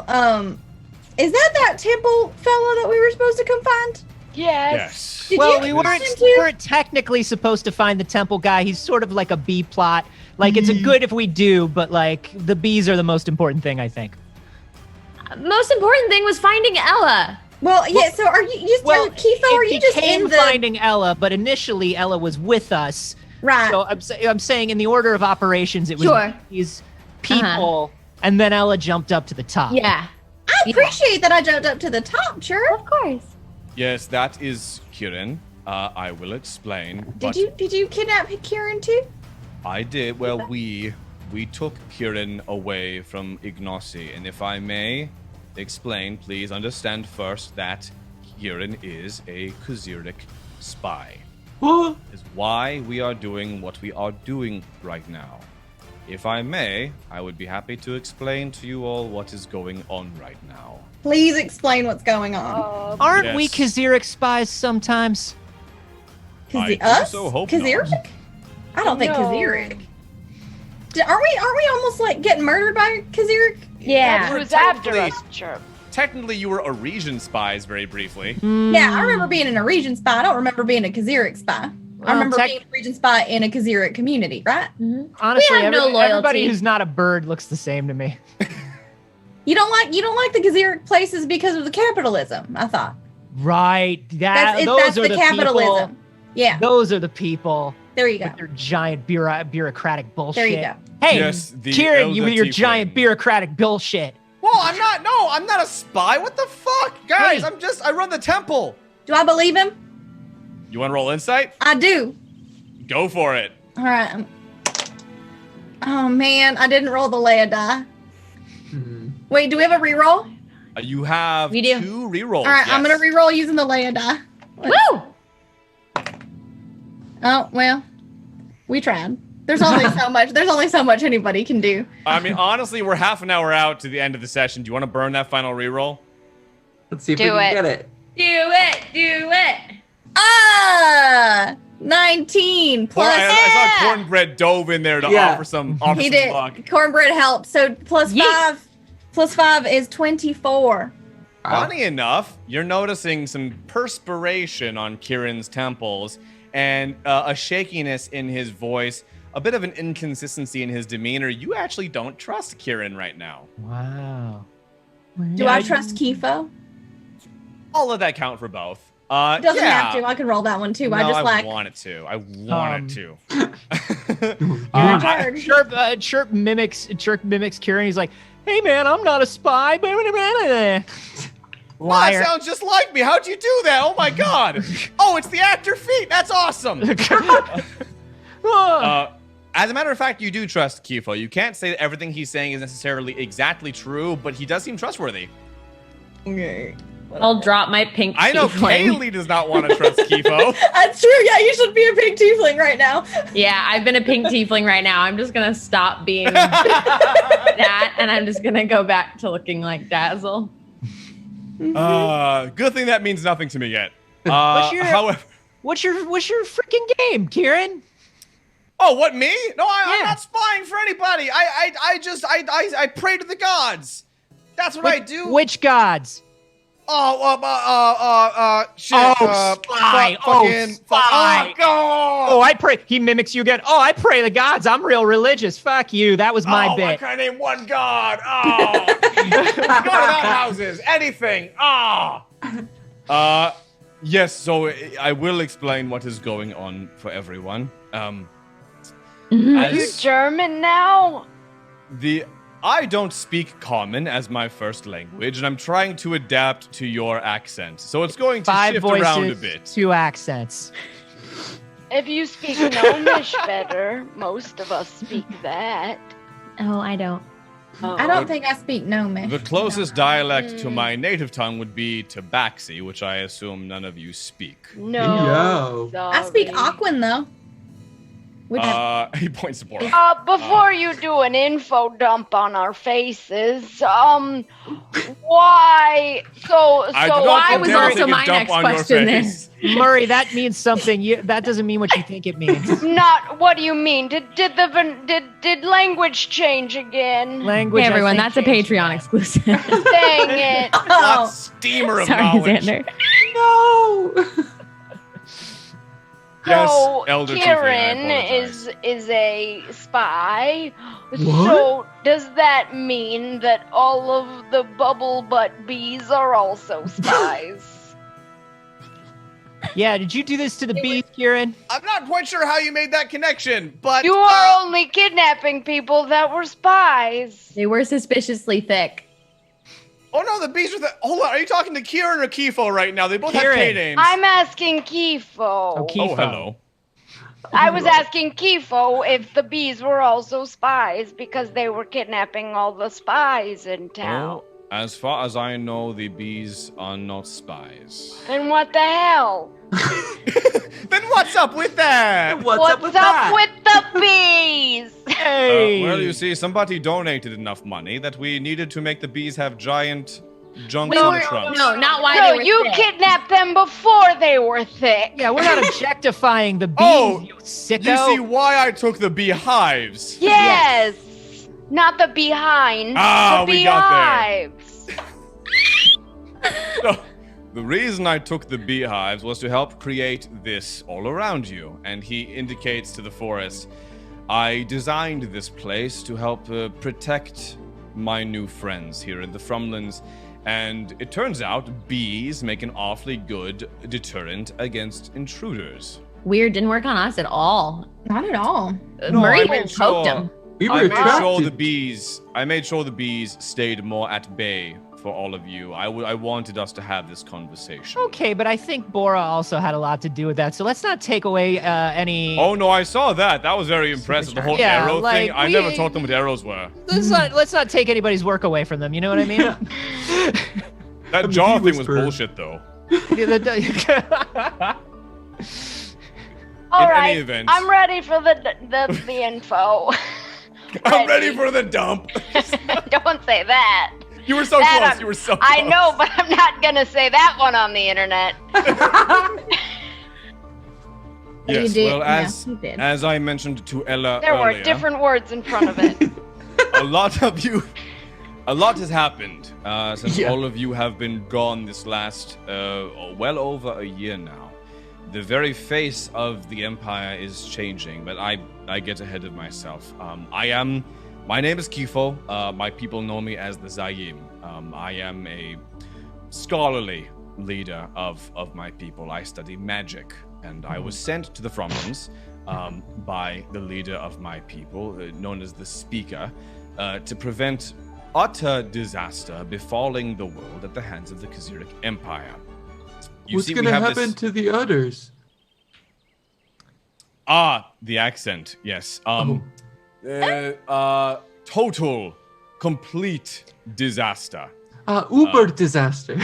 is that temple fella that we were supposed to come find? Yes. Did Well, you we find him too? weren't technically supposed to find the temple guy. He's sort of like a B plot. Like, it's a good if we do, but, like, the Bs are the most important thing, I think. Most important thing was finding Ella. Well, yeah. So are you just Well, Kifo? Are it you just became in the finding Ella, but initially Ella was with us. right? So I'm saying in the order of operations, it was Sure. these people, and then Ella jumped up to the top. Yeah, I appreciate that I jumped up to the top, sure. of course. Yes, that is Kieran. I will explain. But Did you kidnap Kieran too? I did. Well, we took Kieran away from Ignossi, and if I may explain, please understand first that Kieran is a Khaziric spy. What? Is why we are doing what we are doing right now. If I may, I would be happy to explain to you all what is going on right now. Please explain what's going on. Aren't we Yes. Khaziric spies sometimes? I do Us? so hope not. Khaziric? I don't think No. Khaziric. Aren't we almost like getting murdered by Khaziric? Yeah. Who's after technically- us, Chirp? Technically, you were Arisian spies very briefly. Yeah, I remember being an Arisian spy. I don't remember being a Khaziric spy. I Well, remember being an Arisian spy in a Khaziric community, right? Honestly, We have no loyalty. everybody who's not a bird looks the same to me. You don't like the Khaziric places because of the capitalism, I thought. Right. That's Those are the the capitalism. people. Yeah, Those are the people there you go. with their giant bureaucratic bullshit. There you go. Hey, Yes, the Kieran, you with your elder giant tiefling. bureaucratic bullshit. Well, I'm not. No, I'm not a spy. What the fuck, guys? Hey. I run the temple. Do I believe him? You want to roll insight? I do. Go for it. All right. Oh man, I didn't roll the Leia die. Wait, do we have a reroll? You have We do. 2 rerolls. All right, I'm yes. gonna reroll using the Leia die. Woo! Oh well, we tried. There's only so much. There's only so much anybody can do. I mean, honestly, we're half an hour out to the end of the session. Do you want to burn that final reroll? Let's see if Do we can it. get it. Do it. 19 Well, plus. I saw Cornbread dove in there to Yeah. offer some He luck. did. Cornbread helped. So plus Yeet. 5. Plus 5 is 24. Funny enough, you're noticing some perspiration on Kieran's temples and a shakiness in his voice, a bit of an inconsistency in his demeanor. You actually don't trust Kieran right now. Wow. Do I trust Kifo? I'll let that count for both. It doesn't yeah. have to. I can roll that one too. No, I just like. want it to. I want it to. Your turn. Chirp mimics Kieran. He's like, "Hey man, I'm not a spy." Liar. That sounds just like me. How'd you do that? Oh my god. Oh, it's the actor feat. That's awesome. As a matter of fact, you do trust Kifo. You can't say that everything he's saying is necessarily exactly true, but he does seem trustworthy. Okay. I'll drop my pink I know tiefling. Kaylee does not want to trust Kifo. That's true. Yeah, you should be a pink tiefling right now. Yeah, I've been a pink tiefling right now. I'm just gonna stop being that, and I'm just gonna go back to looking like Dazzle. Good thing that means nothing to me yet. However, What's your freaking game, Kieran? oh, what me? No, I'm not spying for anybody. I pray to the gods. That's what I do. Which gods? Shit. Spy. Fucking, Oh, I pray. He mimics you again. Oh, I pray the gods. I'm real religious. Fuck you. That was my I bit. can name one god. Oh. God without houses. Anything. Yes, so I will explain what is going on for everyone. Are you German now? I don't speak Common as my first language, and I'm trying to adapt to your accent. So it's going to 5 shift voices, around a bit. 2 accents. If you speak Gnomish better, most of us speak that. Oh, I don't. Oh. I don't think I speak Gnomish. The closest dialect to my native tongue would be Tabaxi, which I assume none of you speak. No. I speak sorry. Aquan though. Which He points to Bora. Before you do an info dump on our faces, why? why was also my next question there. Murray, that means something. That doesn't mean what you think it means. Not. What do you mean? Did language change again? Language. Hey I everyone, think, that's a changed. Patreon exclusive. Dang it! Hot steamer of Sorry, knowledge. Xander. No. Yes, So Elder Tiefling, I Kieran apologize. is a spy. What? So does that mean that all of the bubble butt bees are also spies? Yeah, did you do this to the bees, Kieran? I'm not quite sure how you made that connection, but You are only kidnapping people that were spies. They were suspiciously thick. oh no, the bees are the. Hold on, are you talking to Kieran or Kifo right now? They both Kieran. have K names. I'm asking Kifo. Oh, Kifo. Oh, hello. I was asking Kifo if the bees were also spies because they were kidnapping all the spies in town. Oh, as far as I know, the bees are not spies. Then what the hell? Then what's up with that? What's up with that? with the bees? Hey. Well, you see, somebody donated enough money that we needed to make the bees have giant junks We in were, the trunks. no, not why No, they were you thick. kidnapped them before they were thick. Yeah, we're not objectifying the bees, Oh, you sicko. You see why I took the beehives? Yes. Not the behind. Ah, the we got there. beehives. No, the reason I took the beehives was to help create this all around you. And he indicates to the forest, I designed this place to help protect my new friends here in the Frumlands. And it turns out bees make an awfully good deterrent against intruders. Weird, didn't work on us at all. Not at all. No, Murray I even made poked sure- him. We were I made sure attracted. the bees. I made sure the bees stayed more at bay for all of you. I wanted us to have this conversation. Okay, but I think Bora also had a lot to do with that. So let's not take away any. Oh no, I saw that. That was very impressive. The whole Yeah, arrow like, thing. I we- never taught them what arrows were. Let's not take anybody's work away from them. You know what I mean? That I'm jaw the thing was whisperer. bullshit, though. All In right. any event. I'm ready for the info. I'm ready for the dump. Don't say that. You were so That close. I'm- You were so close. I know, but I'm not gonna say that one on the internet. Yes. You did. Well, Yeah, you did. as I mentioned to Ella There were earlier, different words in front of it. a lot has happened since Yeah. all of you have been gone this last well over a year now. The very face of the Empire is changing, but I get ahead of myself. My name is Kifo. My people know me as the Zaeim. I am a scholarly leader of my people. I study magic, and I was sent to the Fromlands by the leader of my people, known as the Speaker, to prevent utter disaster befalling the world at the hands of the Khazaric Empire. What's going to happen to the others? The accent, yes. Total, complete disaster. Uber disaster.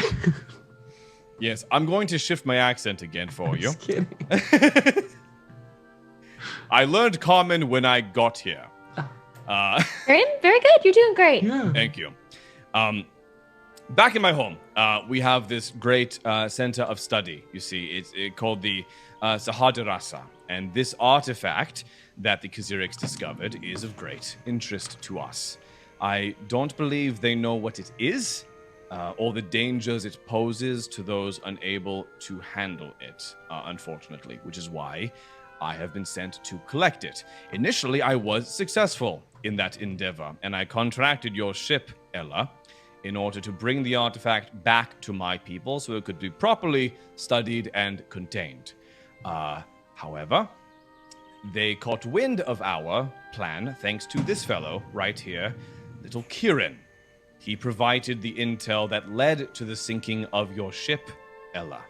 Yes, I'm going to shift my accent again for you. Just kidding. I learned Common when I got here. Very good. You're doing great. Yeah. Thank you. Back in my home, we have this great center of study. You see, it's called the Sahadarasa. And this artifact that the Khazarics discovered is of great interest to us. I don't believe they know what it is, or the dangers it poses to those unable to handle it, unfortunately, which is why I have been sent to collect it. Initially, I was successful in that endeavor, and I contracted your ship, Ella, in order to bring the artifact back to my people so it could be properly studied and contained. However, they caught wind of our plan thanks to this fellow right here, little Kieran. He provided the intel that led to the sinking of your ship, Ella.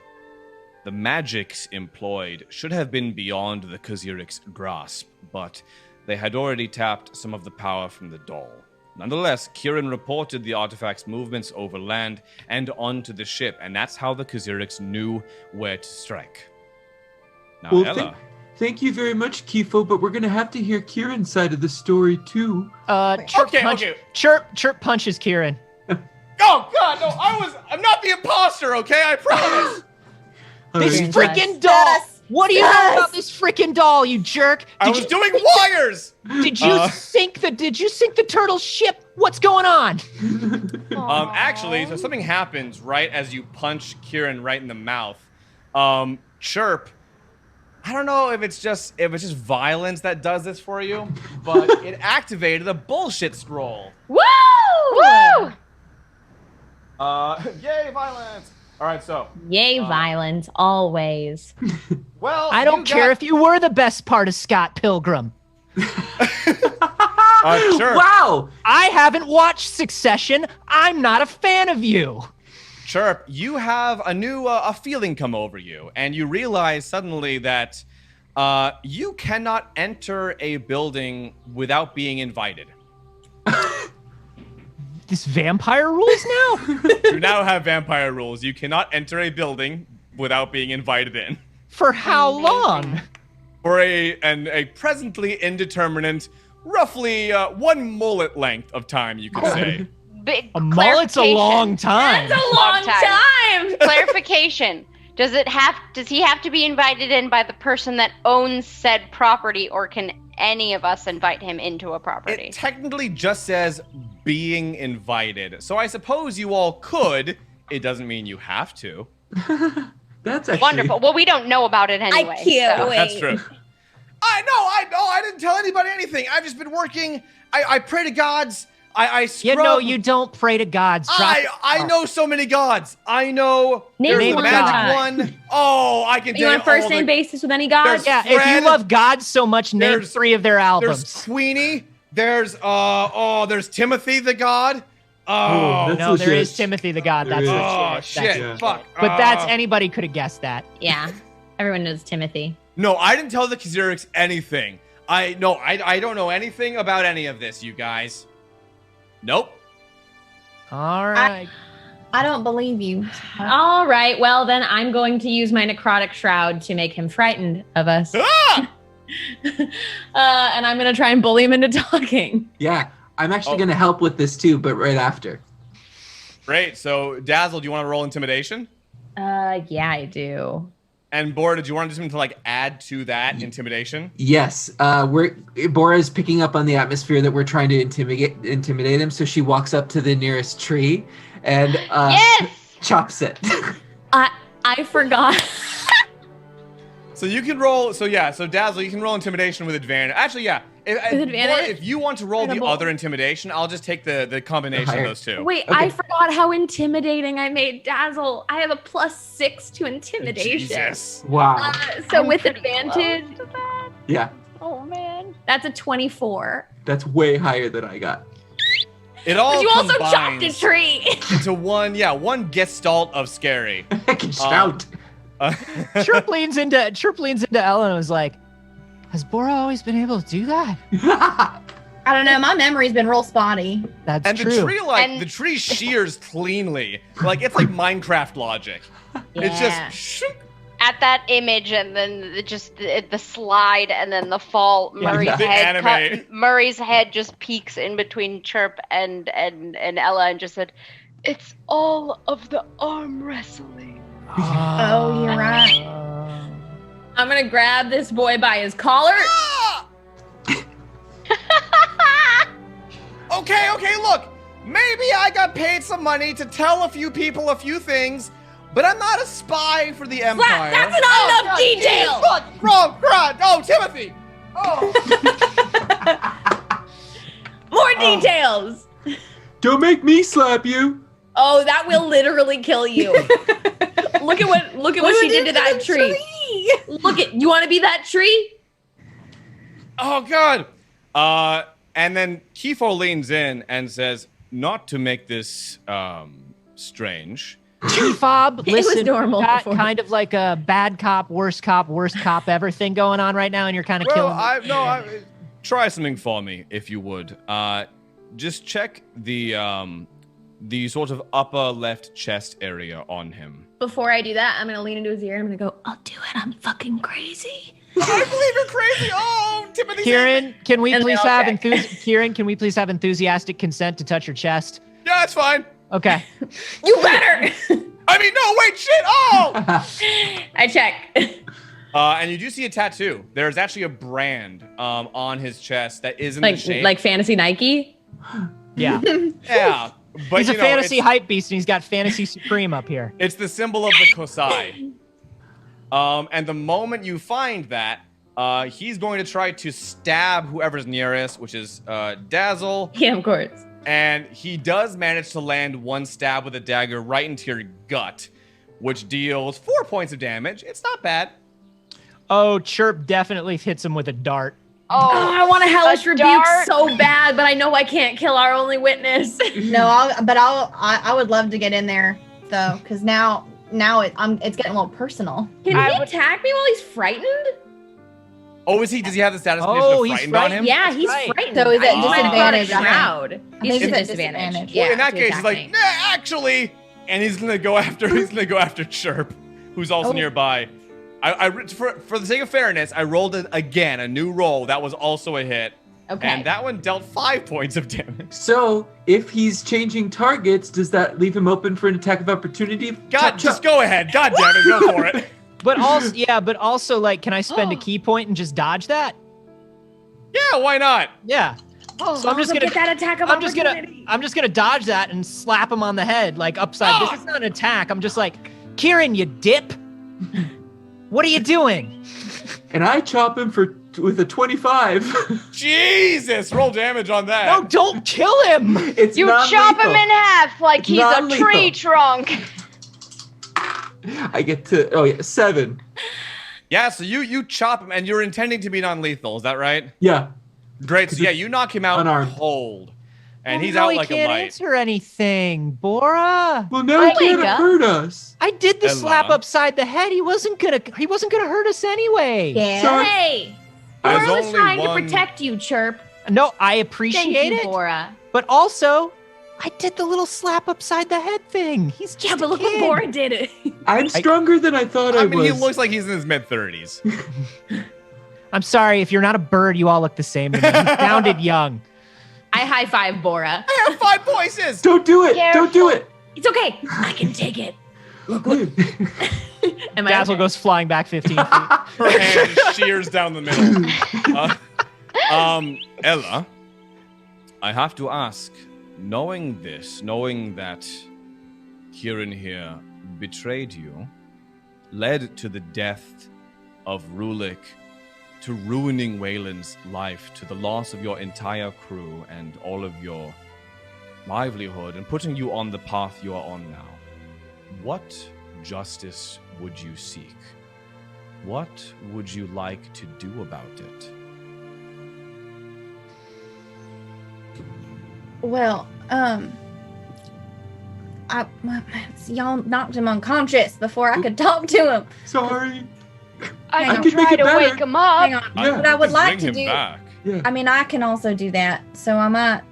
The magics employed should have been beyond the Khazaric's grasp, but they had already tapped some of the power from the doll. Nonetheless, Kieran reported the artifact's movements over land and onto the ship, and that's how the Khazarics knew where to strike. Now, Well, Ella... Thank you very much, Kifo, but we're going to have to hear Kieran's side of the story, too. Chirp punches Kieran. Oh, God, no, I'm not the imposter, okay? I promise. This Alright. freaking doll! What do you know about this freaking doll, you jerk? I was doing wires! Did you sink the turtle ship? What's going on? Actually, so something happens right as you punch Kieran right in the mouth. Chirp, I don't know if it's just violence that does this for you, but it activated a bullshit scroll. Woo! Woo! Yay, violence! All right, so. Yay, violence, always. Well, I don't care if you were the best part of Scott Pilgrim. Sure. Wow! I haven't watched Succession. I'm not a fan of you. Chirp, you have a new a feeling come over you, and you realize suddenly that you cannot enter a building without being invited. This vampire rules now? You now have vampire rules. You cannot enter a building without being invited in. For how long? For a presently indeterminate, roughly 1 mullet length of time, you could say. Big A mullet's a long time. That's a long time. Clarification. Does he have to be invited in by the person that owns said property, or can any of us invite him into a property? It technically just says being invited. So I suppose you all could. It doesn't mean you have to. That's actually Wonderful. Well, we don't know about it anyway. I can't so. wait. That's true. I know. I didn't tell anybody anything. I've just been working. I pray to gods. I scrub. You know, you don't pray to gods. I know so many gods. I know Name there's the one magic god. one. Oh, I can Are tell you you on first all name the- basis with any god? There's Yeah, Fred, if you love God so much, name there's- 3 of their albums. There's Queenie. There's there's Timothy the god. Oh, that's No, there legit. is Timothy the God. There That's is. legit. oh That's shit! legit. Fuck. But that's anybody could have guessed that. Yeah. Everyone knows Timothy. No, I didn't tell the Khazarics anything. I don't know anything about any of this, you guys. Nope. All right. I don't believe you. All right. Well, then I'm going to use my necrotic shroud to make him frightened of us. Ah! And I'm going to try and bully him into talking. Yeah, I'm actually Oh. going to help with this too, but right after. Great. So, Dazzle, do you want to roll intimidation? Yeah, I do. And Bora, did you want to like add to that intimidation? Yes, Bora's picking up on the atmosphere that we're trying to intimidate him, so she walks up to the nearest tree and Yes! chops it. I forgot. So you can roll. So Dazzle, you can roll intimidation with advantage. Actually, yeah. With advantage? Bora, if you want to roll the Incredible. other intimidation, I'll just take the combination of Higher. those two. Wait, Okay. I forgot how intimidating I made Dazzle. I have a +6 to intimidation. Jesus. Wow. So I'm with pretty advantage, close to that. Yeah, Oh man. that's a 24. that's way higher than I got. It all But you also chopped a combines tree. into one gestalt of scary. I can shout. Chirp leans into Ellen and was like, "Has Bora always been able to do that?" I don't know. My memory's been real spotty. That's And true. the tree shears cleanly. Like it's like Minecraft logic. It's Yeah. just shoop. At that image, and then the slide, and then the fall. Murray's The head. anime. Murray's head just peeks in between Chirp and Ella, and just said, "It's all of the arm wrestling." Oh, you're right. I'm gonna grab this boy by his collar. Ah! Okay, look. Maybe I got paid some money to tell a few people a few things, but I'm not a spy for the Empire. That's not enough detail. Look, wrong, oh, Timothy. Oh. More details. Don't make me slap you. Oh, that will literally kill you. Look at what she did to that tree. Look at, you want to be that tree? Oh, God. And then Kifo leans in and says, not to make this, strange. Fob, It was listen, normal got before. kind of like a bad cop, worst cop ever thing going on right now, and you're kind of Well, killing. try something for me, if you would. Just check the sort of upper left chest area on him. Before I do that, I'm gonna lean into his ear and I'm gonna go, I'll do it. I'm fucking crazy. I believe you're crazy. Oh, Timothy. Kieran, can we And please they all have Kieran, can we please have enthusiastic consent to touch your chest? Yeah, it's fine. Okay. You better. I mean, no, wait, shit. Oh. I check. And you do see a tattoo. There's actually a brand on his chest that isn't the shape. Like fantasy Nike. Yeah. Yeah. But He's a you know, fantasy it's- hype beast, and he's got Fantasy Supreme up here. It's the symbol of the Kosai. And the moment you find that, he's going to try to stab whoever's nearest, which is Dazzle. Yeah, of course. And he does manage to land one stab with a dagger right into your gut, which deals 4 points of damage. It's not bad. Oh, Chirp definitely hits him with a dart. Oh, I want a hellish a rebuke dart? so bad, but I know I can't kill our only witness. No, I would love to get in there though, because now it's getting a little personal. Can I he would- attack me while he's frightened? Oh, does he have the status Oh, condition of he's frightened on frightened. him? Yeah, That's he's right. frightened. So is it I might have brought a disadvantage? I think. shroud. I think He's it's at at disadvantage. disadvantage. Yeah, Well, in that to case, he's attack like, me. nah, actually, and he's gonna go after Chirp, who's also Oh. nearby. For the sake of fairness, I rolled it again, a new roll that was also a hit, Okay. and that one dealt 5 points of damage. So, if he's changing targets, does that leave him open for an attack of opportunity? God, just go ahead. God damn it, go for it. But also, like, can I spend a key point and just dodge that? Yeah, why not? Yeah. Oh, So I'm just also gonna- get that attack of I'm just opportunity. gonna dodge that and slap him on the head, like upside. This is not an attack. I'm just like, Kieran, you dip. What are you doing? And I chop him with a 25. Jesus, roll damage on that. No, don't kill him. It's You non-lethal. chop him in half like It's he's a non-lethal. tree trunk. I get to 7. Yeah, so you chop him, and you're intending to be non-lethal, is that right? Yeah. Great, so yeah, you knock him out Unarmed. cold, and he's no, out he like a can't light. answer anything, Bora. Well, now Oh he my can't God. hurt us. I did the Ella. slap upside the head. He wasn't gonna hurt us anyway. Yeah. So- Hey, There's Bora was only trying one- to protect you, Chirp. No, I Thank appreciate you, it. Bora. But also, I did the little slap upside the head thing. He's just Yeah, but a look what kid. Bora did it. I'm stronger than I thought I, I mean, was. he looks like he's in his mid-30s. I'm sorry, if you're not a bird, you all look the same to me. You sounded young. I high five Bora. I have 5 voices! Don't do it! Don't do it! It's okay. I can take it. Am I Dazzle okay? goes flying back 15 feet. Her hand shears down the middle. Ella, I have to ask, knowing that Kieran here betrayed you, led to the death of Rulik, to ruining Wayland's life, to the loss of your entire crew and all of your livelihood, and putting you on the path you are on now, what justice would you seek? What would you like to do about it? Well, Y'all knocked him unconscious before I could talk to him. Sorry. I Hang can on. try Make it to better. wake him up. Hang on. Yeah. What I would like to Bring him do. back. Yeah. I mean, I can also do that. So I might.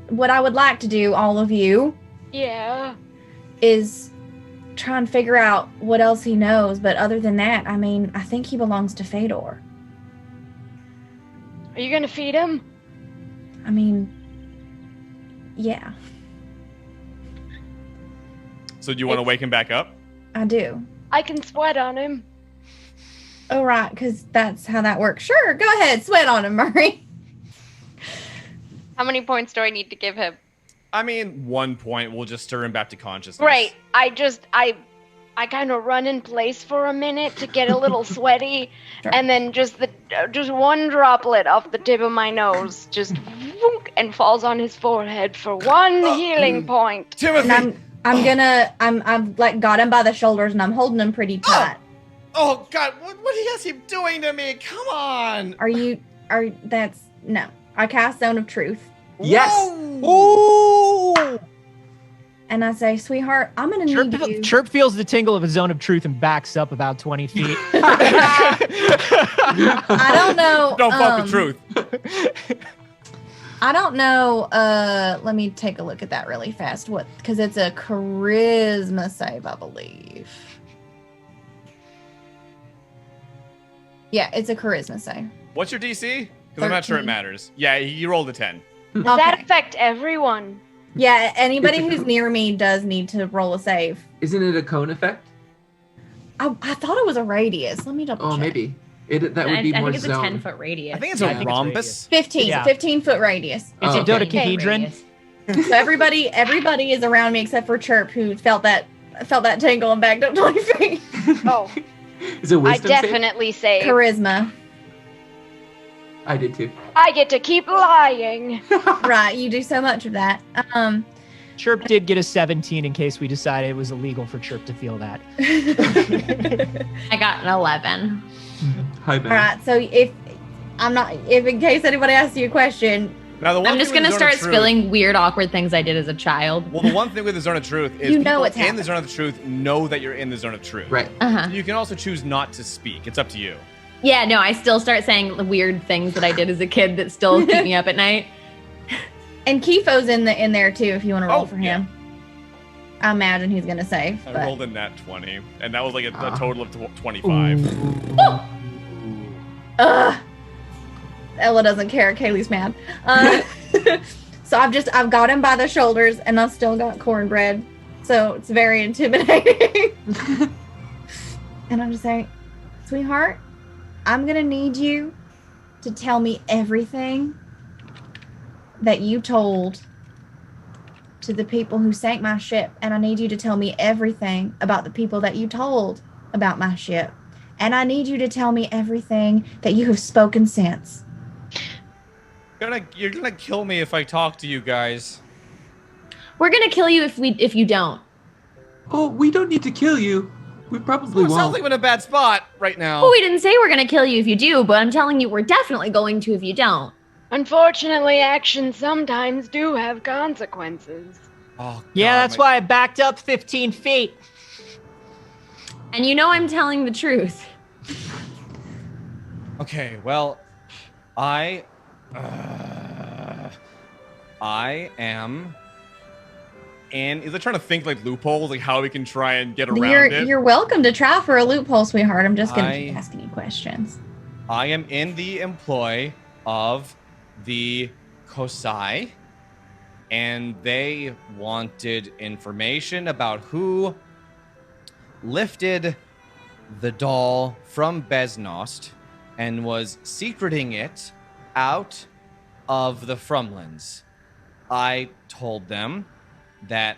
What I would like to do, all of you, Yeah. is try and figure out what else he knows. But other than that, I mean, I think he belongs to Fedor. Are you gonna feed him? I mean, yeah, So do you want to wake him back up? I do. I can sweat on him. Oh, right, because that's how that works. Sure, go ahead, sweat on him, Murray. How many points do I need to give him? I mean, 1 point. We'll just stir him back to consciousness. Right. I kind of run in place for a minute to get a little sweaty, Sure. and then just one droplet off the tip of my nose just whoonk, and falls on his forehead for one healing point. Timothy! And I've like got him by the shoulders and I'm holding him pretty tight. Oh, God. What is he doing to me? Come on. No. I cast Zone of Truth Yes. Ooh. and I say, sweetheart, I'm gonna need you. Chirp feels the tingle of a zone of truth and backs up about 20 feet. I don't know. Don't fuck the truth. I don't know. Let me take a look at that really fast. Because it's a charisma save, I believe. Yeah, it's a charisma save. What's your DC? Because I'm not sure it 13. matters. Yeah, you rolled a 10. Does that Okay. affect everyone? Yeah, anybody who's near me does need to roll a save. Isn't it a cone effect? I thought it was a radius. Let me double Oh, check. maybe. That would be I more think it's zone. a 10-foot radius. I think it's Yeah, a I think it's rhombus. radius. 15, Yeah. 15-foot radius. It's Oh, a okay. dodecahedron. Radius. So everybody is around me except for Chirp, who felt that tingle and backed up 20 feet. Oh, Is it I wisdom save? definitely say Charisma. I did too. I get to keep lying. Right, you do so much of that. Chirp did get a 17 in case we decided it was illegal for Chirp to feel that. I got an 11. Hi, man. All right, so if in case anybody asks you a question, Now, the one I'm thing just with gonna the Zone of start Truth- spilling weird, awkward things I did as a child. Well, the one thing with the Zone of Truth is You know people what's in the happening. Zone of Truth know that you're in the Zone of Truth. Right. Uh-huh. You can also choose not to speak. It's up to you. Yeah, no, I still start saying weird things that I did as a kid that still keep me up at night. and Kifo's in there too, if you want to roll Oh, for him. I imagine he's gonna save. I But rolled a nat 20, and that was like a Ah. total of 25. Ella doesn't care. Kaylee's mad. So I've got him by the shoulders, and I've still got cornbread, so it's very intimidating. And I'm just saying, sweetheart, I'm gonna need you to tell me everything that you told to the people who sank my ship, and I need you to tell me everything about the people that you told about my ship, and I need you to tell me everything that you have spoken since. You're gonna kill me if I talk to you guys. We're gonna kill you if you don't. Oh, we don't need to kill you. We probably It sounds won't. like I'm in a bad spot right now. Well, we didn't say we're gonna kill you if you do, but I'm telling you, we're definitely going to if you don't. Unfortunately, actions sometimes do have consequences. Oh, Yeah, God, that's why I backed up 15 feet. And you know I'm telling the truth. Okay, well, I am. And is it trying to think like loopholes, like how we can try and get around it? You're welcome to try for a loophole, sweetheart. I'm just gonna I- keep asking you questions. I am in the employ of the Kosai, and they wanted information about who lifted the doll from Besnost and was secreting it out of the Frumlands. I told them that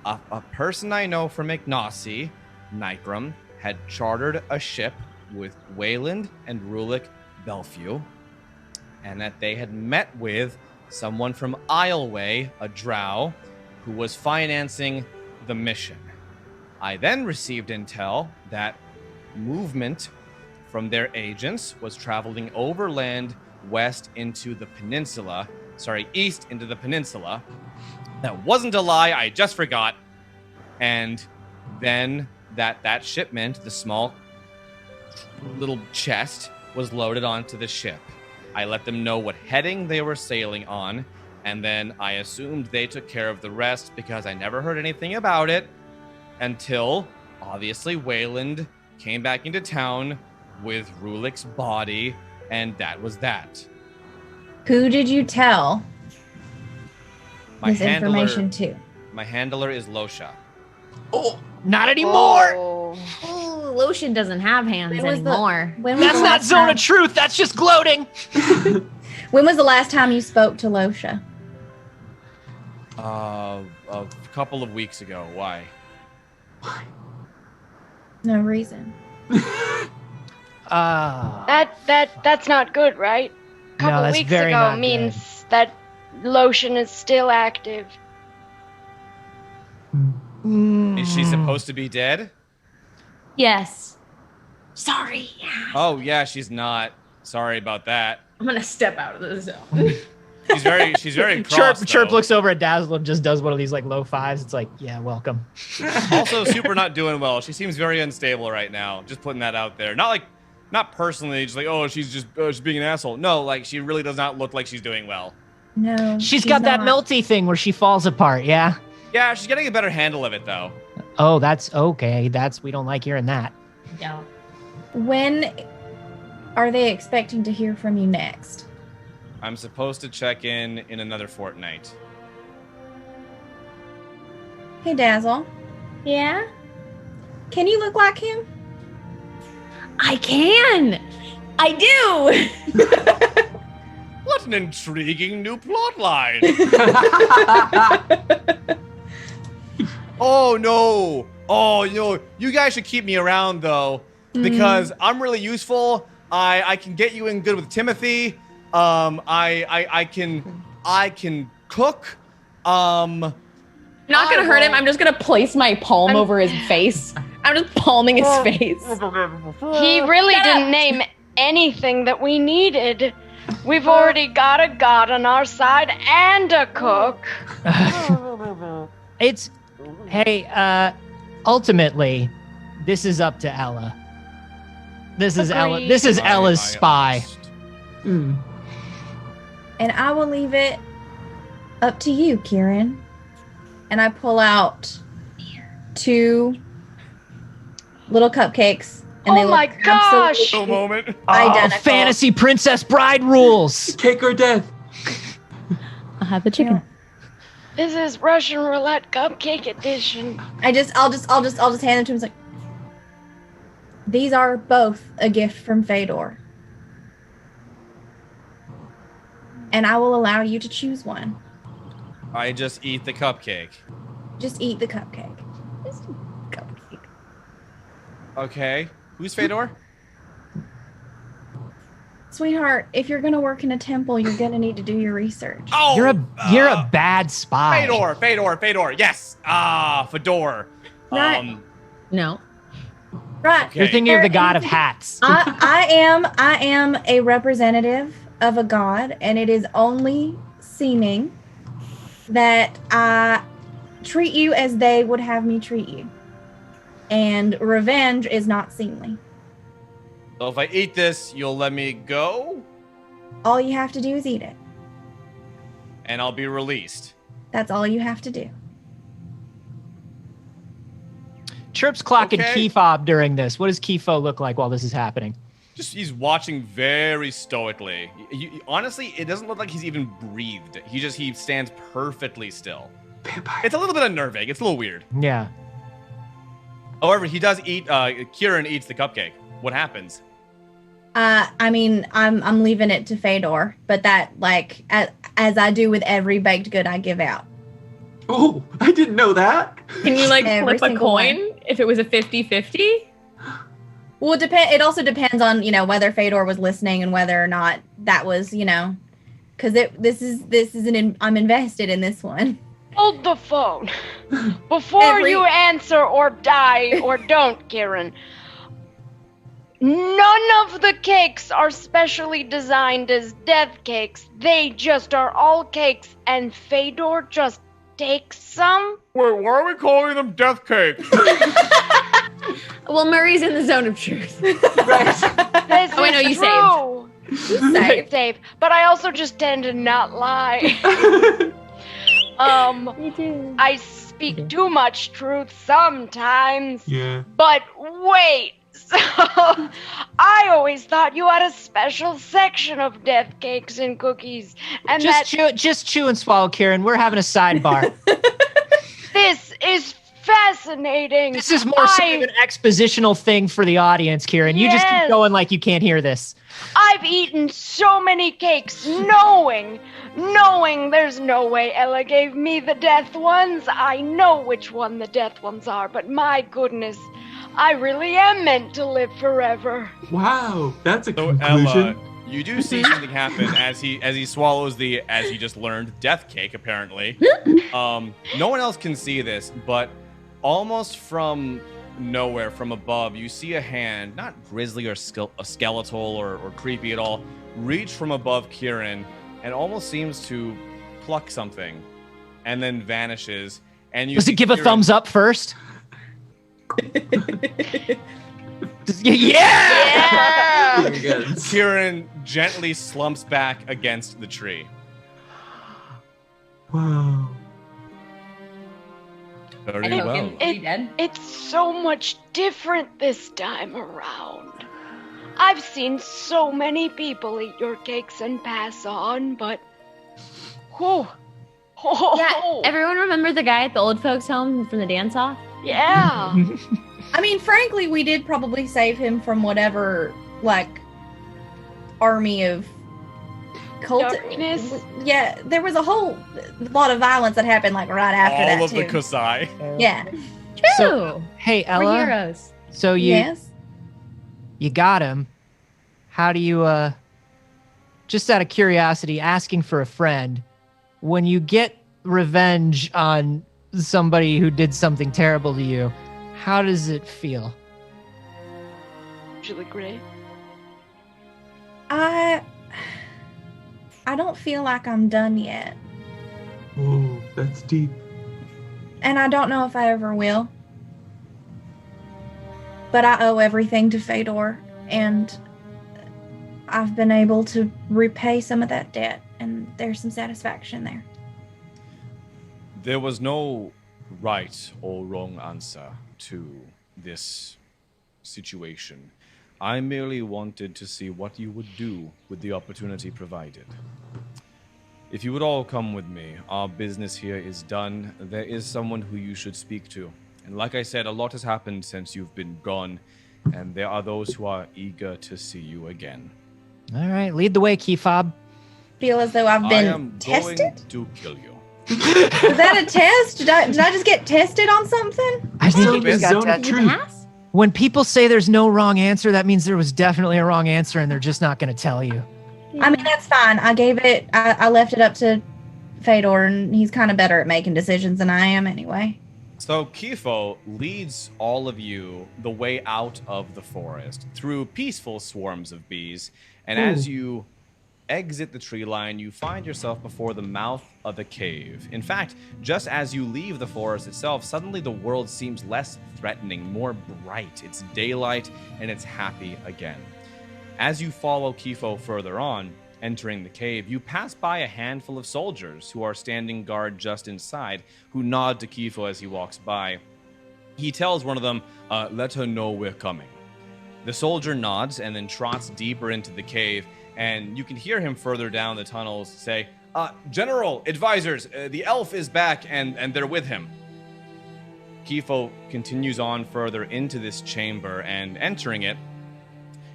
a person I know from Ignacy, Nitram, had chartered a ship with Wayland and Rulik Belfew, and that they had met with someone from Isleway, a drow, who was financing the mission. I then received intel that movement from their agents was traveling overland west into the peninsula east into the peninsula. That wasn't a lie, I just forgot. And then that shipment, the small little chest, was loaded onto the ship. I let them know what heading they were sailing on, and then I assumed they took care of the rest because I never heard anything about it until, obviously, Wayland came back into town with Rulik's body, and that was that. Who did you tell My this information to? My handler is Losha. Oh, not anymore. Oh, Lotion doesn't have hands When was the- anymore. When was That's the not last zone time- of truth. That's just gloating. When was the last time you spoke to Losha? A couple of weeks ago. Why? No reason. That's not good, right? A couple that's weeks very ago not means that lotion is still active. Is she supposed to be dead? Yes. Sorry. Oh, yeah, she's not. Sorry about that. I'm gonna step out of the zone. She's very cross, Chirp though. looks over at Dazzle and just does one of these like low fives. It's like, yeah, welcome. Also, super not doing well. She seems very unstable right now. Just putting that out there. Not personally, just like, oh, she's being an asshole. No, like, she really does not look like she's doing well. No. she's got that not. melty thing where she falls apart. Yeah. Yeah, she's getting a better handle of it, though. Oh, that's okay. We don't like hearing that. No. When are they expecting to hear from you next? I'm supposed to check in another fortnight. Hey, Dazzle. Yeah? Can you look like him? I can. I do. What an intriguing new plot line. Oh, no. Oh, no. You guys should keep me around, though, because I'm really useful. I can get you in good with Timothy. I can cook. Not gonna hurt him. I'm just gonna place my palm over his face. I'm just palming his face. He really didn't name anything that we needed. We've already got a god on our side and a cook. Ultimately, this is up to Ella. This is Ella. Agreed. This is Ella's spy. And I will leave it up to you, Kieran. And I pull out 2 little cupcakes. And they Oh look my gosh! absolutely moment. identical. Fantasy princess bride rules. Cake or death. I'll have the chicken. This is Russian roulette cupcake edition. I'll just hand them to him. It's like, these are both a gift from Fedor. And I will allow you to choose one. I just eat the cupcake. Just eat the cupcake. Just eat the cupcake. Okay. Who's Fedor? Sweetheart, if you're gonna work in a temple, you're gonna need to do your research. Oh, You're a bad spy. Fedor. Yes. Fedor. Right. No. Right. Okay. You're thinking of the god of hats. I am a representative of a god, and it is only seeming that I treat you as they would have me treat you. And revenge is not seemly. So if I eat this, you'll let me go, All you have to do is eat it. and I'll be released. That's all you have to do. Chirp's clocking Okay. key fob during this. What does Kifo look like while this is happening? Just he's watching very stoically. Honestly, it doesn't look like he's even breathed. He stands perfectly still. Vampire. It's a little bit unnerving. It's a little weird. Yeah. However, he does eat. Kieran eats the cupcake. What happens? I mean, I'm leaving it to Fedor, but that, like, as I do with every baked good I give out. Oh, I didn't know that. Can you like Every flip a single coin one. if it was a 50-50? Well, it also depends on, whether Fedor was listening and whether or not that was, because I'm invested in this one. Hold the phone. Before you answer or die or don't, Kieran. None of the cakes are specially designed as death cakes. They just are all cakes, and Fedor just takes some. Wait, why are we calling them death cakes? Well, Murray's in the zone of truth. This Oh, wait, no, is you true. Saved. Save. But I also just tend to not lie. Me too. I speak too much truth sometimes. Yeah. But wait, so I always thought you had a special section of death cakes and cookies, and Just chew and swallow, Kieran. We're having a sidebar. this is fascinating. This is more sort of an expositional thing for the audience, Kieran. You just keep Yes. going like you can't hear this. I've eaten so many cakes, knowing there's no way Ella gave me the death ones. I know which one the death ones are, but my goodness, I really am meant to live forever. Wow, that's a So conclusion. Ella, you do see something happen as he swallows as he just learned, death cake. Apparently, no one else can see this, but almost from nowhere, from above, you see a hand, not grisly or skeletal or creepy at all, reach from above Kieran and almost seems to pluck something, and then vanishes. And you Does see it give a Kieran- thumbs up first? Yeah! Very good. Kieran gently slumps back against the tree. Wow. Very well. It's so much different this time around. I've seen so many people eat your cakes and pass on, but whew. Yeah, everyone remember the guy at the old folks' home from the dance-off? Yeah. I mean, frankly, we did probably save him from whatever, like, army of Darkness. Yeah, there was a whole lot of violence that happened, like, right after that, All of too. the Kusai. Yeah. True. So, hey, We're Ella. heroes. So Yes. you got him. How do you, just out of curiosity, asking for a friend, when you get revenge on somebody who did something terrible to you, how does it feel? Actually great. I don't feel like I'm done yet. Whoa, that's deep. And I don't know if I ever will. But I owe everything to Fedor, and I've been able to repay some of that debt, and there's some satisfaction there. There was no right or wrong answer to this situation. I merely wanted to see what you would do with the opportunity provided. If you would all come with me, our business here is done. There is someone who you should speak to. And like I said, a lot has happened since you've been gone, and there are those who are eager to see you again. All right, lead the way, Keyfob. Feel as though I've I been am tested? going to kill you. Was that a test? Did I just get tested on something? I Still think in the zone of You truth. pass? when people say there's no wrong answer, that means there was definitely a wrong answer and they're just not going to tell you. I mean, that's fine. I left it up to Fedor, and he's kind of better at making decisions than I am anyway. So Kifo leads all of you the way out of the forest through peaceful swarms of bees, and as you exit the tree line, you find yourself before the mouth of a cave. In fact, just as you leave the forest itself, suddenly the world seems less threatening, more bright. It's daylight, and it's happy again. As you follow Kifo further on, entering the cave, you pass by a handful of soldiers who are standing guard just inside, who nod to Kifo as he walks by. He tells one of them, let her know we're coming. The soldier nods and then trots deeper into the cave, and you can hear him further down the tunnels say, General, advisors, the elf is back and they're with him. Kifo continues on further into this chamber, and entering it,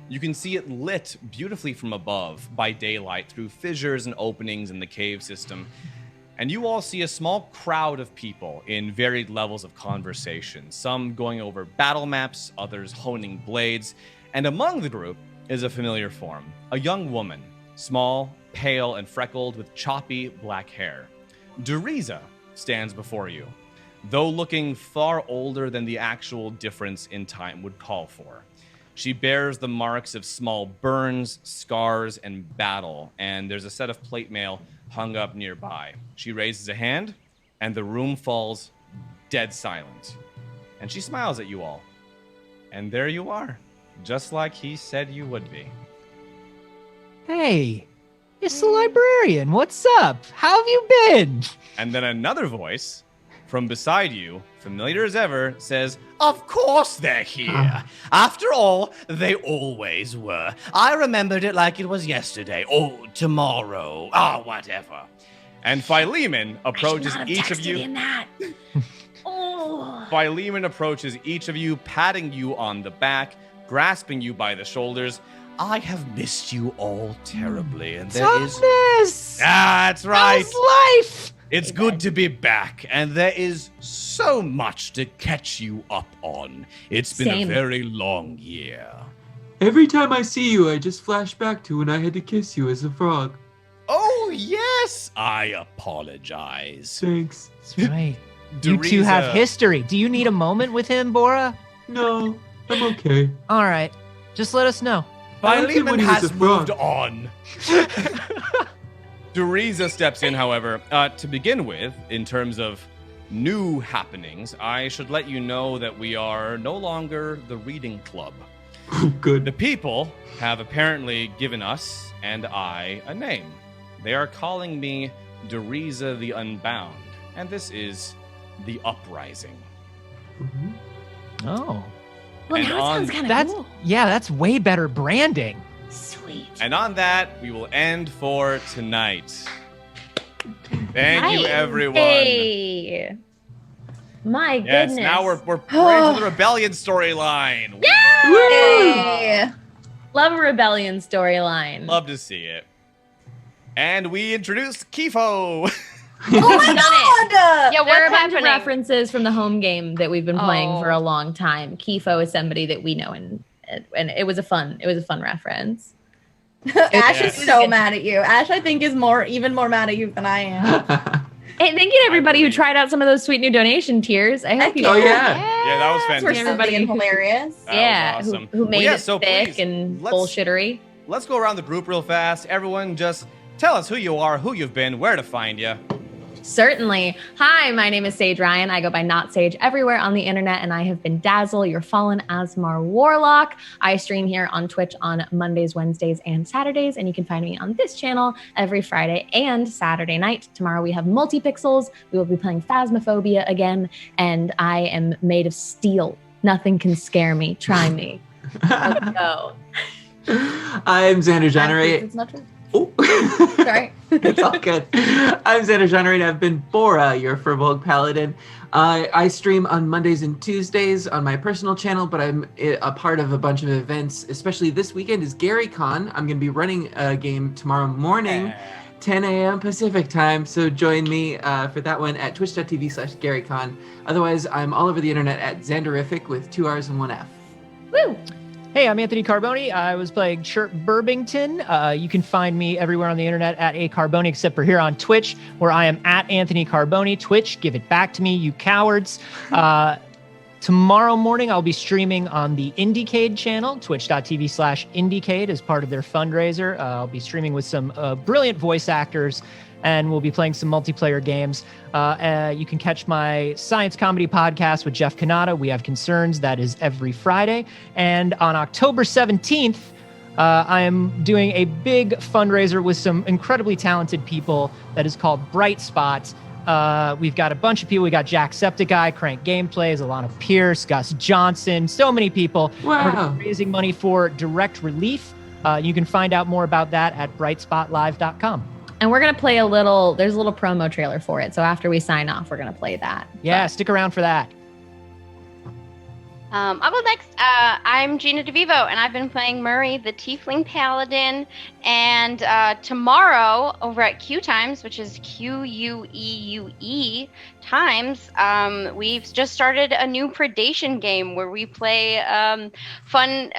you can see it lit beautifully from above by daylight through fissures and openings in the cave system. And you all see a small crowd of people in varied levels of conversation, some going over battle maps, others honing blades, and among the group is a familiar form, a young woman, small, pale, and freckled with choppy black hair. Deriza stands before you, though looking far older than the actual difference in time would call for. She bears the marks of small burns, scars, and battle, and there's a set of plate mail hung up nearby. She raises a hand, and the room falls dead silent. And she smiles at you all. And there you are, just like he said you would be. Hey, it's the librarian. What's up? How have you been? And then another voice from beside you, familiar as ever, says, "Of course they're here. After all, they always were. I remembered it like it was yesterday. Oh, tomorrow. Oh, whatever." And Philemon approaches each of you. Philemon approaches each of you, patting you on the back, grasping you by the shoulders. "I have missed you all terribly, and there is..." That's right. How's life? It's good to be back, and there is so much to catch you up on. It's been a very long year. Every time I see you, I just flash back to when I had to kiss you as a frog. Oh, yes! I apologize. Thanks. That's right. You two have history. Do you need a moment with him, Bora? No, I'm okay. All right. Just let us know. Philemon has moved on. Deriza steps in, however. To begin with, in terms of new happenings, I should let you know that we are no longer the reading club. Good. The people have apparently given us and I a name. They are calling me Deriza the Unbound, and this is the Uprising. Oh. Well, And now it sounds kind of That's cool. yeah, that's way better branding. Sweet. And on that, we will end for tonight. Thank you, everyone. Hey. My Yes, goodness. now we're into the rebellion storyline. Yay! Love a rebellion storyline. Love to see it. And we introduced Kifo. Oh my god! Yeah, There are a what's bunch of happening? references from the home game that we've been playing Oh. for a long time. Kifo is somebody that we know, and it was a fun reference. Ash is Yes. so mad at you. Ash, I think, is even more mad at you than I am. Hey, thank you to everybody who tried out some of those sweet new donation tiers. I hope you. Oh, yeah. Yeah, that was We're fantastic. Everybody silly and who- hilarious. That Yeah, was awesome. who made Well, yeah, it so thick please, and let's- bullshittery. Let's go around the group real fast. Everyone, just tell us who you are, who you've been, where to find you. Certainly. Hi, my name is Sage Ryan. I go by Not Sage everywhere on the internet, and I have been Dazzle, your fallen Asmar warlock. I stream here on Twitch on Mondays, Wednesdays, and Saturdays, and you can find me on this channel every Friday and Saturday night. Tomorrow we have Multi-Pixels. We will be playing Phasmophobia again, and I am made of steel. Nothing can scare me. Try me. Let's go. I'm Xander Generate. It's not true. Oh. Sorry. It's all good. I'm Xander Generate. I've been Bora, your Furbolg Paladin. I stream on Mondays and Tuesdays on my personal channel, but I'm a part of a bunch of events, especially this weekend is GaryCon. I'm going to be running a game tomorrow morning, 10 a.m. Pacific time, so join me for that one at twitch.tv/GaryCon. Otherwise, I'm all over the internet at Xanderific with 2 R's and 1 F. Woo! Hey, I'm Anthony Carboni. I was playing Chirp Burbington. You can find me everywhere on the internet at A Carboni, except for here on Twitch, where I am at Anthony Carboni. Twitch, give it back to me, you cowards. Tomorrow morning, I'll be streaming on the Indiecade channel, twitch.tv/Indiecade, as part of their fundraiser. I'll be streaming with some brilliant voice actors, and we'll be playing some multiplayer games. You can catch my science comedy podcast with Jeff Kanata, We Have Concerns. That is every Friday. And on October 17th, I am doing a big fundraiser with some incredibly talented people that is called Bright Spot. We've got a bunch of people. We got Jacksepticeye, Crank Gameplays, Alana Pierce, Gus Johnson, so many people. Wow. We're raising money for Direct Relief. You can find out more about that at brightspotlive.com. And we're going to play there's a little promo trailer for it. So after we sign off, we're going to play that. Yeah, stick around for that. I'll go next. I'm Gina DeVivo, and I've been playing Murray, the Tiefling Paladin. And tomorrow, over at Q Times, which is QUEUE Times, we've just started a new Predation game where we play fun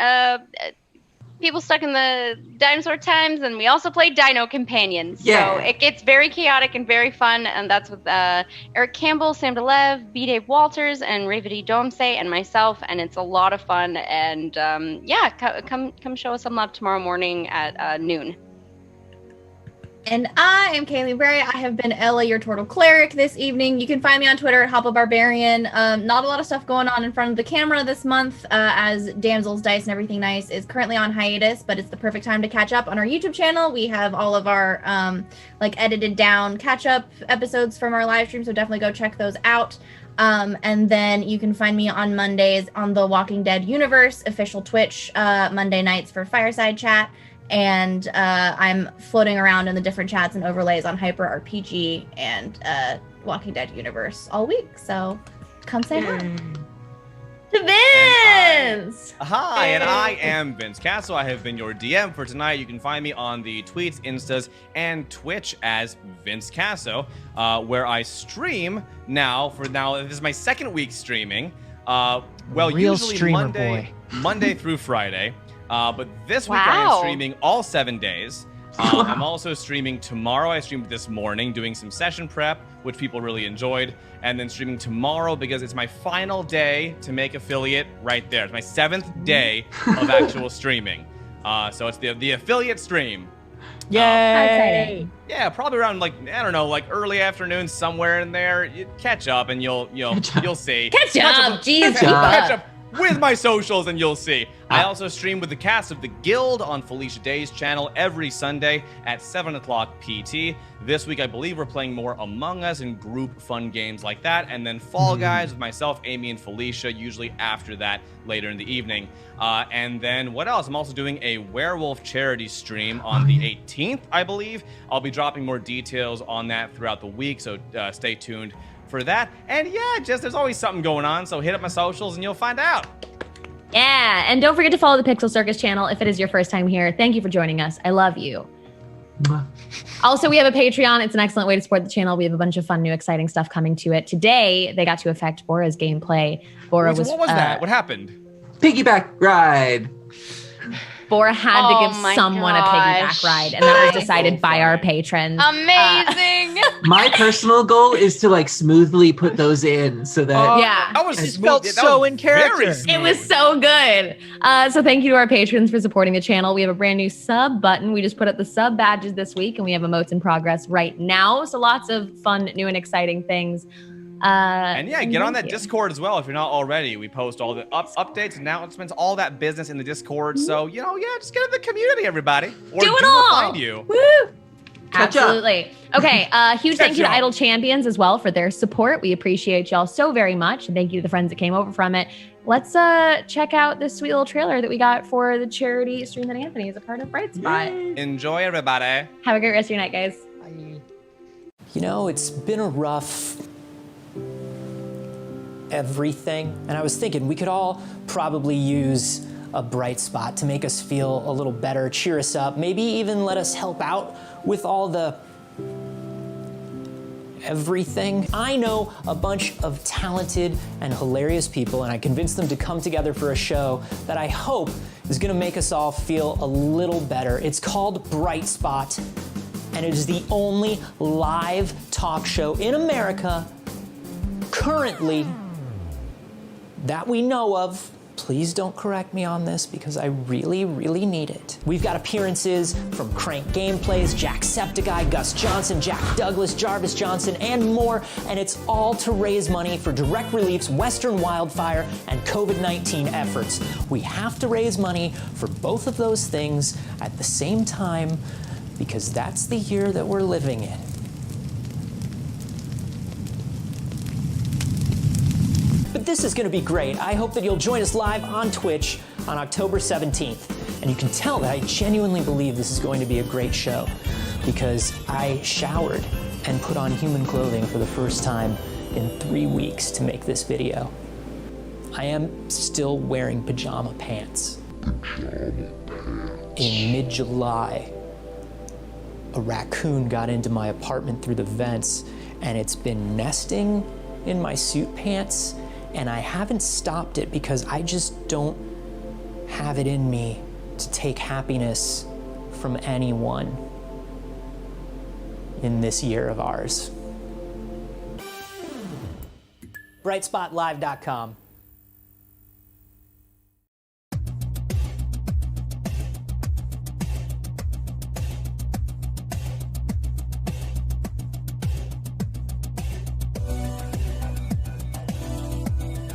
People Stuck in the Dinosaur Times, and we also play Dino Companions. Yeah. So it gets very chaotic and very fun, and that's with Eric Campbell, Sam DeLev, B. Dave Walters, and Revati Domse, and myself, and it's a lot of fun. And come show us some love tomorrow morning at noon. And I am Kaylee Berry. I have been Ella, your Turtle Cleric, this evening. You can find me on Twitter at HoppaBarbarian. Not a lot of stuff going on in front of the camera this month, as Damsel's Dice and Everything Nice is currently on hiatus, but it's the perfect time to catch up on our YouTube channel. We have all of our edited down catch-up episodes from our live stream, so definitely go check those out. And then you can find me on Mondays on the Walking Dead Universe official Twitch, Monday nights for Fireside Chat. And I'm floating around in the different chats and overlays on Hyper RPG and Walking Dead Universe all week. So come say hi. To Vince! Hi, and I am Vince Castle. I have been your DM for tonight. You can find me on the tweets, Instas, and Twitch as Vince Casso, where I stream now. This is my second week streaming. Real usually streamer Monday through Friday. But this week I am streaming all 7 days. I'm also streaming tomorrow. I streamed this morning doing some session prep, which people really enjoyed. And then streaming tomorrow because it's my final day to make affiliate right there. It's my 7th day of actual streaming. So it's the affiliate stream. Yay! Yeah, probably around early afternoon, somewhere in there. You catch up and you'll see. Catch up, jeez. Catch up with my socials and you'll see. I also stream with the cast of The Guild on Felicia Day's channel every Sunday at 7 o'clock PT. This week, I believe we're playing more Among Us and group fun games like that. And then Fall Guys with myself, Amy, and Felicia, usually after that, later in the evening. And then what else? I'm also doing a werewolf charity stream on the 18th, I believe. I'll be dropping more details on that throughout the week, so stay tuned for that. And yeah, there's always something going on, so hit up my socials and you'll find out. Yeah, and don't forget to follow the PixelCircus channel if it is your first time here. Thank you for joining us. I love you. Also, we have a Patreon. It's an excellent way to support the channel. We have a bunch of fun, new, exciting stuff coming to it. Today, they got to affect Bora's gameplay. What was that? What happened? Piggyback ride. Bora had to give someone a piggyback ride, and that was decided by our patrons. Amazing. My personal goal is to smoothly put those in so that that was It felt so in character. It was so good. So thank you to our patrons for supporting the channel. We have a brand new sub button. We just put up the sub badges this week, and we have emotes in progress right now. So lots of fun, new, and exciting things. And get on that Discord as well if you're not already. We post all the updates, announcements, all that business in the Discord. So, just get in the community, everybody. Or do it all. We'll find you. Woo! Absolutely. Okay, huge thank you to Idle Champions as well for their support. We appreciate y'all so very much. And thank you to the friends that came over from it. Let's check out this sweet little trailer that we got for the charity stream that Anthony is a part of Bright Spot. Enjoy, everybody. Have a great rest of your night, guys. Bye. It's been a rough everything. And I was thinking we could all probably use a bright spot to make us feel a little better, cheer us up, maybe even let us help out with all the everything. I know a bunch of talented and hilarious people, and I convinced them to come together for a show that I hope is gonna make us all feel a little better. It's called Bright Spot, and it is the only live talk show in America currently that we know of. Please don't correct me on this because I really, really need it. We've got appearances from Crank Gameplays, Jacksepticeye, Gus Johnson, Jack Douglas, Jarvis Johnson, and more, and it's all to raise money for Direct Relief's Western Wildfire and COVID-19 efforts. We have to raise money for both of those things at the same time because that's the year that we're living in. But this is gonna be great. I hope that you'll join us live on Twitch on October 17th. And you can tell that I genuinely believe this is going to be a great show because I showered and put on human clothing for the first time in 3 weeks to make this video. I am still wearing pajama pants. In mid-July, a raccoon got into my apartment through the vents and it's been nesting in my suit pants. And I haven't stopped it because I just don't have it in me to take happiness from anyone in this year of ours. BrightSpotLive.com.